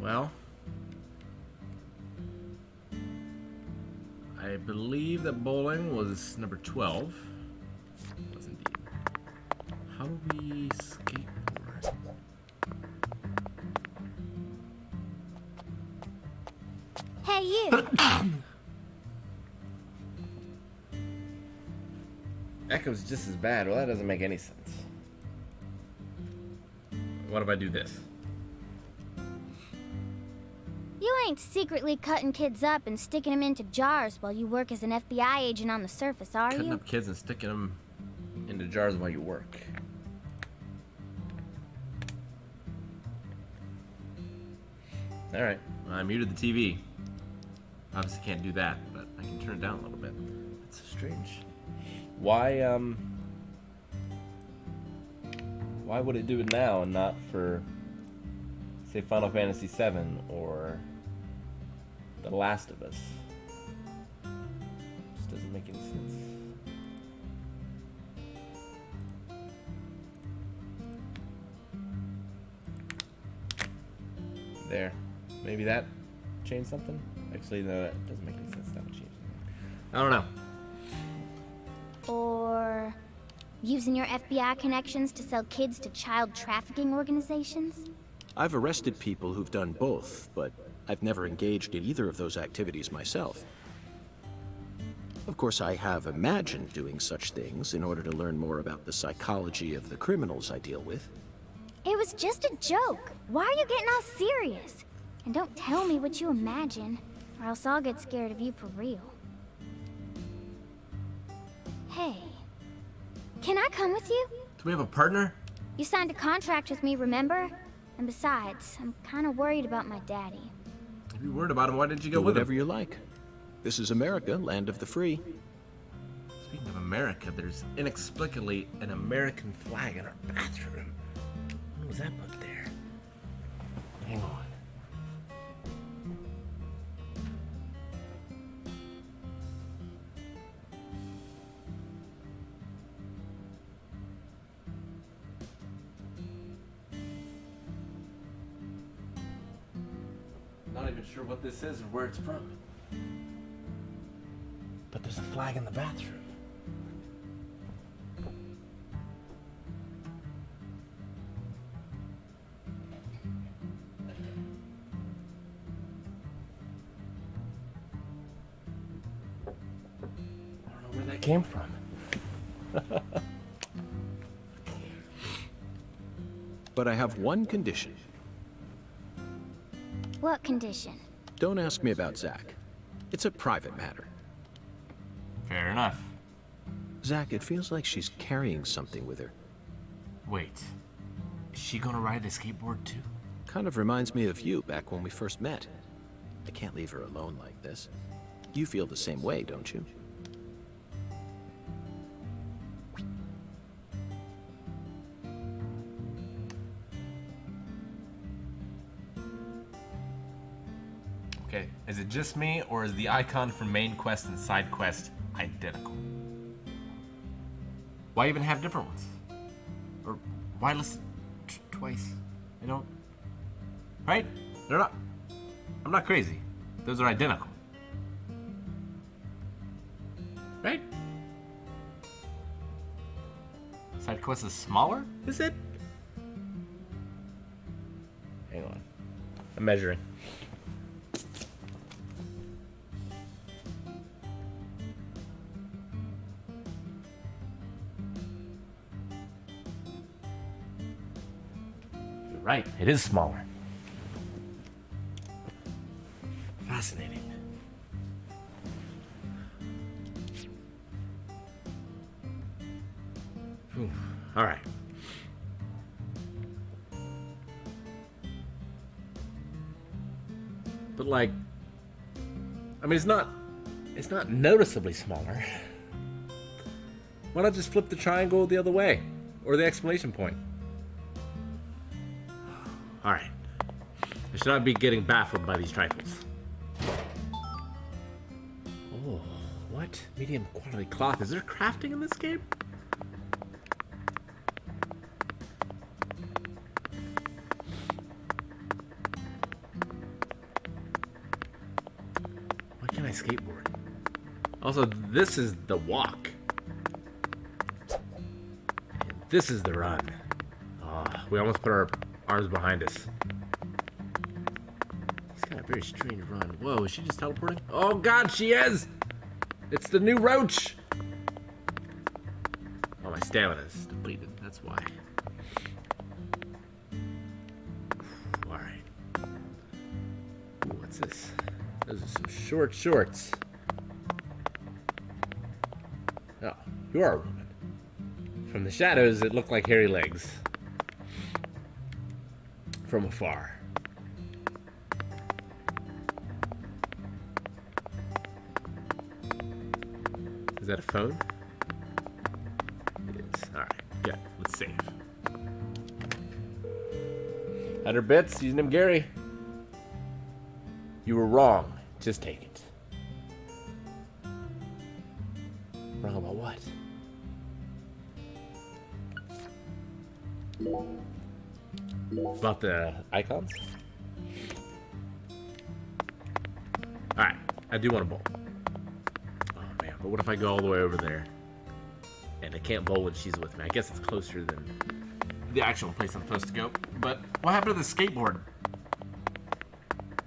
Well, I believe that bowling was number 12. It was indeed. How do we skateboard? Hey, you! Echo's just as bad. Well, that doesn't make any sense. What if I do this? You ain't secretly cutting kids up and sticking them into jars while you work as an FBI agent on the surface, are Cutting you? up kids and sticking them into jars while you work. Alright, I muted the TV. Obviously can't do that, but I can turn it down a little bit. That's so strange. Why would it do it now and not for, say, Final Fantasy VII or The Last of Us? Just doesn't make any sense. There. Maybe that changed something? Actually, no, that doesn't make any sense. That would change something. I don't know. Or using your FBI connections to sell kids to child trafficking organizations? I've arrested people who've done both, but I've never engaged in either of those activities myself. Of course, I have imagined doing such things in order to learn more about the psychology of the criminals I deal with. It was just a joke. Why are you getting all serious? And don't tell me what you imagine, or else I'll get scared of you for real. Hey, can I come with you? Do we have a partner? You signed a contract with me, remember? And besides, I'm kind of worried about my daddy. If you're worried about him, why didn't you go Do with whatever him? you like. This is America, land of the free. Speaking of America, there's inexplicably an American flag in our bathroom. When was that put there? Hang on. Not even sure what this is or where it's from. But there's a flag in the bathroom. I don't know where that came from. But I have one condition. What condition? Don't ask me about Zach. It's a private matter. Fair enough. Zach, it feels like she's carrying something with her. Wait, is she gonna ride a skateboard too? Kind of reminds me of you back when we first met. I can't leave her alone like this. You feel the same way, don't you? Okay, is it just me, or is the icon for main quest and side quest identical? Why even have different ones? Or why list twice? You know? Right? They're not. I'm not crazy. Those are identical. Right? Side quest is smaller? Is it? Hang on. I'm measuring. You're right, it is smaller. Fascinating. Whew. All right. But like, I mean, it's not noticeably smaller. Why not just flip the triangle the other way, or the exclamation point? All right. I should not be getting baffled by these trifles. Oh, what? Medium quality cloth. Is there crafting in this game? Why can't I skateboard? Also, this is the walk. And this is the run. Oh, we almost put our arms behind us. Got a very strange run. Whoa, is she just teleporting? Oh god, she is! It's the new roach! Oh, my stamina is depleted. That's why. Alright. What's this? Those are some short shorts. Oh, you are a woman. From the shadows, it looked like hairy legs. From afar. Is that a phone? It is. Alright, yeah, let's save. 100 bits, username Gary. You were wrong. Just take it. Wrong about what? About the icons? Alright, I do want a bowl. But what if I go all the way over there? And I can't bowl when she's with me. I guess it's closer than the actual place I'm supposed to go. But what happened to the skateboard?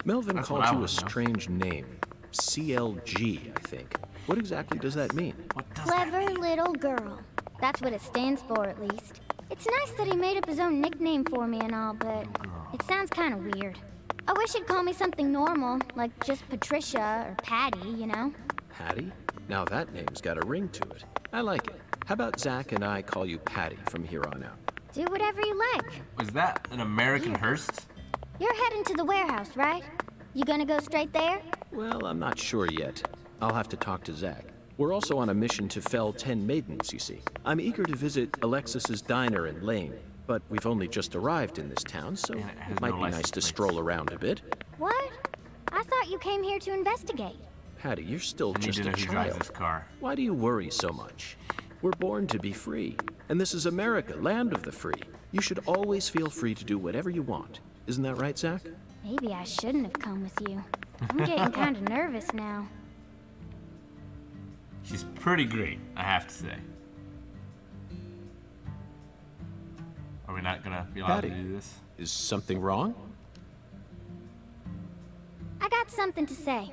Melvin That's called what I you a wanna know. strange name. CLG, I think. What exactly does that mean? What does Clever little girl. That's what it stands for, at least. It's nice that he made up his own nickname for me and all, but it sounds kind of weird. I wish he'd call me something normal, like just Patricia or Patty, you know? Patty? Now that name's got a ring to it. I like it. How about Zach and I call you Patty from here on out? Do whatever you like. Was that an American Hearst? You're heading to the warehouse, right? You gonna go straight there? Well, I'm not sure yet. I'll have to talk to Zach. We're also on a mission to fell 10 maidens, you see. I'm eager to visit Alexis's diner in Lane, but we've only just arrived in this town, so And it has it might no be license nice to plates. stroll around a bit. What? I thought you came here to investigate. Patty, you're still I need just to know a who drives child. this car. Why do you worry so much? We're born to be free, and this is America, land of the free. You should always feel free to do whatever you want. Isn't that right, Zach? Maybe I shouldn't have come with you. I'm getting kind of nervous now. She's pretty great, I have to say. Are we not gonna be allowed Patty. to do this? Is something wrong? I got something to say.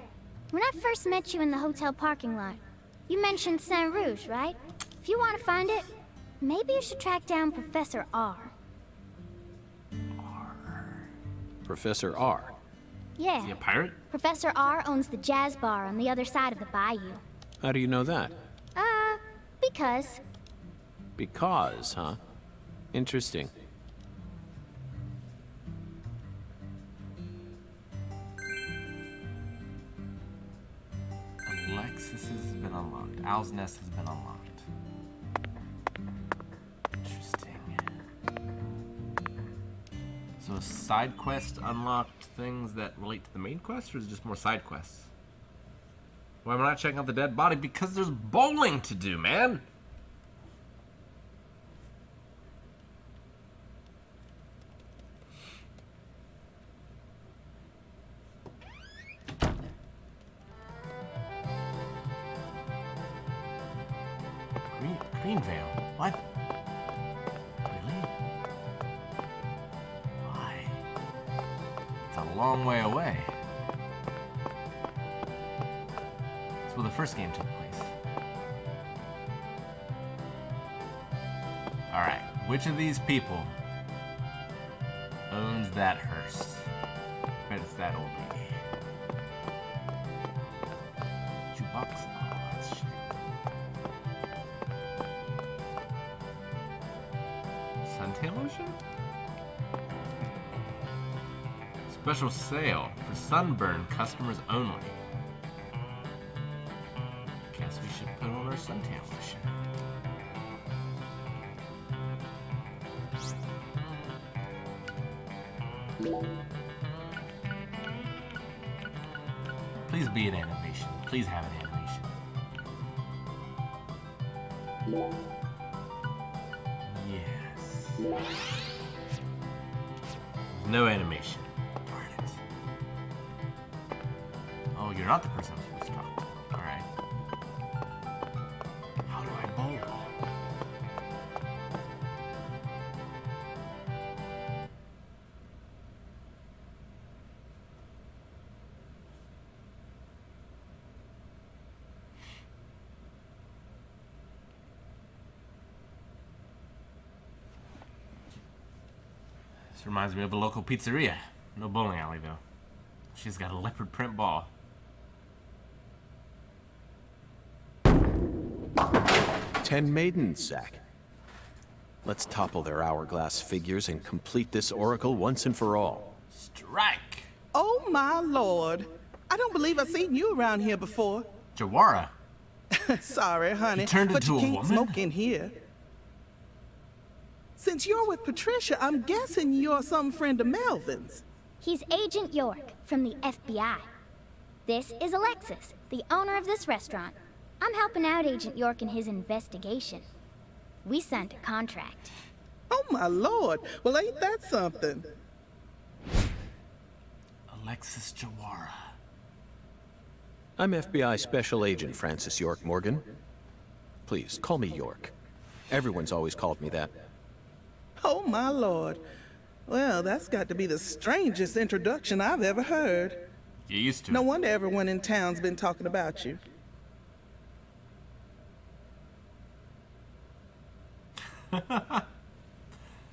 When I first met you in the hotel parking lot, you mentioned Saint Rouge, right? If you want to find it, maybe you should track down Professor R. Professor R. Yeah. Is he a pirate? Professor R owns the jazz bar on the other side of the bayou. How do you know that? Because. Because, huh? Interesting. Alexis has been unlocked. Owl's Nest has been unlocked. Interesting. So side quest unlocked things that relate to the main quest, or is it just more side quests? Why am I not checking out the dead body? Because there's bowling to do, man! Greenvale? What? Really? Why? It's a long way away. It's where the first game took place. Alright, which of these people owns that hearse? I bet it's that old lady. Jukebox? Oh, that's shit. Suntail Ocean? Special sale for sunburn customers only. Guess we should put on our Suntail Ocean. Please be an animation. Please have an animation. Yes. No animation. Darn it. Oh, you're not the person I'm supposed to talk to. Alright. How do I bowl? This reminds me of a local pizzeria. No bowling alley, though. She's got a leopard print ball. "10 maidens, Zack. Let's topple their hourglass figures and complete this oracle once and for all." Strike! Oh my lord. I don't believe I've seen you around here before. Jawara. Sorry, honey, You turned but into you a can't woman? smoke in here. Since you're with Patricia, I'm guessing you're some friend of Melvin's. He's Agent York from the FBI. This is Alexis, the owner of this restaurant. I'm helping out Agent York in his investigation. We signed a contract. Oh my lord. Well, ain't that something? Alexis Jawara. I'm FBI Special Agent Francis York Morgan. Please, call me York. Everyone's always called me that. Oh my lord. Well, that's got to be the strangest introduction I've ever heard. You're used to No it. wonder everyone in town's been talking about you.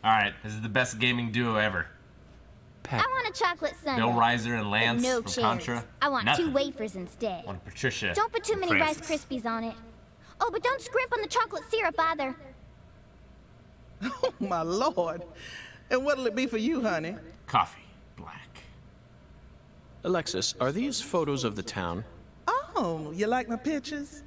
Alright, this is the best gaming duo ever. I want a chocolate sundae. Bill Reiser and But Lance no from cherries. Contra. I want Nothing. 2 wafers instead. One Patricia. Don't put too and many Rice Francis. Krispies on it. Oh, but don't scrimp on the chocolate syrup either. Oh my lord. And what'll it be for you, honey? Coffee. Black. Alexis, are these photos of the town? Oh, you like my pictures?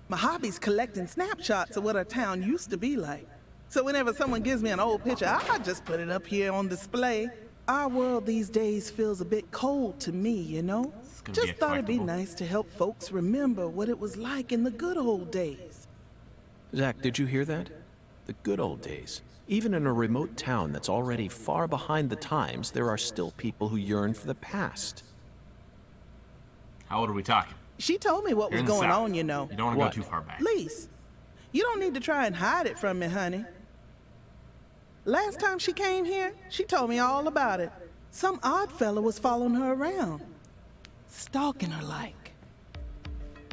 My hobby's collecting snapshots of what our town used to be like. So whenever someone gives me an old picture, I just put it up here on display. Our world these days feels a bit cold to me, you know? gonna be Just a thought it'd be collectible. nice to help folks remember what it was like in the good old days. Zack, did you hear that? The good old days. Even in a remote town that's already far behind the times, there are still people who yearn for the past. How old are we talking? She told me what You're was in the going South. on, you know. You don't want to What? go too far back. Lise, you don't need to try and hide it from me, honey. Last time she came here, she told me all about it. Some odd fella was following her around. Stalking her like.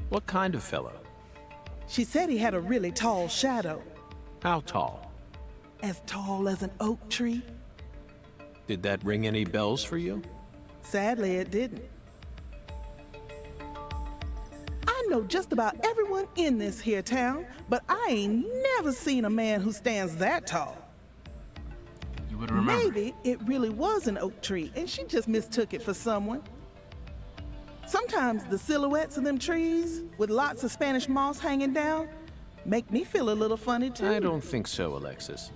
What kind of fellow? She said he had a really tall shadow, How tall? as tall as an oak tree. Did that ring any bells for you? Sadly, it didn't. I know just about everyone in this here town, but I ain't never seen a man who stands that tall. You would remember. Maybe it really was an oak tree, and she just mistook it for someone. Sometimes the silhouettes of them trees, with lots of Spanish moss hanging down, make me feel a little funny, too. I don't think so, Alexis.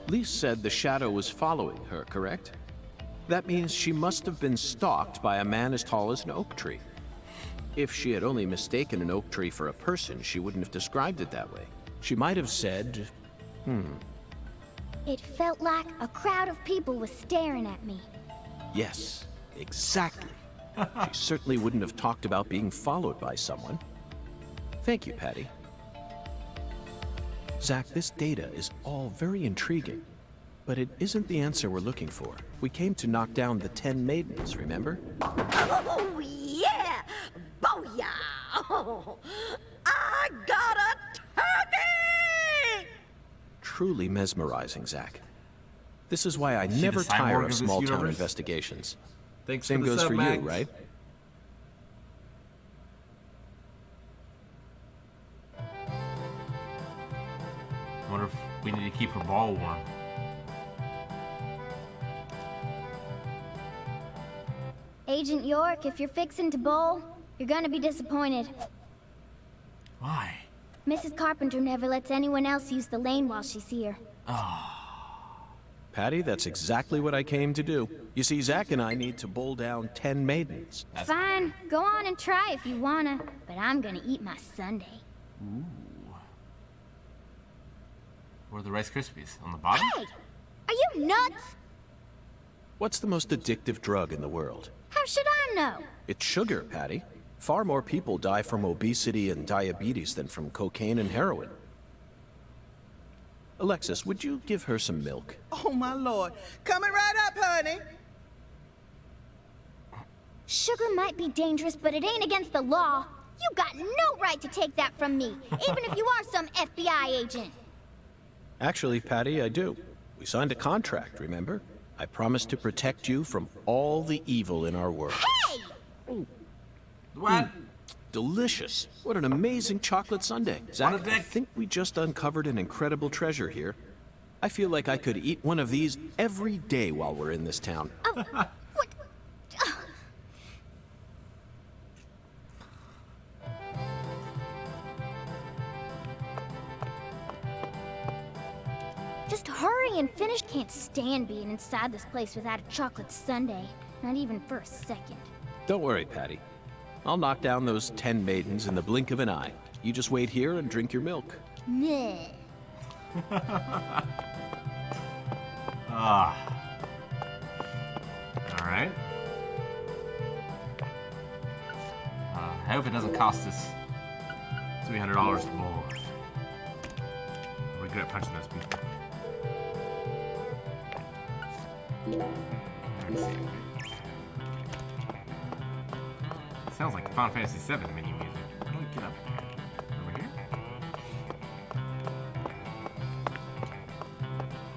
Lise said the shadow was following her, correct? That means she must have been stalked by a man as tall as an oak tree. If she had only mistaken an oak tree for a person, she wouldn't have described it that way. She might have said, It felt like a crowd of people was staring at me. yes, exactly. She certainly wouldn't have talked about being followed by someone. Thank you, Patty. Zach, this data is all very intriguing, but it isn't the answer we're looking for. We came to knock down the 10 maidens, remember? Oh, yeah! Booyah! Oh, I got a turkey! Truly mesmerizing, Zach. This is why I Is she never the cyborg tire of of this small-town universe? investigations. Thanks Same for the goes sub, for you, Max. right? I wonder if we need to keep her ball warm. Agent York, if you're fixing to bowl, you're gonna be disappointed. Why? Mrs. Carpenter never lets anyone else use the lane while she's here. Patty, that's exactly what I came to do. You see, Zach and I need to bowl down 10 maidens. Fine, go on and try if you wanna, but I'm gonna eat my sundae. Where are the Rice Krispies? On the bottom? Hey! Are you nuts? What's the most addictive drug in the world? How should I know? It's sugar, Patty. Far more people die from obesity and diabetes than from cocaine and heroin. Alexis, would you give her some milk? Oh, my Lord. Coming right up, honey. Sugar might be dangerous, but it ain't against the law. You got no right to take that from me, even if you are some FBI agent. Actually, Patty, I do. We signed a contract, remember? I promised to protect you from all the evil in our world. Hey! What? Delicious. What an amazing chocolate sundae. Zach, What a I dick. think we just uncovered an incredible treasure here. I feel like I could eat one of these every day while we're in this town. Oh, what? Just hurry and finish. Can't stand being inside this place without a chocolate sundae. Not even for a second. Don't worry, Patty. I'll knock down those 10 maidens in the blink of an eye. You just wait here and drink your milk. Nah. Alright. I hope it doesn't cost us $300 to bowl. We're good at punching those people. Let's see. Sounds like Final Fantasy VII menu music. How do we get up there? Over here?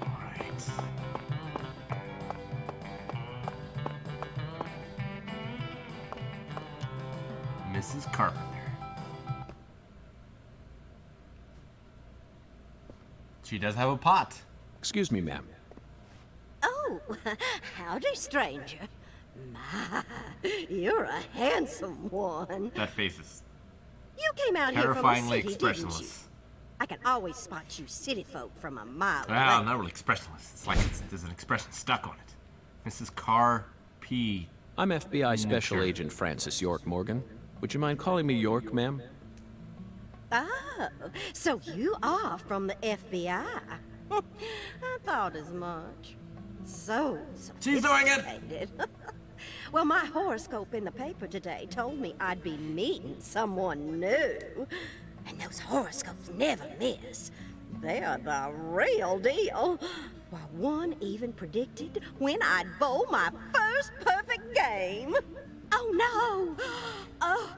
Alright. Mrs. Carpenter. She does have a pot. Excuse me, ma'am. Oh, howdy, stranger. My, you're a handsome one. That face is You came out here from the terrifyingly city, didn't you? expressionless. I can always spot you city folk from a mile Well, away. not really expressionless. It's like there's an expression stuck on it. Mrs. Carr P. I'm FBI Special Sure. Agent Francis York Morgan. Would you mind calling me York, ma'am? Oh, so you are from the FBI. I thought as much. So She's doing it! sophisticated. Well, my horoscope in the paper today told me I'd be meeting someone new. And those horoscopes never miss. They're the real deal. Well, one even predicted when I'd bowl my first perfect game. Oh, no. Oh,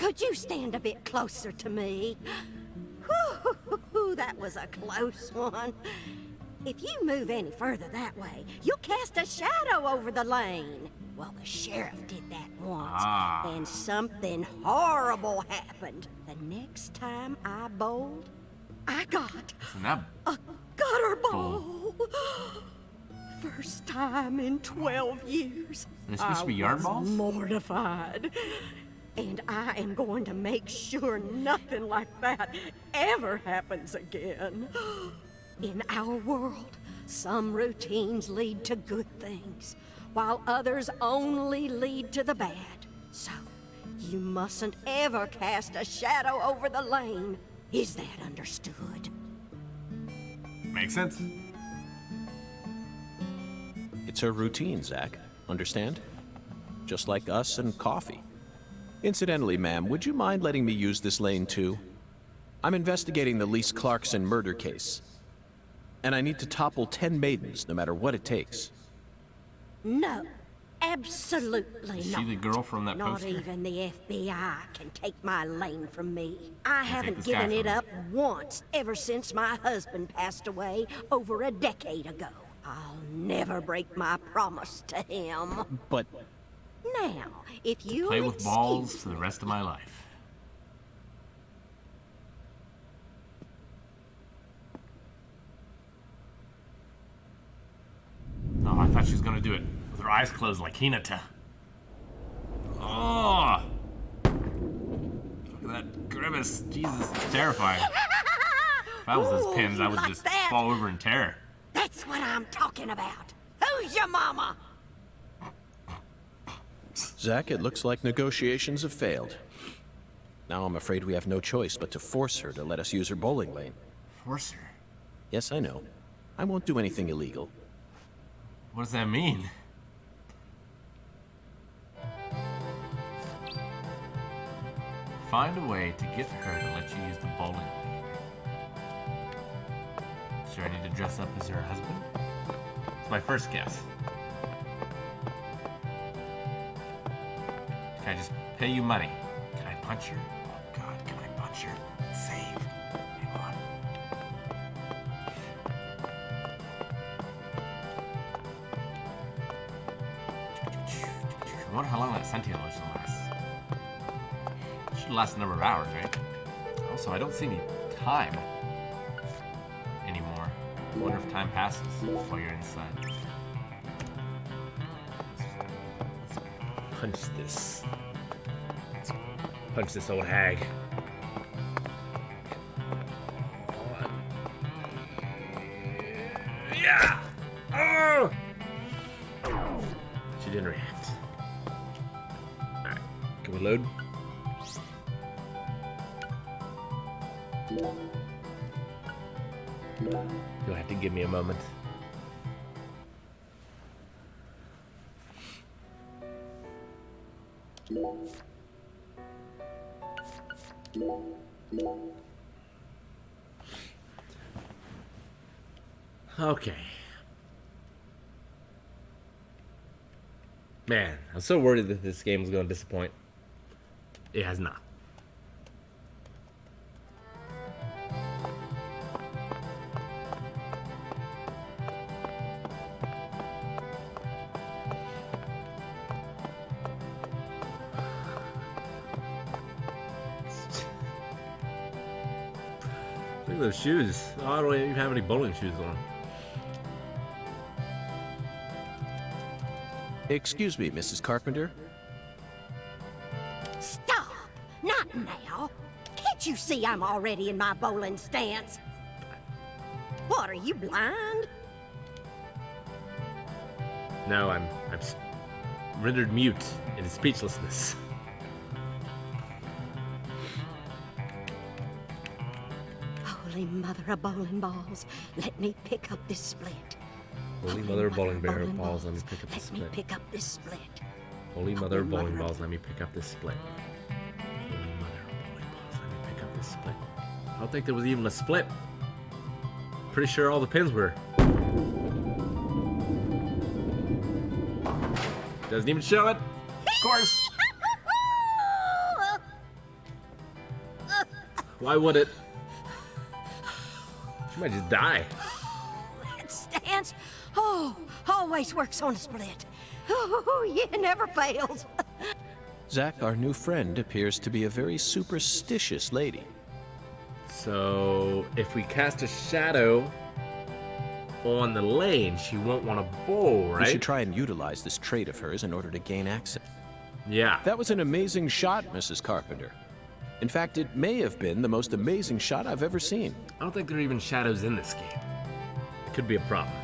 Could you stand a bit closer to me? Whew, that was a close one. If you move any further that way, you'll cast a shadow over the lane. Well, the sheriff did that once, and something horrible happened. The next time I bowled, I got a gutter ball. First time in 12 years. They're supposed to be yard balls? Mortified. And I am going to make sure nothing like that ever happens again. In our world, some routines lead to good things, while others only lead to the bad. So, you mustn't ever cast a shadow over the lane. Is that understood? Makes sense. It's her routine, Zach. Understand? Just like us and coffee. Incidentally, ma'am, would you mind letting me use this lane too? I'm investigating the Lise Clarkson murder case. And I need to topple 10 maidens, no matter what it takes. No, absolutely Is not. she the girl from that Not poster? even the FBI can take my lane from me. I take haven't this guy given it from up once ever since my husband passed away over a decade ago. I'll never break my promise to him. But Now, if you Play with balls for the rest of my life. Oh, I thought she was gonna do it with her eyes closed like Hinata. Oh! Look at that grimace. Jesus, it's terrifying. If I was those Ooh, pins, I would like just that? fall over in terror. That's what I'm talking about. Who's your mama? Zach, it looks like negotiations have failed. Now I'm afraid we have no choice but to force her to let us use her bowling lane. Force her? Yes, I know. I won't do anything illegal. What does that mean? Find a way to get her to let you use the bowling lane. Sure I need to dress up as her husband? It's my first guess. Can I just pay you money? Can I punch her? Oh God, can I punch her? Save. Hang on. I wonder how long that Sentinel should last. It should last a number of hours, right? Also, I don't see any time anymore. I wonder if time passes while you're inside. Let's punch this. Let's punch this old hag. Yeah! Oh! She didn't react. Alright, can we load? You'll have to give me a moment. Okay. Man, I'm so worried that this game is going to disappoint. It has not. Look at those shoes. Oh, I don't even have any bowling shoes on. Excuse me, Mrs. Carpenter? Stop! Not now. Can't you see I'm already in my bowling stance? What, are you blind? No, I'm rendered mute in speechlessness. Holy mother of bowling balls, let me pick up this split. Holy mother of bowling bear balls, let me pick up this Let me split. pick up this split. Holy mother of bowling balls, let me pick up this split. Holy mother of bowling balls, let me pick up this split. I don't think there was even a split. Pretty sure all the pins were. Doesn't even show it. Of course. Why would it? She might just die. It stands. Oh, always works on a split. Oh, yeah, never fails. Zach, our new friend, appears to be a very superstitious lady. So, if we cast a shadow on the lane, she won't want to bowl, right? We should try and utilize this trait of hers in order to gain access. Yeah. That was an amazing shot, Mrs. Carpenter. In fact, it may have been the most amazing shot I've ever seen. I don't think there are even shadows in this game. It could be a problem.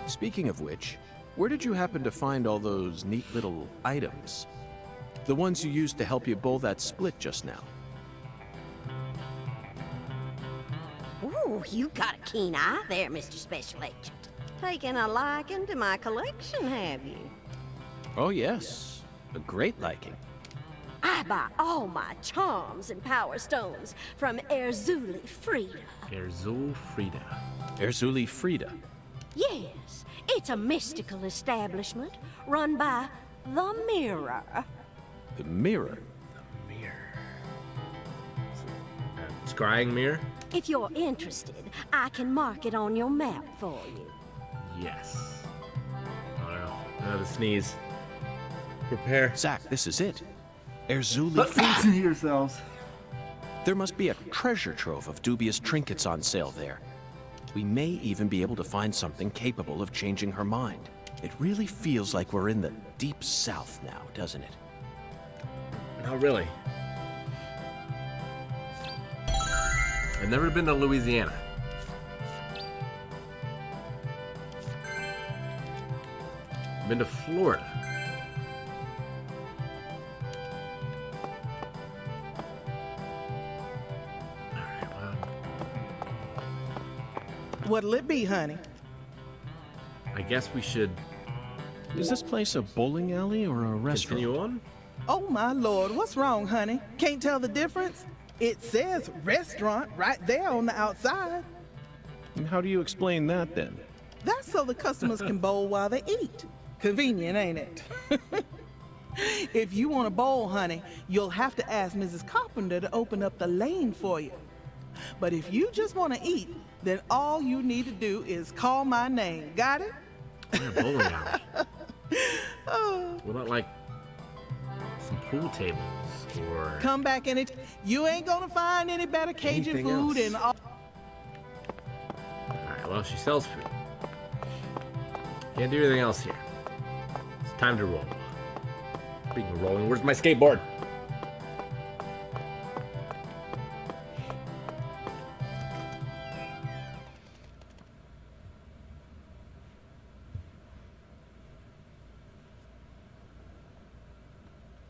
Speaking of which, where did you happen to find all those neat little items? The ones you used to help you bowl that split just now. Ooh, you got a keen eye there, Mr. Special Agent. Taking a liking to my collection, have you? Oh yes, a great liking. I buy all my charms and power stones from Erzuli Frida. Erzul Frida. Erzuli Frida. Yes, it's a mystical establishment run by the Mirror. The Mirror? Scrying mirror? If you're interested, I can mark it on your map for you. Yes. Oh no. Another sneeze. Prepare. Zach, this is it. Erzuli Frida. yourselves. There must be a treasure trove of dubious trinkets on sale there. We may even be able to find something capable of changing her mind. It really feels like we're in the deep south now, doesn't it? Not really. I've never been to Louisiana. I've been to Florida. Alright, well, What'll it be, honey? I guess we should Is this place a bowling alley or a restaurant? continue on. Oh, my Lord, what's wrong, honey? Can't tell the difference? It says restaurant right there on the outside. And how do you explain that then? That's so the customers can bowl while they eat. Convenient, ain't it? If you want to bowl, honey, you'll have to ask Mrs. Carpenter to open up the lane for you. But if you just want to eat, then all you need to do is call my name. Got it? We're a bowling alley. What about like some pool tables or Come back in it. You ain't gonna find any better Cajun Anything food else? in all. Alright, well she sells food. Can't do anything else here. It's time to roll. Speaking of rolling, where's my skateboard?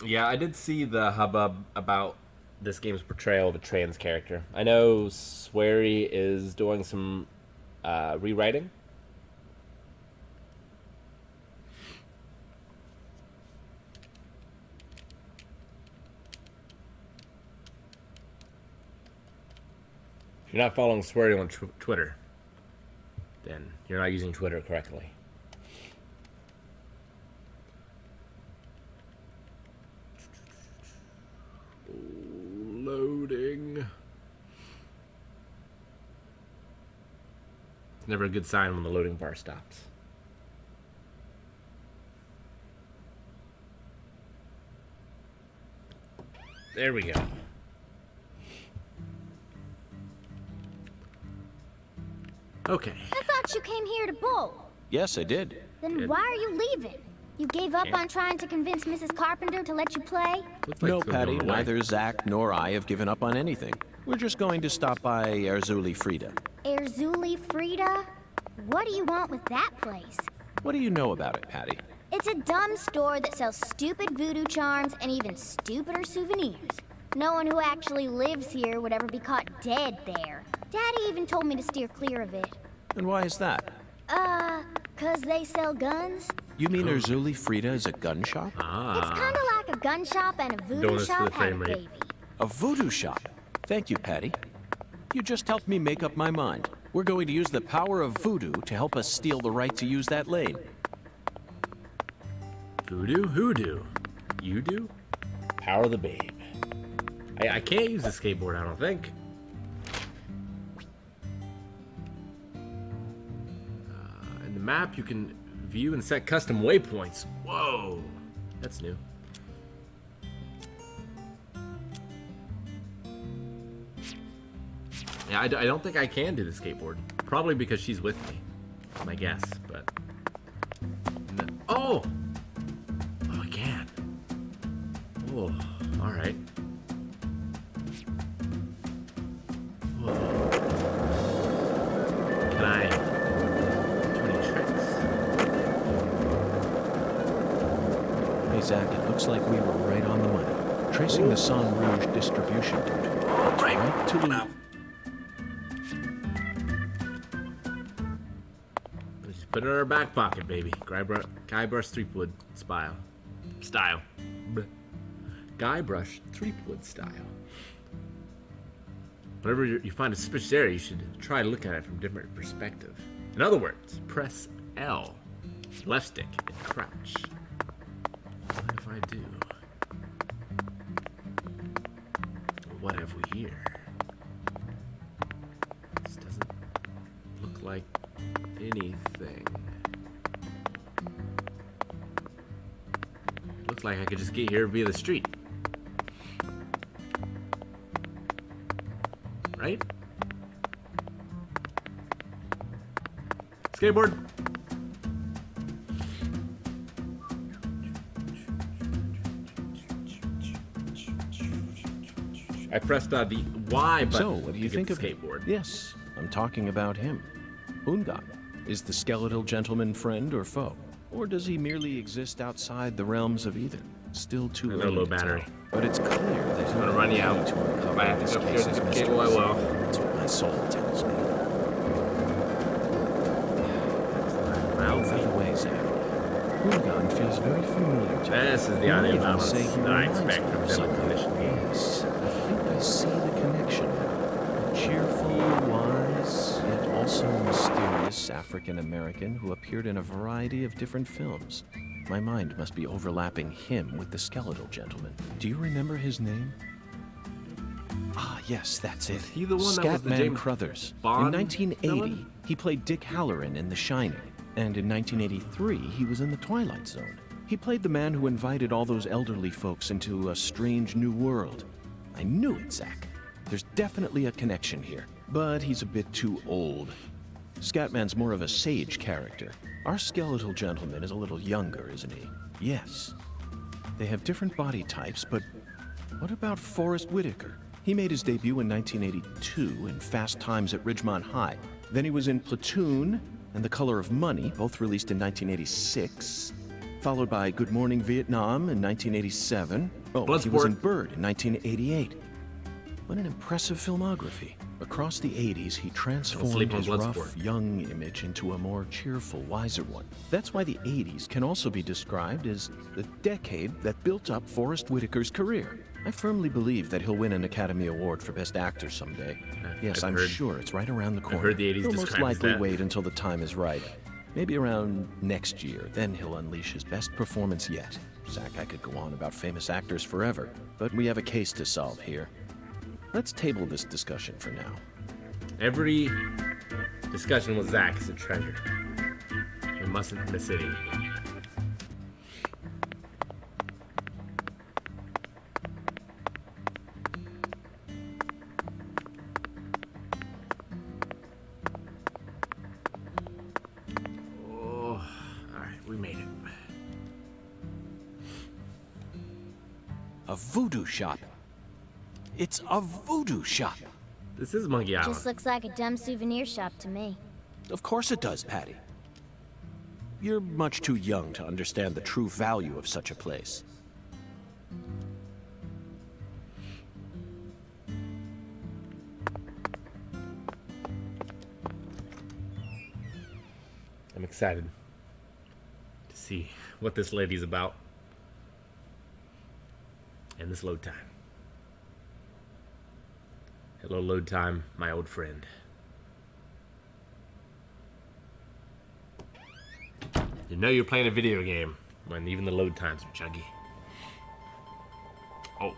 Yeah, I did see the hubbub about this game's portrayal of a trans character. I know Swery is doing some rewriting. If you're not following Swery on Twitter, then you're not using Twitter correctly. Loading. It's never a good sign when the loading bar stops. There we go. Okay. I thought you came here to bowl. Yes, I did. Then why are you leaving? You gave up on trying to convince Mrs. Carpenter to let you play? Looks like No, it's gonna Patty, go away. neither Zach nor I have given up on anything. We're just going to stop by Erzuli Frida. Erzuli Frida? What do you want with that place? What do you know about it, Patty? It's a dumb store that sells stupid voodoo charms and even stupider souvenirs. No one who actually lives here would ever be caught dead there. Daddy even told me to steer clear of it. And why is that? 'Cause they sell guns? You mean Erzuli Frida is a gun shop? It's kinda like a gun shop and a voodoo Donuts for shop the had a frame rate. baby. A voodoo shop. Thank you, Patty. You just helped me make up my mind. We're going to use the power of voodoo to help us steal the right to use that lane. Voodoo, hoodoo. You do? Power of the babe. I can't use the skateboard, I don't think. In the map, you can view and set custom waypoints. Whoa, that's new. Yeah, I don't think I can do the skateboard. Probably because she's with me, my guess, but... No. Oh! Oh, I can. Oh, alright. Can I do any tricks? Hey, Zach, it looks like we were right on the money. Tracing the San Rouge distribution route. Right to the... Just put it in our back pocket, baby. Guybrush Threepwood style. Guybrush Threepwood style. Whenever you find a suspicious area, you should try to look at it from a different perspective. In other words, press L, left stick, and crouch. What if I do? What have we here? This doesn't look like anything. Looks like I could just get here via the street. Right? Skateboard. I pressed the Y button. So, what do you think of skateboard? Yes, I'm talking about him. Ungan. Is the skeletal gentleman friend or foe? Or does he merely exist outside the realms of either? Still too early low to battery. tell. But it's clear that I'm gonna run you out. If I have to go here to the cable, I will. That's what my soul tells me. Lousy. By the way, Zach, Ungan feels very familiar to me. This is the You audio even balance say he that I reminds expect me from of Philip someone. Commission games. Yes, I think I see the connection now. A cheerful, wise, yet also mysterious African-American who appeared in a variety of different films. My mind must be overlapping him with the skeletal gentleman. Do you remember his name? Ah, yes, that's it. Was he the one that was the Scatman James Crothers. Bond In 1980, villain? he played Dick Halloran in The Shining. And in 1983, he was in The Twilight Zone. He played the man who invited all those elderly folks into a strange new world. I knew it, Zach. There's definitely a connection here. But he's a bit too old. Scatman's more of a sage character. Our skeletal gentleman is a little younger, isn't he? Yes. They have different body types, but what about Forrest Whitaker? He made his debut in 1982 in Fast Times at Ridgemont High. Then he was in Platoon and The Color of Money, both released in 1986. Followed by Good Morning Vietnam in 1987. Oh, he was in Bird in 1988. What an impressive filmography. Across the 80s, he transformed his rough, young image into a more cheerful, wiser one. That's why the 80s can also be described as the decade that built up Forrest Whitaker's career. I firmly believe that he'll win an Academy Award for Best Actor someday. Yes, I'm sure it's right around the corner. I've heard the 80s He'll most described as likely that. wait until the time is right. Maybe around next year, then he'll unleash his best performance yet. Zach, I could go on about famous actors forever, but we have a case to solve here. Let's table this discussion for now. Every discussion with Zach is a treasure. We mustn't miss it. Oh, all right, we made it. A voodoo shop. It's a voodoo shop. This is Monkey Island. Just looks like a dumb souvenir shop to me. Of course it does, Patty. You're much too young to understand the true value of such a place. I'm excited to see what this lady's about. And this load time. Hello, load time, my old friend. You know you're playing a video game when even the load times are chuggy. Oh.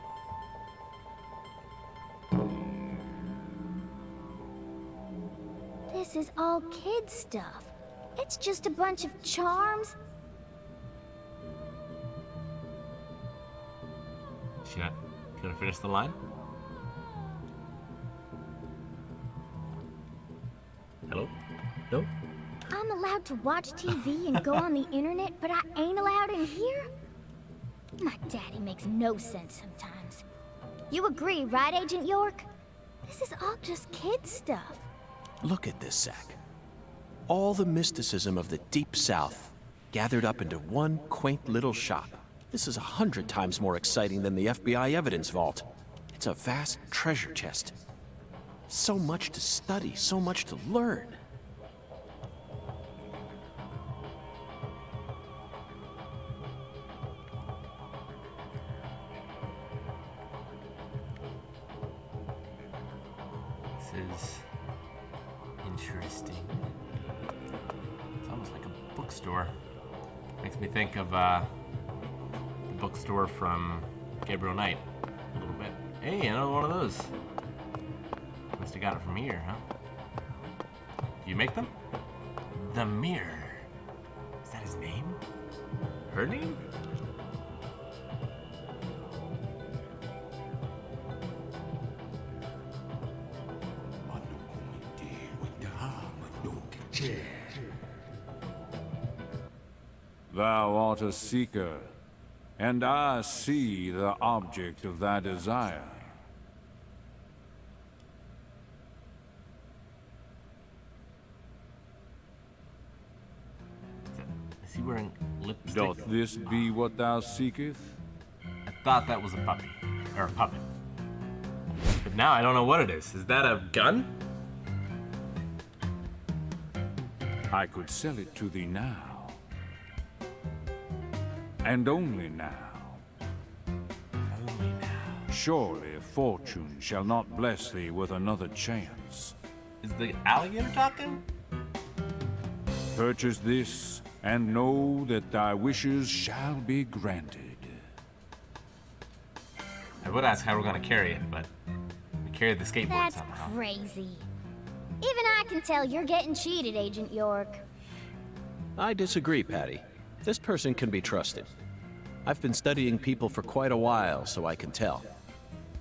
this is all kid stuff. It's just a bunch of charms. Should I finish the line? Hello? No? I'm allowed to watch TV and go on the internet, but I ain't allowed in here? My daddy makes no sense sometimes. You agree, right, Agent York? This is all just kid stuff. Look at this, Zack. All the mysticism of the Deep South gathered up into one quaint little shop. This is 100 times more exciting than the FBI evidence vault. It's a vast treasure chest. So much to study, so much to learn. This is interesting. It's almost like a bookstore. Makes me think of the bookstore from Gabriel Knight a little bit. Hey, another one of those. Must have got it from here, huh? Do you make them? The Mirror. Is that his name? Her name? Thou art a seeker, and I see the object of thy desire. Is he wearing lipstick? Doth this be what thou seekest? I thought that was a puppy. Or a puppet. But now I don't know what it is. Is that a gun? I could sell it to thee now. And only now. Only now. Surely fortune shall not bless thee with another chance. Is the alligator talking? Purchase this, and know that thy wishes shall be granted. I would ask how we're gonna carry it, but we carried the skateboard That's somehow. crazy. Even I can tell you're getting cheated, Agent York. I disagree, Patty. This person can be trusted. I've been studying people for quite a while, so I can tell.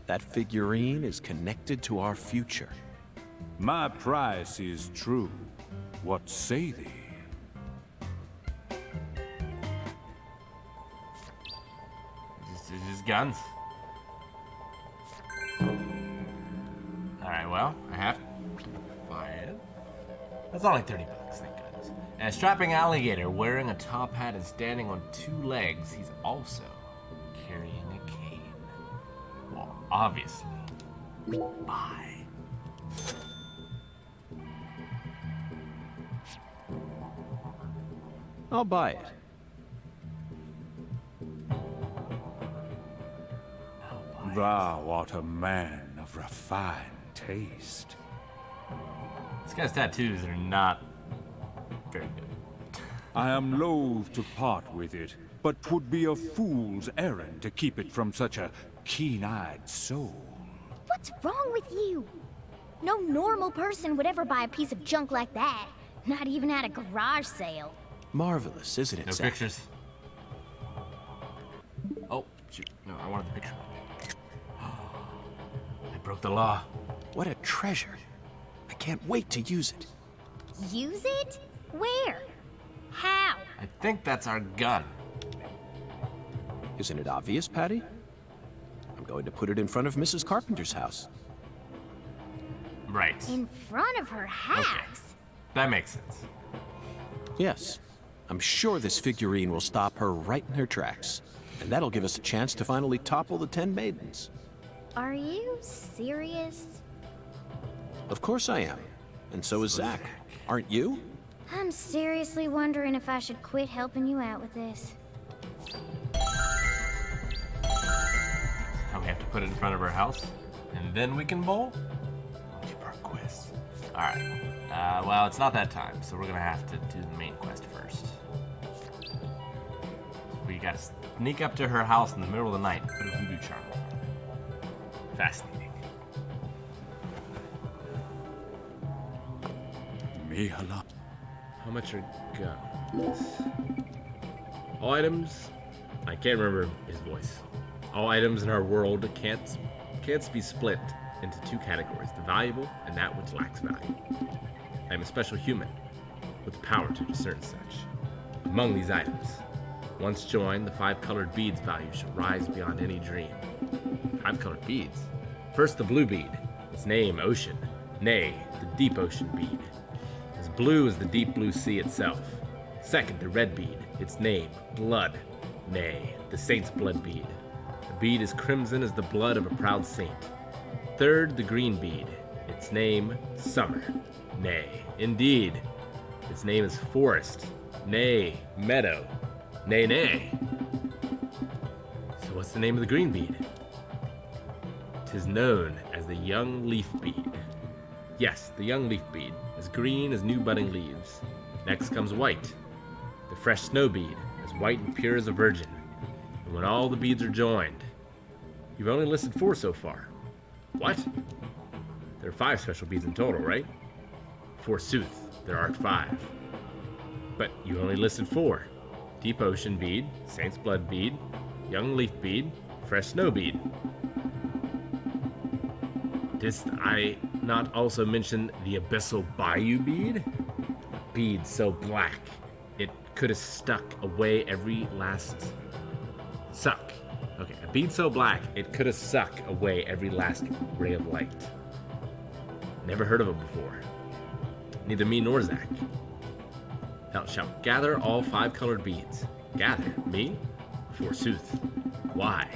That figurine is connected to our future. My price is true. What say thee? It's just guns. Alright, well, I have to buy it. That's only 30 bucks, thank goodness. And a strapping alligator wearing a top hat and standing on 2 legs. He's also carrying a cane. Well, obviously. Buy. I'll buy it. Thou art a man of refined taste. This guy's tattoos are not very good. I am loath to part with it, but 'twould be a fool's errand to keep it from such a keen-eyed soul. What's wrong with you? No normal person would ever buy a piece of junk like that. Not even at a garage sale. Marvelous, isn't it, No Zack? pictures. Oh, shoot. No, I wanted the picture. I broke the law. What a treasure. I can't wait to use it. Use it? Where? How? I think that's our gun. Isn't it obvious, Patty? I'm going to put it in front of Mrs. Carpenter's house. Right. In front of her house? That makes sense. Yes. I'm sure this figurine will stop her right in her tracks. And that'll give us a chance to finally topple the 10 maidens. Are you serious? Of course I am. And so is Zack. Aren't you? I'm seriously wondering if I should quit helping you out with this. Now we have to put it in front of our house, and then we can bowl? Multi-part quest. Alright. Well, it's not that time, so we're gonna have to do the main quest first. We gotta sneak up to her house in the middle of the night and put a voodoo charm on her. Fascinating. How much are guns? All items... I can't remember his voice. All items in our world can't be split into two categories, the valuable and that which lacks value. I am a special human with the power to discern such. Among these items, once joined, the 5 colored beads value shall rise beyond any dream. 5 colored beads? First, the blue bead, its name, ocean. Nay, the deep ocean bead. As blue as the deep blue sea itself. Second, the red bead, its name, blood. Nay, the saint's blood bead. The bead is crimson as the blood of a proud saint. Third, the green bead, its name, summer. Nay, indeed, its name is forest. Nay, meadow. Nay, nay. So what's the name of the green bead? 'Tis known as the young leaf bead. Yes, the young leaf bead, as green as new budding leaves. Next comes white, the fresh snow bead, as white and pure as a virgin. And when all the beads are joined, you've only listed 4 so far. What? There are 5 special beads in total, right? Forsooth, there are 5. But you only listed 4. Deep ocean bead, saint's blood bead, young leaf bead, fresh snow bead. Didst I not also mention the abyssal bayou bead? A bead so black, it could have stuck away every last... Suck. Okay, a bead so black, it could have sucked away every last ray of light. Never heard of it before. Neither me nor Zach. Thou shalt gather all 5 colored beads. Gather? Me? Forsooth. Why?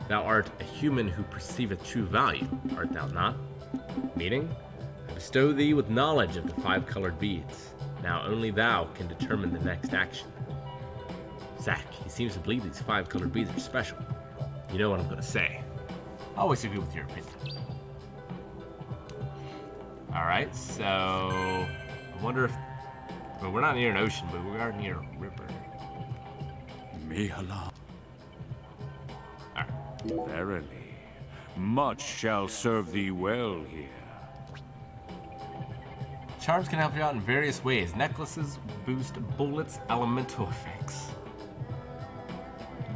Thou art a human who perceiveth true value, art thou not? Meaning, I bestow thee with knowledge of the 5 colored beads. Now only thou can determine the next action. Zach, he seems to believe these 5 colored beads are special. You know what I'm gonna say. I always agree with your opinion. Alright, so... I wonder if... Well, we're not near an ocean, but we are near a river. Mihala. Verily, much shall serve thee well here. Charms can help you out in various ways. Necklaces boost bullets' elemental effects.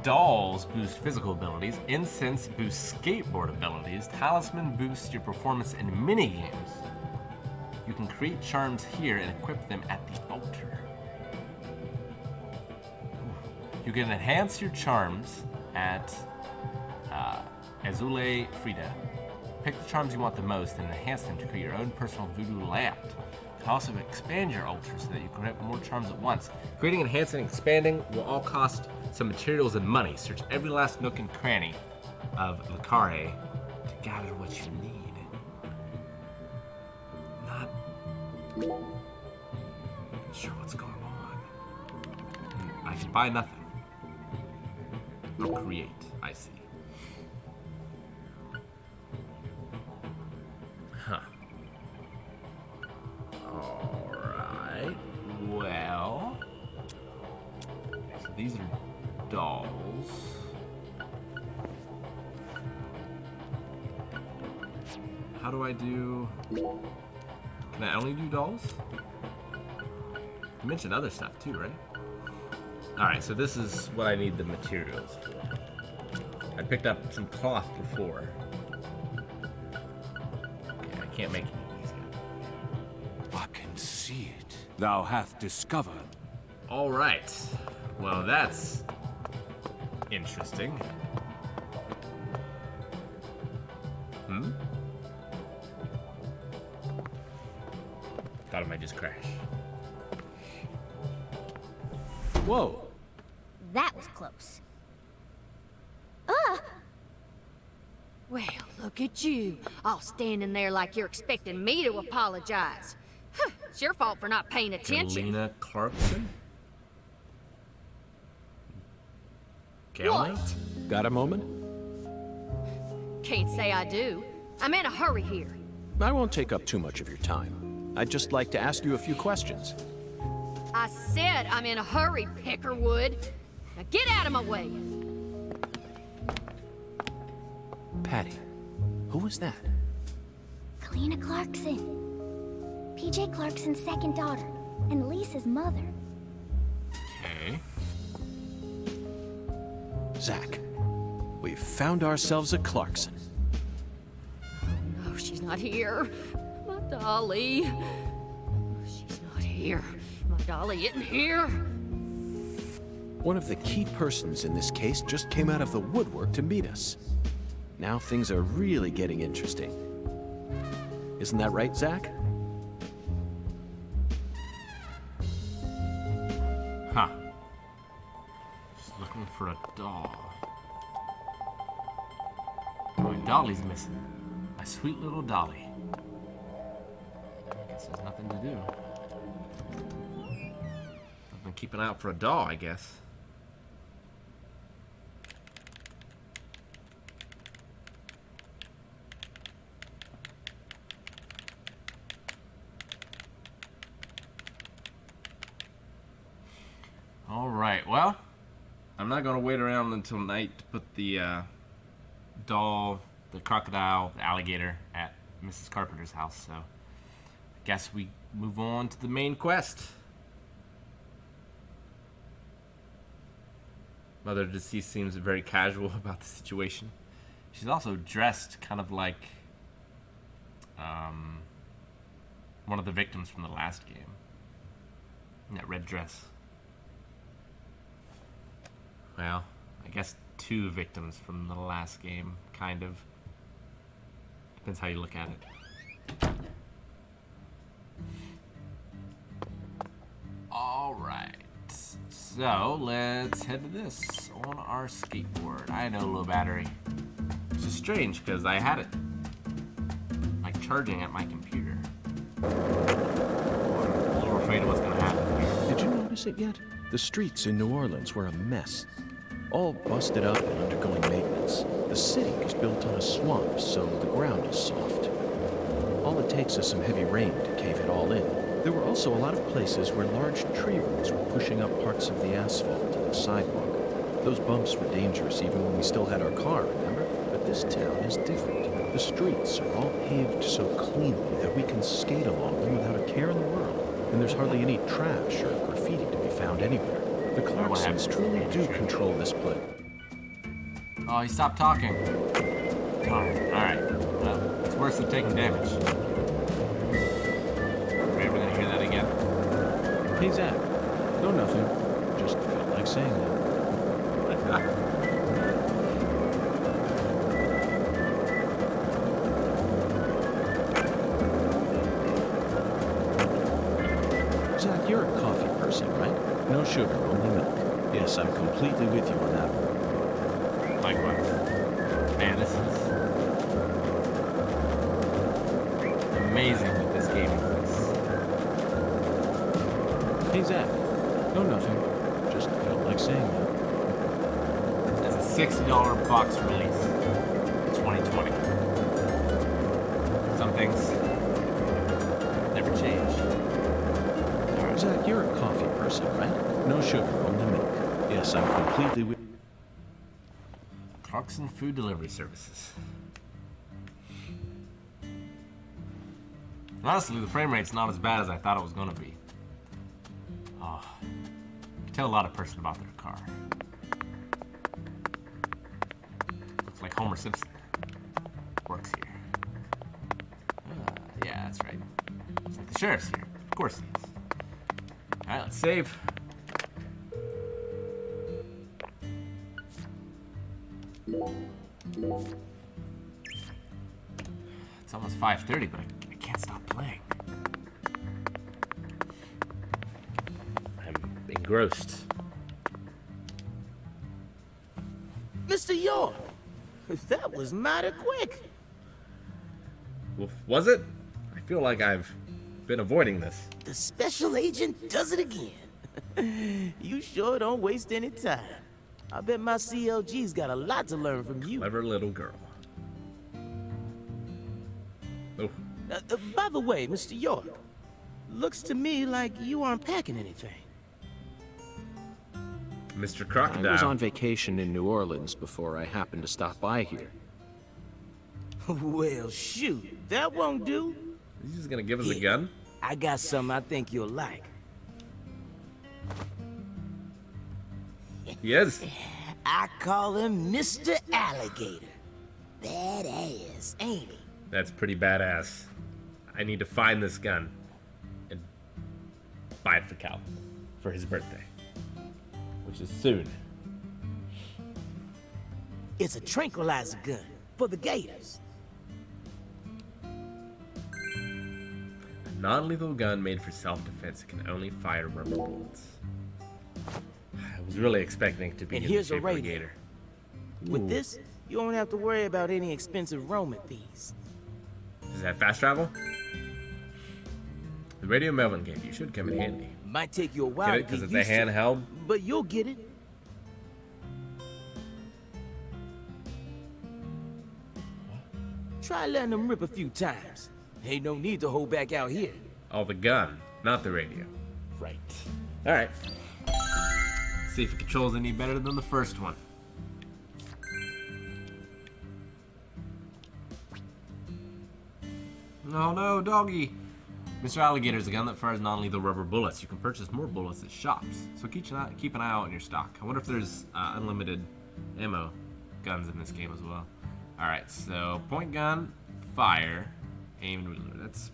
Dolls boost physical abilities. Incense boosts skateboard abilities. Talisman boosts your performance in minigames. You can create charms here and equip them at the altar. You can enhance your charms at Azule Frida. Pick the charms you want the most and enhance them to create your own personal voodoo layout. You can also expand your altar so that you can have more charms at once. Creating, enhancing, and expanding will all cost some materials and money. Search every last nook and cranny of Makare to gather what you need. Not sure what's going on. I can buy nothing. Or create, I see. Huh. Alright. Well. So these are dolls. How do I do... Can I only do dolls? You mentioned other stuff too, right? Alright, so this is what I need the materials for. I picked up some cloth before. Okay, I can't make any of these yet. I can see it. Thou hath discovered. Alright. Well, that's interesting. Thought it might just crash. Whoa. That was close. Well, look at you, all standing there like you're expecting me to apologize. Huh, it's your fault for not paying attention. Lena Clarkson? What? Got a moment? Can't say I do. I'm in a hurry here. I won't take up too much of your time. I'd just like to ask you a few questions. I said I'm in a hurry, Peckerwood. Now get out of my way. Patty, who was that? Kalina Clarkson. PJ Clarkson's second daughter, and Lisa's mother. Okay. Zach, we've found ourselves a Clarkson. No, she's not here. My dolly. She's not here. My dolly isn't here. One of the key persons in this case just came out of the woodwork to meet us. Now things are really getting interesting. Isn't that right, Zach? Huh. Just looking for a doll. My dolly's missing. My sweet little dolly. I guess there's nothing to do. I've been keeping out for a doll, I guess. Alright, well, I'm not going to wait around until night to put the doll, the crocodile, the alligator at Mrs. Carpenter's house, so I guess we move on to the main quest. Mother deceased seems very casual about the situation. She's also dressed kind of like one of the victims from the last game. In that red dress. Well, I guess 2 victims from the last game, kind of. Depends how you look at it. Alright. So, let's head to this on our skateboard. I know, low battery. Which is strange, because I had it like charging at my computer. I'm a little afraid of what's going to happen here. Did you notice it yet? The streets in New Orleans were a mess. All busted up and undergoing maintenance. The city is built on a swamp, so the ground is soft. All it takes is some heavy rain to cave it all in. There were also a lot of places where large tree roots were pushing up parts of the asphalt and the sidewalk. Those bumps were dangerous even when we still had our car, remember? But this town is different. The streets are all paved so cleanly that we can skate along them without a care in the world. And there's hardly any trash or graffiti to be found anywhere. The Clarksons truly do control this place. Oh, he stopped talking. Darn. Alright. Well, it's worse than taking damage. Are we ever gonna hear that again? Hey, Zach. No, nothing. Just felt like saying that. Zach, you're a coffee person, right? No sugar, only milk. Yes, I'm completely with you on that one. Likewise. Man, this is amazing what this game is. Hey, Zach. No, nothing. Just felt like saying that. That's a $60 box release in 2020. Some things never change. Zach, you're a coffee person, right? No sugar, only milk. Yes, I'm completely with... Clarkson Food Delivery Services. Honestly, the frame rate's not as bad as I thought it was going to be. Oh, you can tell a lot of person about their car. Looks like Homer Simpson works here. Yeah, that's right. Looks like the sheriff's here. Of course he is. Alright, let's save. It's almost 5:30, but I can't stop playing. I'm engrossed. Mr. York, that was mighty quick. Well, was it? I feel like I've been avoiding this. The special agent does it again. You sure don't waste any time. I bet my CLG's got a lot to learn from you. Clever little girl. Oh. By the way, Mr. York, looks to me like you aren't packing anything. Mr. Crocodile. I was on vacation in New Orleans before I happened to stop by here. Well, shoot, that won't do. He's just gonna give us a gun? I got something I think you'll like. Yes. I call him Mr. Alligator. Badass, ain't he? That's pretty badass. I need to find this gun and buy it for Cal for his birthday, which is soon. It's a tranquilizer gun for the gators. A non-lethal gun made for self-defense. It can only fire rubber bullets. I was really expecting it to be And in the here's a shape of a radio. gator. With this, you won't have to worry about any expensive roaming fees. Does that fast travel? The radio Melvin gave you should come in handy. Might take you a while Get it? to Because get it's a used to it, handheld? but you'll get it. Try letting them rip a few times. Ain't no need to hold back out here. Oh, the gun, not the radio. Right. Alright. See if it controls any better than the first one. Oh no, doggy! Mr. Alligator is a gun that fires non-lethal rubber bullets. You can purchase more bullets at shops, so keep an eye out on your stock. I wonder if there's unlimited ammo guns in this game as well. Alright, so point gun, fire, aim and reload. That's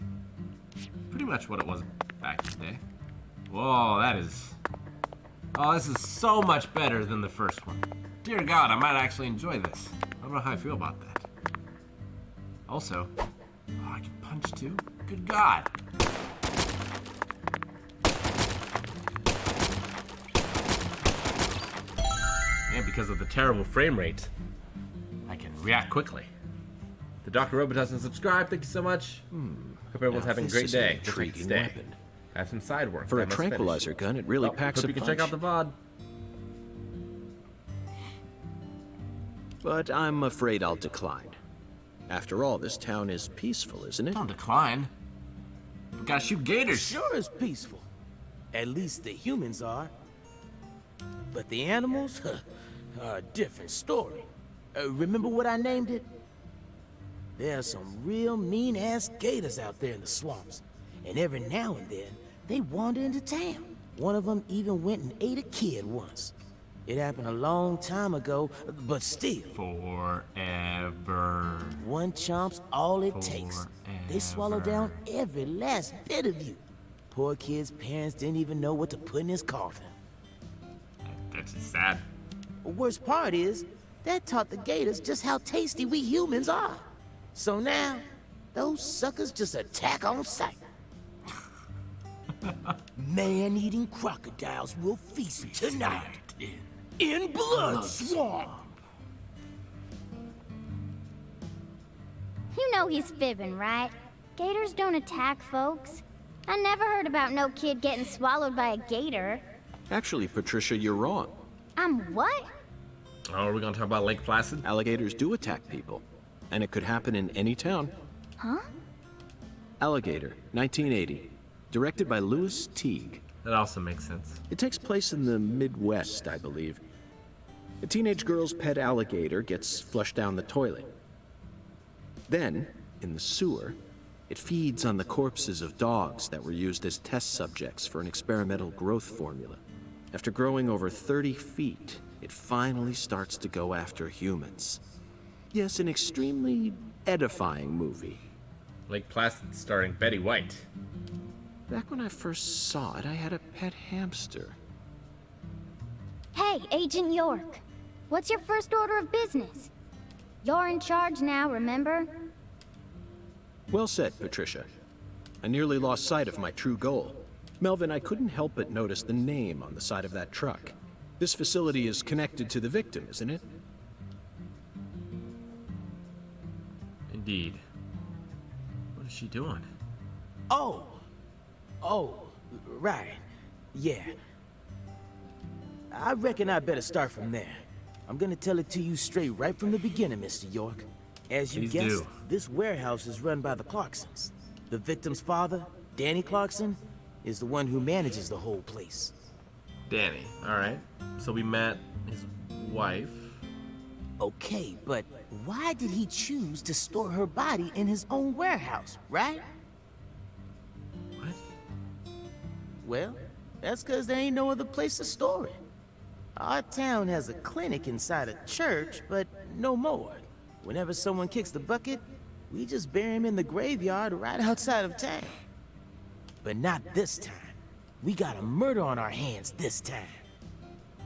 pretty much what it was back in the day. Whoa, that is... Oh, this is so much better than the first one. Dear God, I might actually enjoy this. I don't know how I feel about that. Also, oh, I can punch too? Good God. And because of the terrible frame rate, I can react quickly. The Dr. Robitussin subscribe, thank you so much. Hope everyone's having a great day. This week's day. Weapon. I have some side work For that I a must tranquilizer finish. gun, it really Well, packs hope a you can punch. check out the VOD. But I'm afraid I'll decline. After all, this town is peaceful, isn't it? Don't decline. We gotta shoot gators. Sure is peaceful. At least the humans are. But the animals are a different story. Remember what I named it? There are some real mean-ass gators out there in the swamps. And every now and then, they wander into town. One of them even went and ate a kid once. It happened a long time ago, but still. Forever. One chomp's all it takes. They swallow down every last bit of you. Poor kid's parents didn't even know what to put in his coffin. That's just sad. The worst part is, that taught the gators just how tasty we humans are. So now, those suckers just attack on sight. Man-eating crocodiles will feast tonight in Blood Swamp. You know he's fibbing, right? Gators don't attack folks. I never heard about no kid getting swallowed by a gator. Actually, Patricia, you're wrong. I'm what? Oh, are we gonna talk about Lake Placid? Alligators do attack people, and it could happen in any town. Huh? Alligator, 1980. Directed by Louis Teague. That also makes sense. It takes place in the Midwest, I believe. A teenage girl's pet alligator gets flushed down the toilet. Then, in the sewer, it feeds on the corpses of dogs that were used as test subjects for an experimental growth formula. After growing over 30 feet, it finally starts to go after humans. Yes, an extremely edifying movie. Lake Placid starring Betty White. Back when I first saw it, I had a pet hamster. Hey, Agent York. What's your first order of business? You're in charge now, remember? Well said, Patricia. I nearly lost sight of my true goal. Melvin, I couldn't help but notice the name on the side of that truck. This facility is connected to the victim, isn't it? Indeed. What is she doing? Oh, right. Yeah. I reckon I better start from there. I'm gonna tell it to you straight right from the beginning, Mr. York. As you Please guessed, do. this warehouse is run by the Clarksons. The victim's father, Danny Clarkson, is the one who manages the whole place. Danny. Alright. So we met his wife. Okay, but why did he choose to store her body in his own warehouse, right? What? Well, that's because there ain't no other place to store it. Our town has a clinic inside a church, but no more. Whenever someone kicks the bucket, we just bury him in the graveyard right outside of town. But not this time. We got a murder on our hands this time.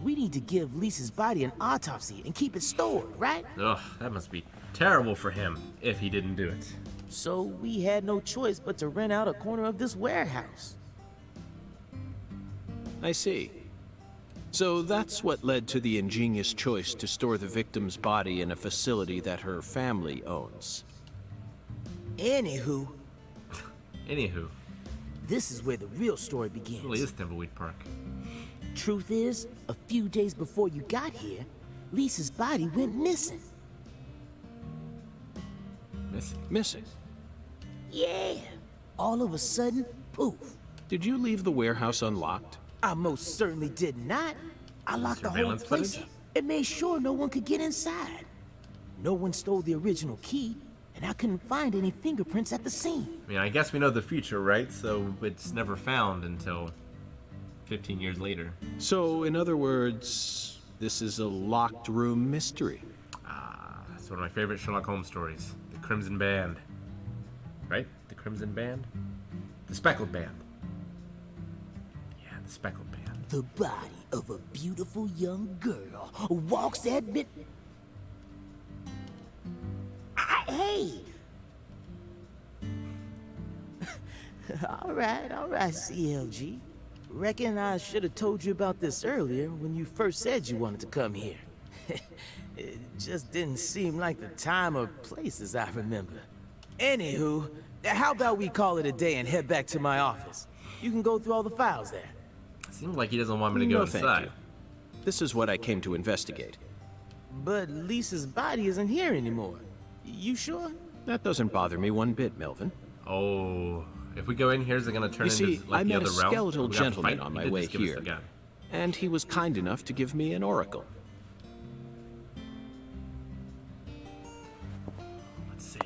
We need to give Lisa's body an autopsy and keep it stored, right? Ugh, that must be terrible for him if he didn't do it. So we had no choice but to rent out a corner of this warehouse. I see. So that's what led to the ingenious choice to store the victim's body in a facility that her family owns. Anywho, this is where the real story begins. It really is Thimbleweed Park. Truth is, a few days before you got here, Lisa's body went missing. Missing? Yeah. All of a sudden, poof. Did you leave the warehouse unlocked? I most certainly did not. I locked the whole Surveillance place footage? up and made sure no one could get inside. No one stole the original key, and I couldn't find any fingerprints at the scene. I mean, I guess we know the future, right? So it's never found until 15 years later. So, in other words, this is a locked room mystery. That's one of my favorite Sherlock Holmes stories. The Crimson Band. Right? The Crimson Band? The Speckled Band. Yeah, the Speckled Band. The body of a beautiful young girl walks that bit. Hey! all right, CLG. Reckon I should have told you about this earlier when you first said you wanted to come here. It just didn't seem like the time or place as I remember. Anywho, how about we call it a day and head back to my office? You can go through all the files there. Seems like he doesn't want me to go No, thank inside. you. This is what I came to investigate. But Lisa's body isn't here anymore. You sure? That doesn't bother me one bit, Melvin. Oh, if we go in here, is it going to turn You see, into like I the met other a realm? skeletal We have to gentleman fight? on He my did way just give us here, the gun. and he was kind enough to give me an oracle. Let's save.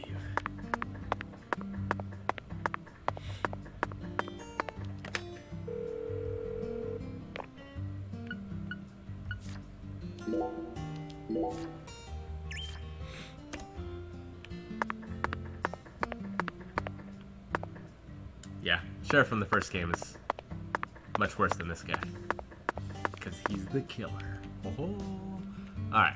Yeah, Sheriff from the first game is much worse than this guy. Because he's the killer. Oh. Alright.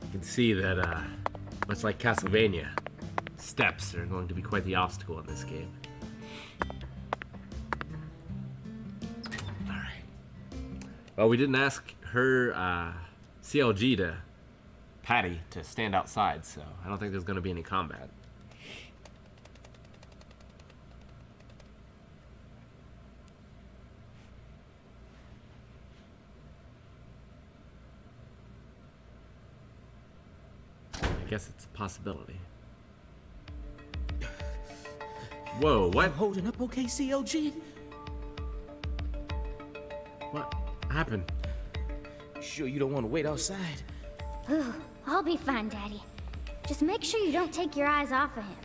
You can see that, much like Castlevania, steps are going to be quite the obstacle in this game. Alright. Well, we didn't ask her, CLG to Patty to stand outside, so I don't think there's going to be any combat. I guess it's a possibility. Whoa, what? You holding up okay, CLG? What happened? Sure you don't want to wait outside? Ooh, I'll be fine, Daddy. Just make sure you don't take your eyes off of him.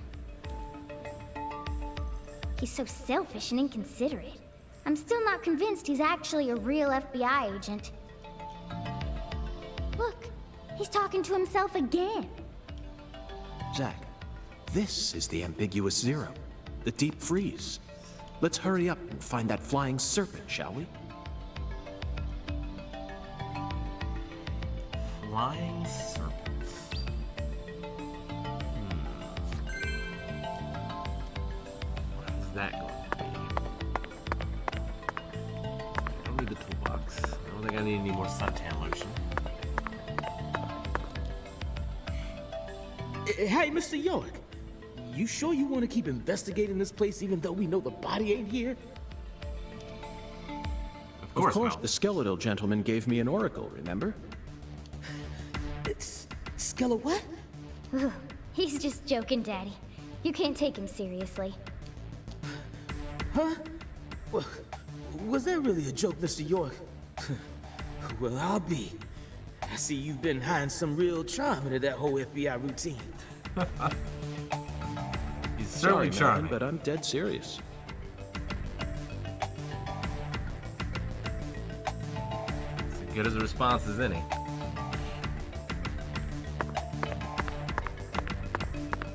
He's so selfish and inconsiderate. I'm still not convinced he's actually a real FBI agent. Look, he's talking to himself again. Zack, this is the ambiguous zero, the deep freeze. Let's hurry up and find that flying serpent, shall we? Flying serpent. What is that going to be? I don't need the toolbox. I don't think I need any more suntan lotion. Hey, Mr. York. You sure you want to keep investigating this place even though we know the body ain't here? Of course, Mel. The skeletal gentleman gave me an oracle, remember? Skella what? Ooh, he's just joking, Daddy. You can't take him seriously. Huh? Was that really a joke, Mr. York? Well, I'll be. I see you've been hiding some real charm into that whole FBI routine. He's certainly charming, Melvin, but I'm dead serious. It's as good as a response as any.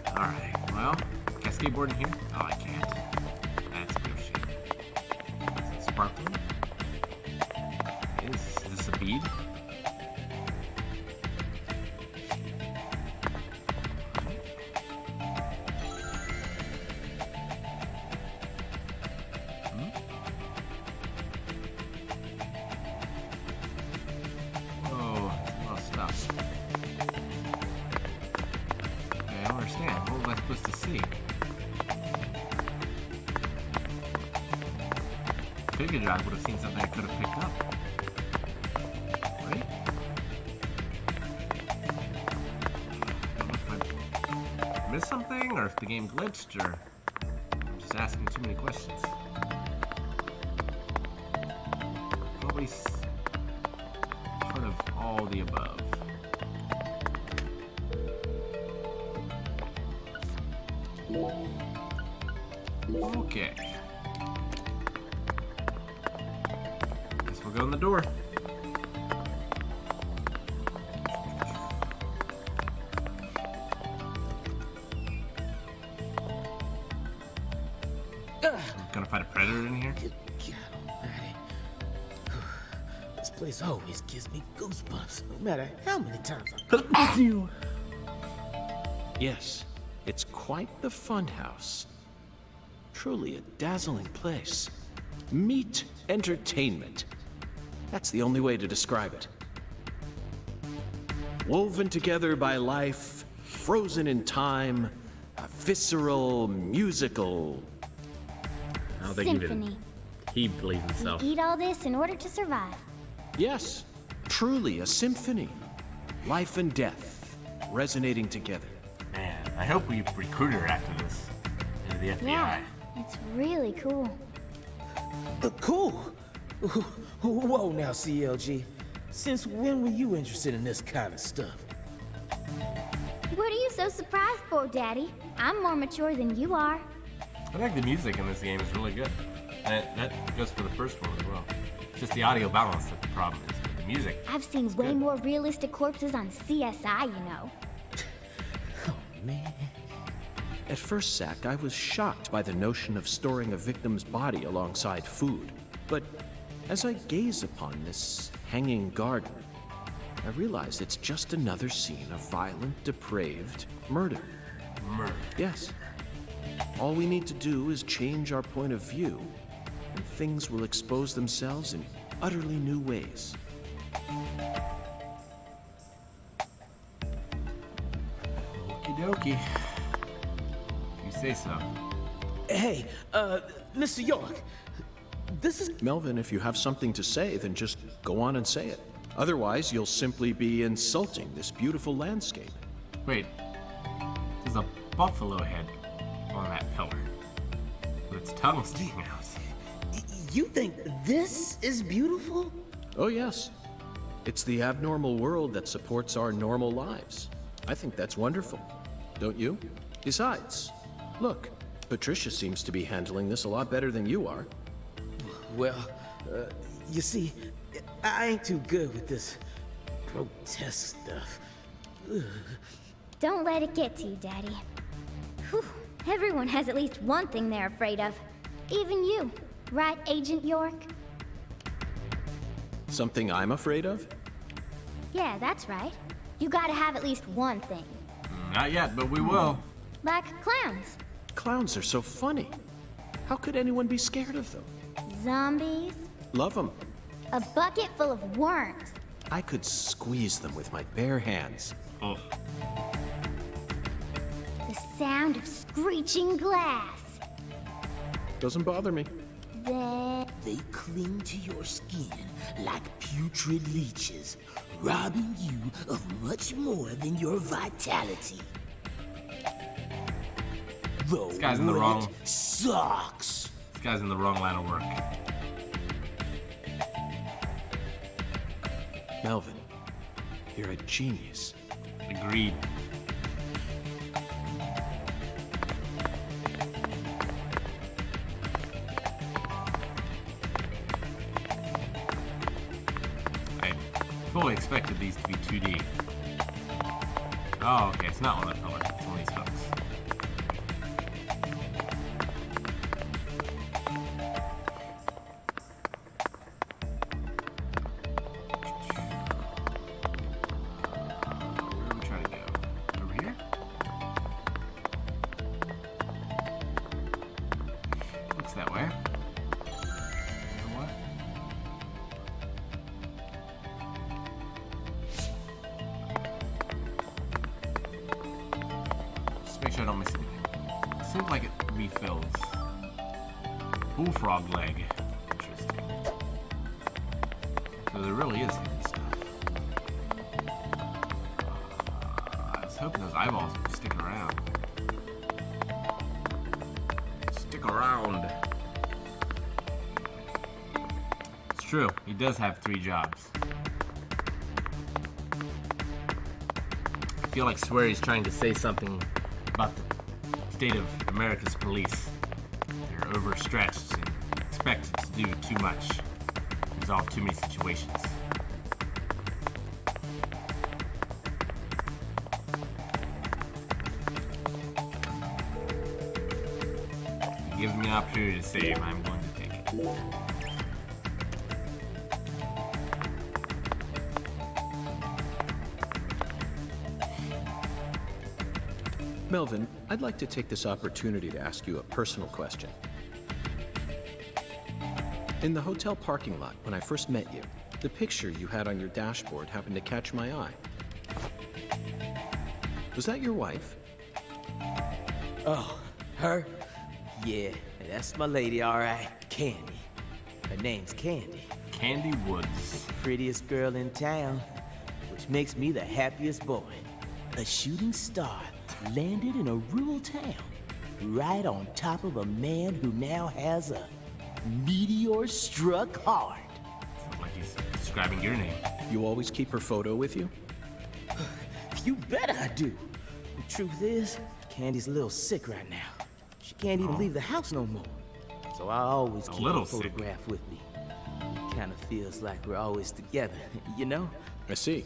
Alright, well, can I skateboard in here? Oh, I can't. That's no shit. Is it sparkling? Is this a bead? Figured I would have seen something I could have picked up. Right? I don't know if I missed something, or if the game glitched, or I'm just asking too many questions. Probably part of all the above. Okay. Guess we'll go in the door. Gonna find a predator in here? Good God almighty. This place always gives me goosebumps, no matter how many times I come. Yes, it's quite the funhouse. Truly a dazzling place. Meet entertainment. That's the only way to describe it. Woven together by life, frozen in time, a visceral, musical. I don't think Symphony. he believes himself. You eat all this in order to survive. Yes, truly a symphony. Life and death, resonating together. Man, I hope we recruit her after this into the FBI. Yeah, it's really cool. Cool. Whoa now, CLG. Since when were you interested in this kind of stuff? What are you so surprised for, Daddy? I'm more mature than you are. I think the music in this game is really good. And that goes for the first one as well. It's just the audio balance that the problem is, but the music. I've seen way more realistic corpses on CSI, you know. Oh, man. At first, Zach, I was shocked by the notion of storing a victim's body alongside food. But as I gaze upon this hanging garden, I realize it's just another scene of violent, depraved murder. Murder. Yes. All we need to do is change our point of view, and things will expose themselves in utterly new ways. Okie dokie. You say so. Hey, Mr. York. This is... Melvin, if you have something to say, then just go on and say it. Otherwise, you'll simply be insulting this beautiful landscape. Wait. There's a buffalo head on that pillar. With its tongue sticking out. You think this is beautiful? Oh, yes. It's the abnormal world that supports our normal lives. I think that's wonderful. Don't you? Besides, look, Patricia seems to be handling this a lot better than you are. Well, you see, I ain't too good with this grotesque stuff. Ugh. Don't let it get to you, Daddy. Whew. Everyone has at least one thing they're afraid of. Even you. Right, Agent York? Something I'm afraid of? Yeah, that's right. You gotta have at least one thing. Not yet, but we will. Like clowns. Clowns are so funny. How could anyone be scared of them? Zombies. Love them. A bucket full of worms. I could squeeze them with my bare hands. Oh. The sound of screeching glass. Doesn't bother me. Then... They cling to your skin like putrid leeches, robbing you of much more than your vitality. This guy's in the wrong... Sucks. This guy's in the wrong line of work. Melvin, you're a genius. Agreed. I fully expected these to be 2D. Oh, okay, it's not one of color. It's one of these hooks. Where are we trying to go? Over here? Looks that way. You know what? Just make sure I don't miss anything. It seems like it refills. Bullfrog leg. Interesting. So there really is hidden stuff. I was hoping those eyeballs would stick around. Stick around. It's true. He does have 3 jobs. I feel like Sweary's trying to say something about the state of America's police. They're overstretched and expected to do too much, resolve too many situations. If he gives me an opportunity to save, I'm going to take it. Melvin, I'd like to take this opportunity to ask you a personal question. In the hotel parking lot, when I first met you, the picture you had on your dashboard happened to catch my eye. Was that your wife? Oh, her? Yeah, that's my lady, all right. Candy. Her name's Candy. Candy Woods. Prettiest girl in town, which makes me the happiest boy. A shooting star landed in a rural town, right on top of a man who now has a meteor-struck heart. Sounds like he's describing your name. You always keep her photo with you? You bet I do. The truth is, Candy's a little sick right now. She can't even leave the house no more. So I always keep a photograph with me. Kind of feels like we're always together, you know? I see.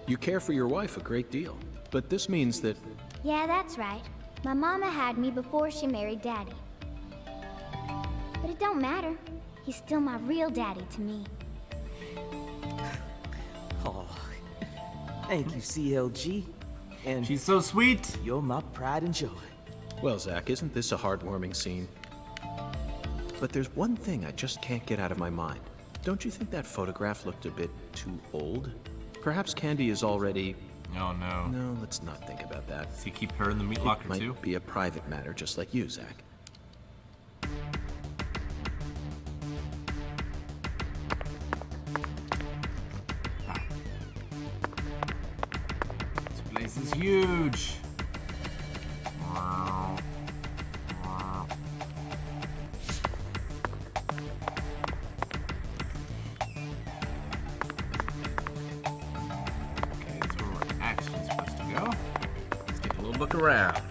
You care for your wife a great deal. But this means that... Yeah, that's right. My mama had me before she married Daddy. But it don't matter. He's still my real daddy to me. Oh, thank you, CLG. And she's so sweet. You're my pride and joy. Well, Zach, isn't this a heartwarming scene? But there's one thing I just can't get out of my mind. Don't you think that photograph looked a bit too old? Perhaps Candy is already... Oh, no. No, let's not think about that. Does he keep her in the meat locker, too? It might be a private matter, just like you, Zach. This place is huge. Look around.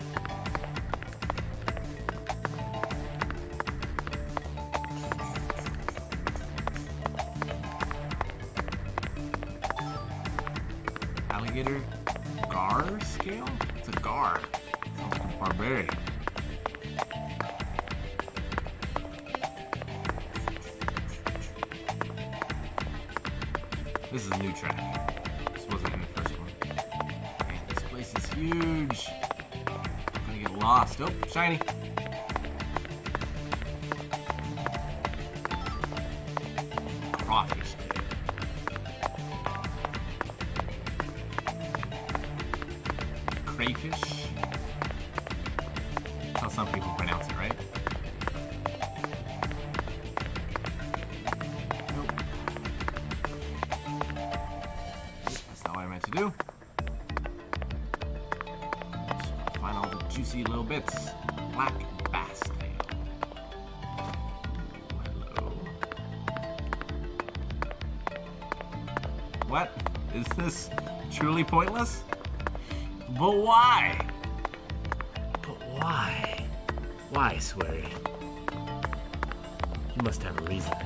Alligator gar scale? It's a gar. Sounds like a barbarian. This is a new track. This wasn't in the first one. Man, this place is huge. I'm gonna get lost. Oh, shiny. Crawfish. Crayfish. That's how some people pronounce it, right? Nope. That's not what I meant to do. Just find all the juicy little bits. Black bass tail. Hello. What? Is this truly pointless? But why? But why? Why, Swery? You must have a reason.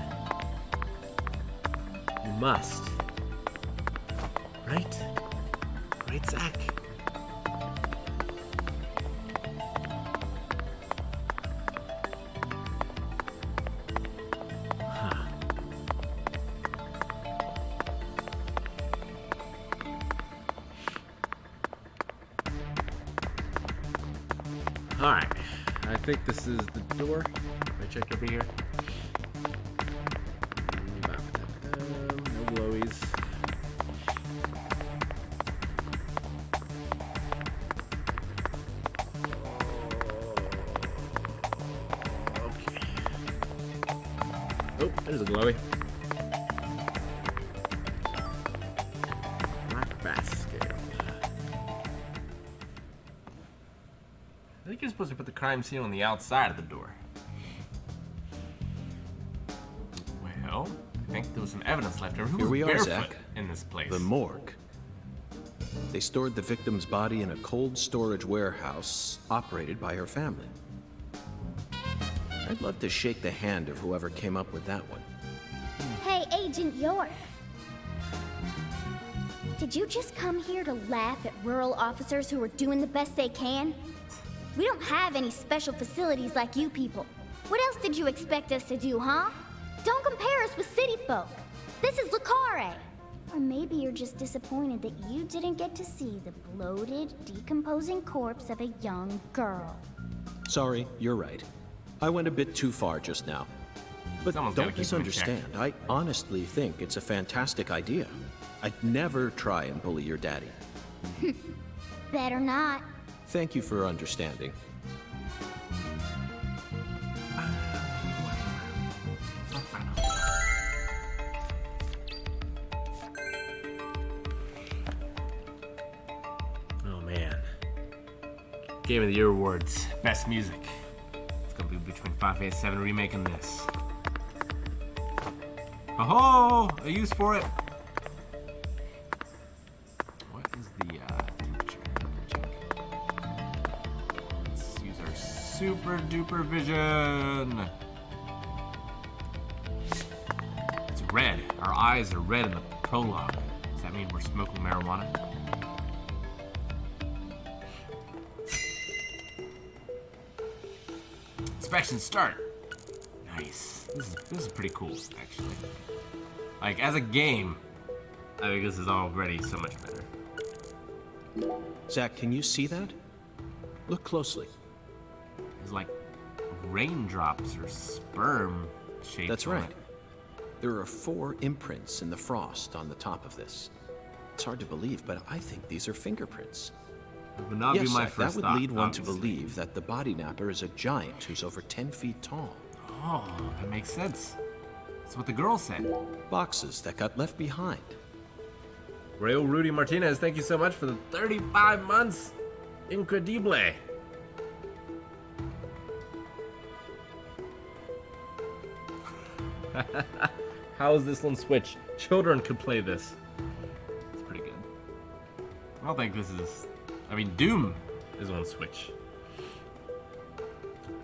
You must. Right? Right, Zach? Huh. Alright. I think this is the door. Let me check over here. No glowies. Okay. Oh, there's a glowy. Black basket. I think you're supposed to put the crime scene on the outside of the door. Well, I think there was some evidence left over. Who Here was we are, barefoot Zach. in this place? The morgue. They stored the victim's body in a cold storage warehouse operated by her family. I'd love to shake the hand of whoever came up with that one. Hey, Agent York. Did you just come here to laugh at rural officers who are doing the best they can? We don't have any special facilities like you people. What else did you expect us to do, huh? Don't compare us with city folk. This is Lucare. Or maybe you're just disappointed that you didn't get to see the bloated, decomposing corpse of a young girl. Sorry, you're right. I went a bit too far just now. But Someone's gotta don't keep them in misunderstand. I honestly think it's a fantastic idea. I'd never try and bully your daddy. Better not. Thank you for understanding. Oh man. Game of the Year awards. Best music. It's gonna be between 587 Remake and this. Oh, a use for it. What is the temperature? Let's use our super duper vision. It's red. Our eyes are red in the prologue. Does that mean we're smoking marijuana? Inspection start. Nice. This is pretty cool, actually. Like, as a game, I think this is already so much better. Zach, can you see that? Look closely. It's like raindrops or sperm shaped. That's on right. it. There are 4 imprints in the frost on the top of this. It's hard to believe, but I think these are fingerprints. It would not Yes, be my Zach, first that would thought, lead one obviously. to believe that the body napper is a giant who's over 10 feet tall. Oh, that makes sense. That's what the girl said. Boxes that got left behind. Rayo Rudy Martinez, thank you so much for the 35 months. Incredible. How is this one switch? Children could play this. It's pretty good. I don't think this is... I mean, Doom is on Switch.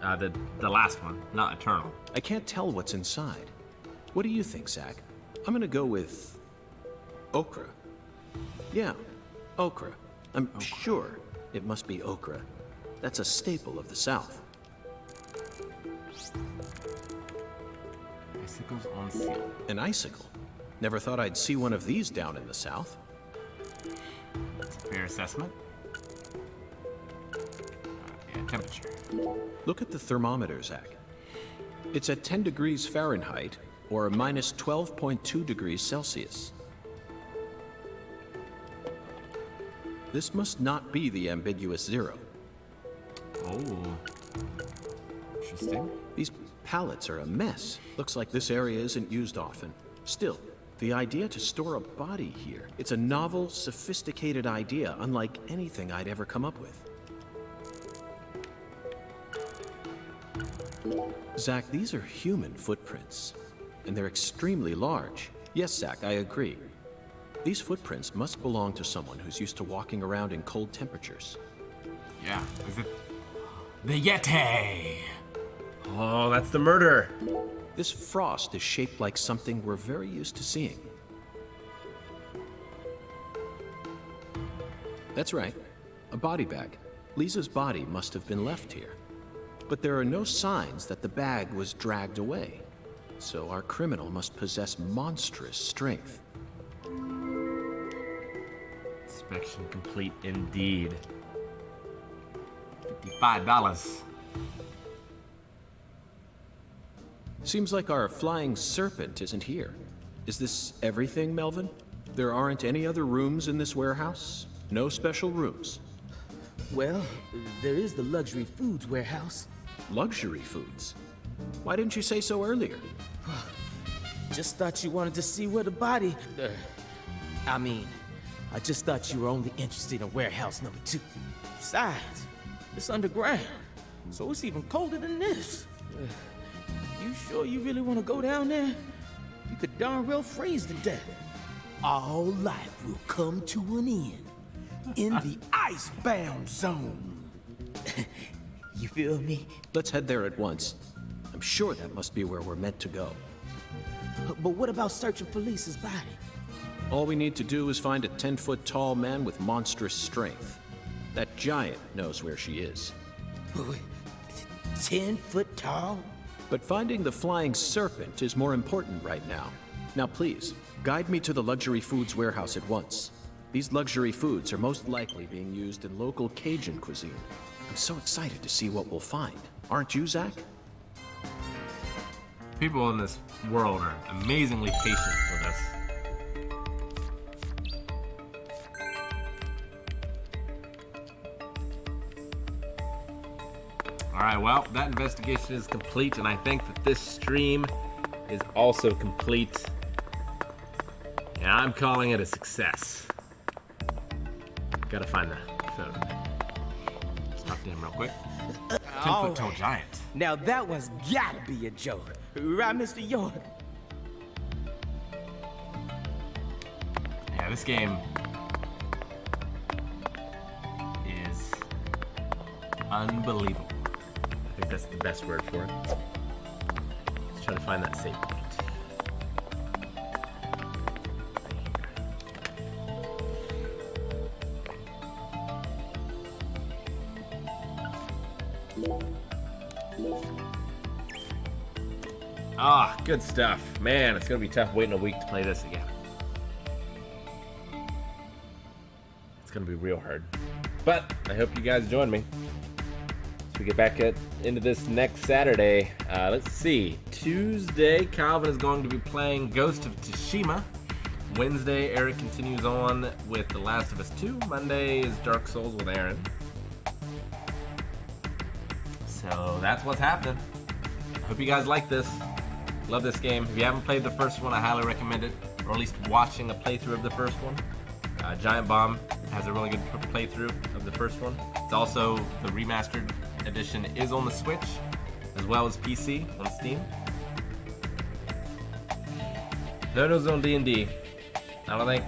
The last one, not Eternal. I can't tell what's inside. What do you think, Zach? I'm gonna go with... okra. Yeah, okra. I'm sure it must be okra. That's a staple of the South. Icicles on seal. An icicle? Never thought I'd see one of these down in the South. Fair assessment. Yeah, temperature. Look at the thermometer, Zach. It's at 10 degrees Fahrenheit, or minus 12.2 degrees Celsius. This must not be the ambiguous 0. Oh. Interesting. These pallets are a mess. Looks like this area isn't used often. Still, the idea to store a body here, it's a novel, sophisticated idea, unlike anything I'd ever come up with. Zach, these are human footprints, and they're extremely large. Yes, Zach, I agree. These footprints must belong to someone who's used to walking around in cold temperatures. Yeah, is it the Yeti? Oh, that's the murder. This frost is shaped like something we're very used to seeing. That's right, a body bag. Lisa's body must have been left here. But there are no signs that the bag was dragged away. So our criminal must possess monstrous strength. Inspection complete indeed. $55. Seems like our flying serpent isn't here. Is this everything, Melvin? There aren't any other rooms in this warehouse? No special rooms? Well, there is the luxury foods warehouse. Luxury foods? Why didn't you say so earlier? Just thought you wanted to see where the body... I just thought you were only interested in warehouse number 2. Besides, it's underground, so it's even colder than this. You sure you really want to go down there? You could darn well freeze to death. All life will come to an end in the icebound zone. You feel me? Let's head there at once. I'm sure that must be where we're meant to go. But what about searching for Lisa's body? All we need to do is find a 10-foot tall man with monstrous strength. That giant knows where she is. 10 foot tall? But finding the flying serpent is more important right now. Now please, guide me to the luxury foods warehouse at once. These luxury foods are most likely being used in local Cajun cuisine. I'm so excited to see what we'll find. Aren't you, Zach? People in this world are amazingly patient with us. Alright, well, that investigation is complete, and I think that this stream is also complete. And I'm calling it a success. Gotta find the photo. Let's talk to him real quick. 10-foot tall giant. Now that one's gotta be a joke. Right, Mr. York? Yeah, this game is unbelievable. I think that's the best word for it. Let's try to find that save point. Ah, good stuff. Man, it's gonna be tough waiting a week to play this again. It's gonna be real hard. But I hope you guys join me as we get back into this next Saturday. Let's see. Tuesday, Calvin is going to be playing Ghost of Tsushima. Wednesday, Eric continues on with The Last of Us 2. Monday is Dark Souls with Aaron. So that's what's happening. I hope you guys like this. Love this game. If you haven't played the first one, I highly recommend it, or at least watching a playthrough of the first one. Giant Bomb has a really good playthrough of the first one. It's also, the remastered edition is on the Switch, as well as PC on Steam. No news on D&D. I don't think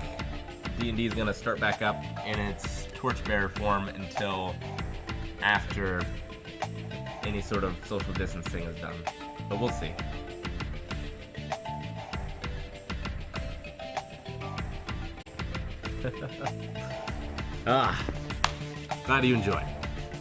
D&D is going to start back up in its torchbearer form until after any sort of social distancing is done. But we'll see. Glad you enjoy.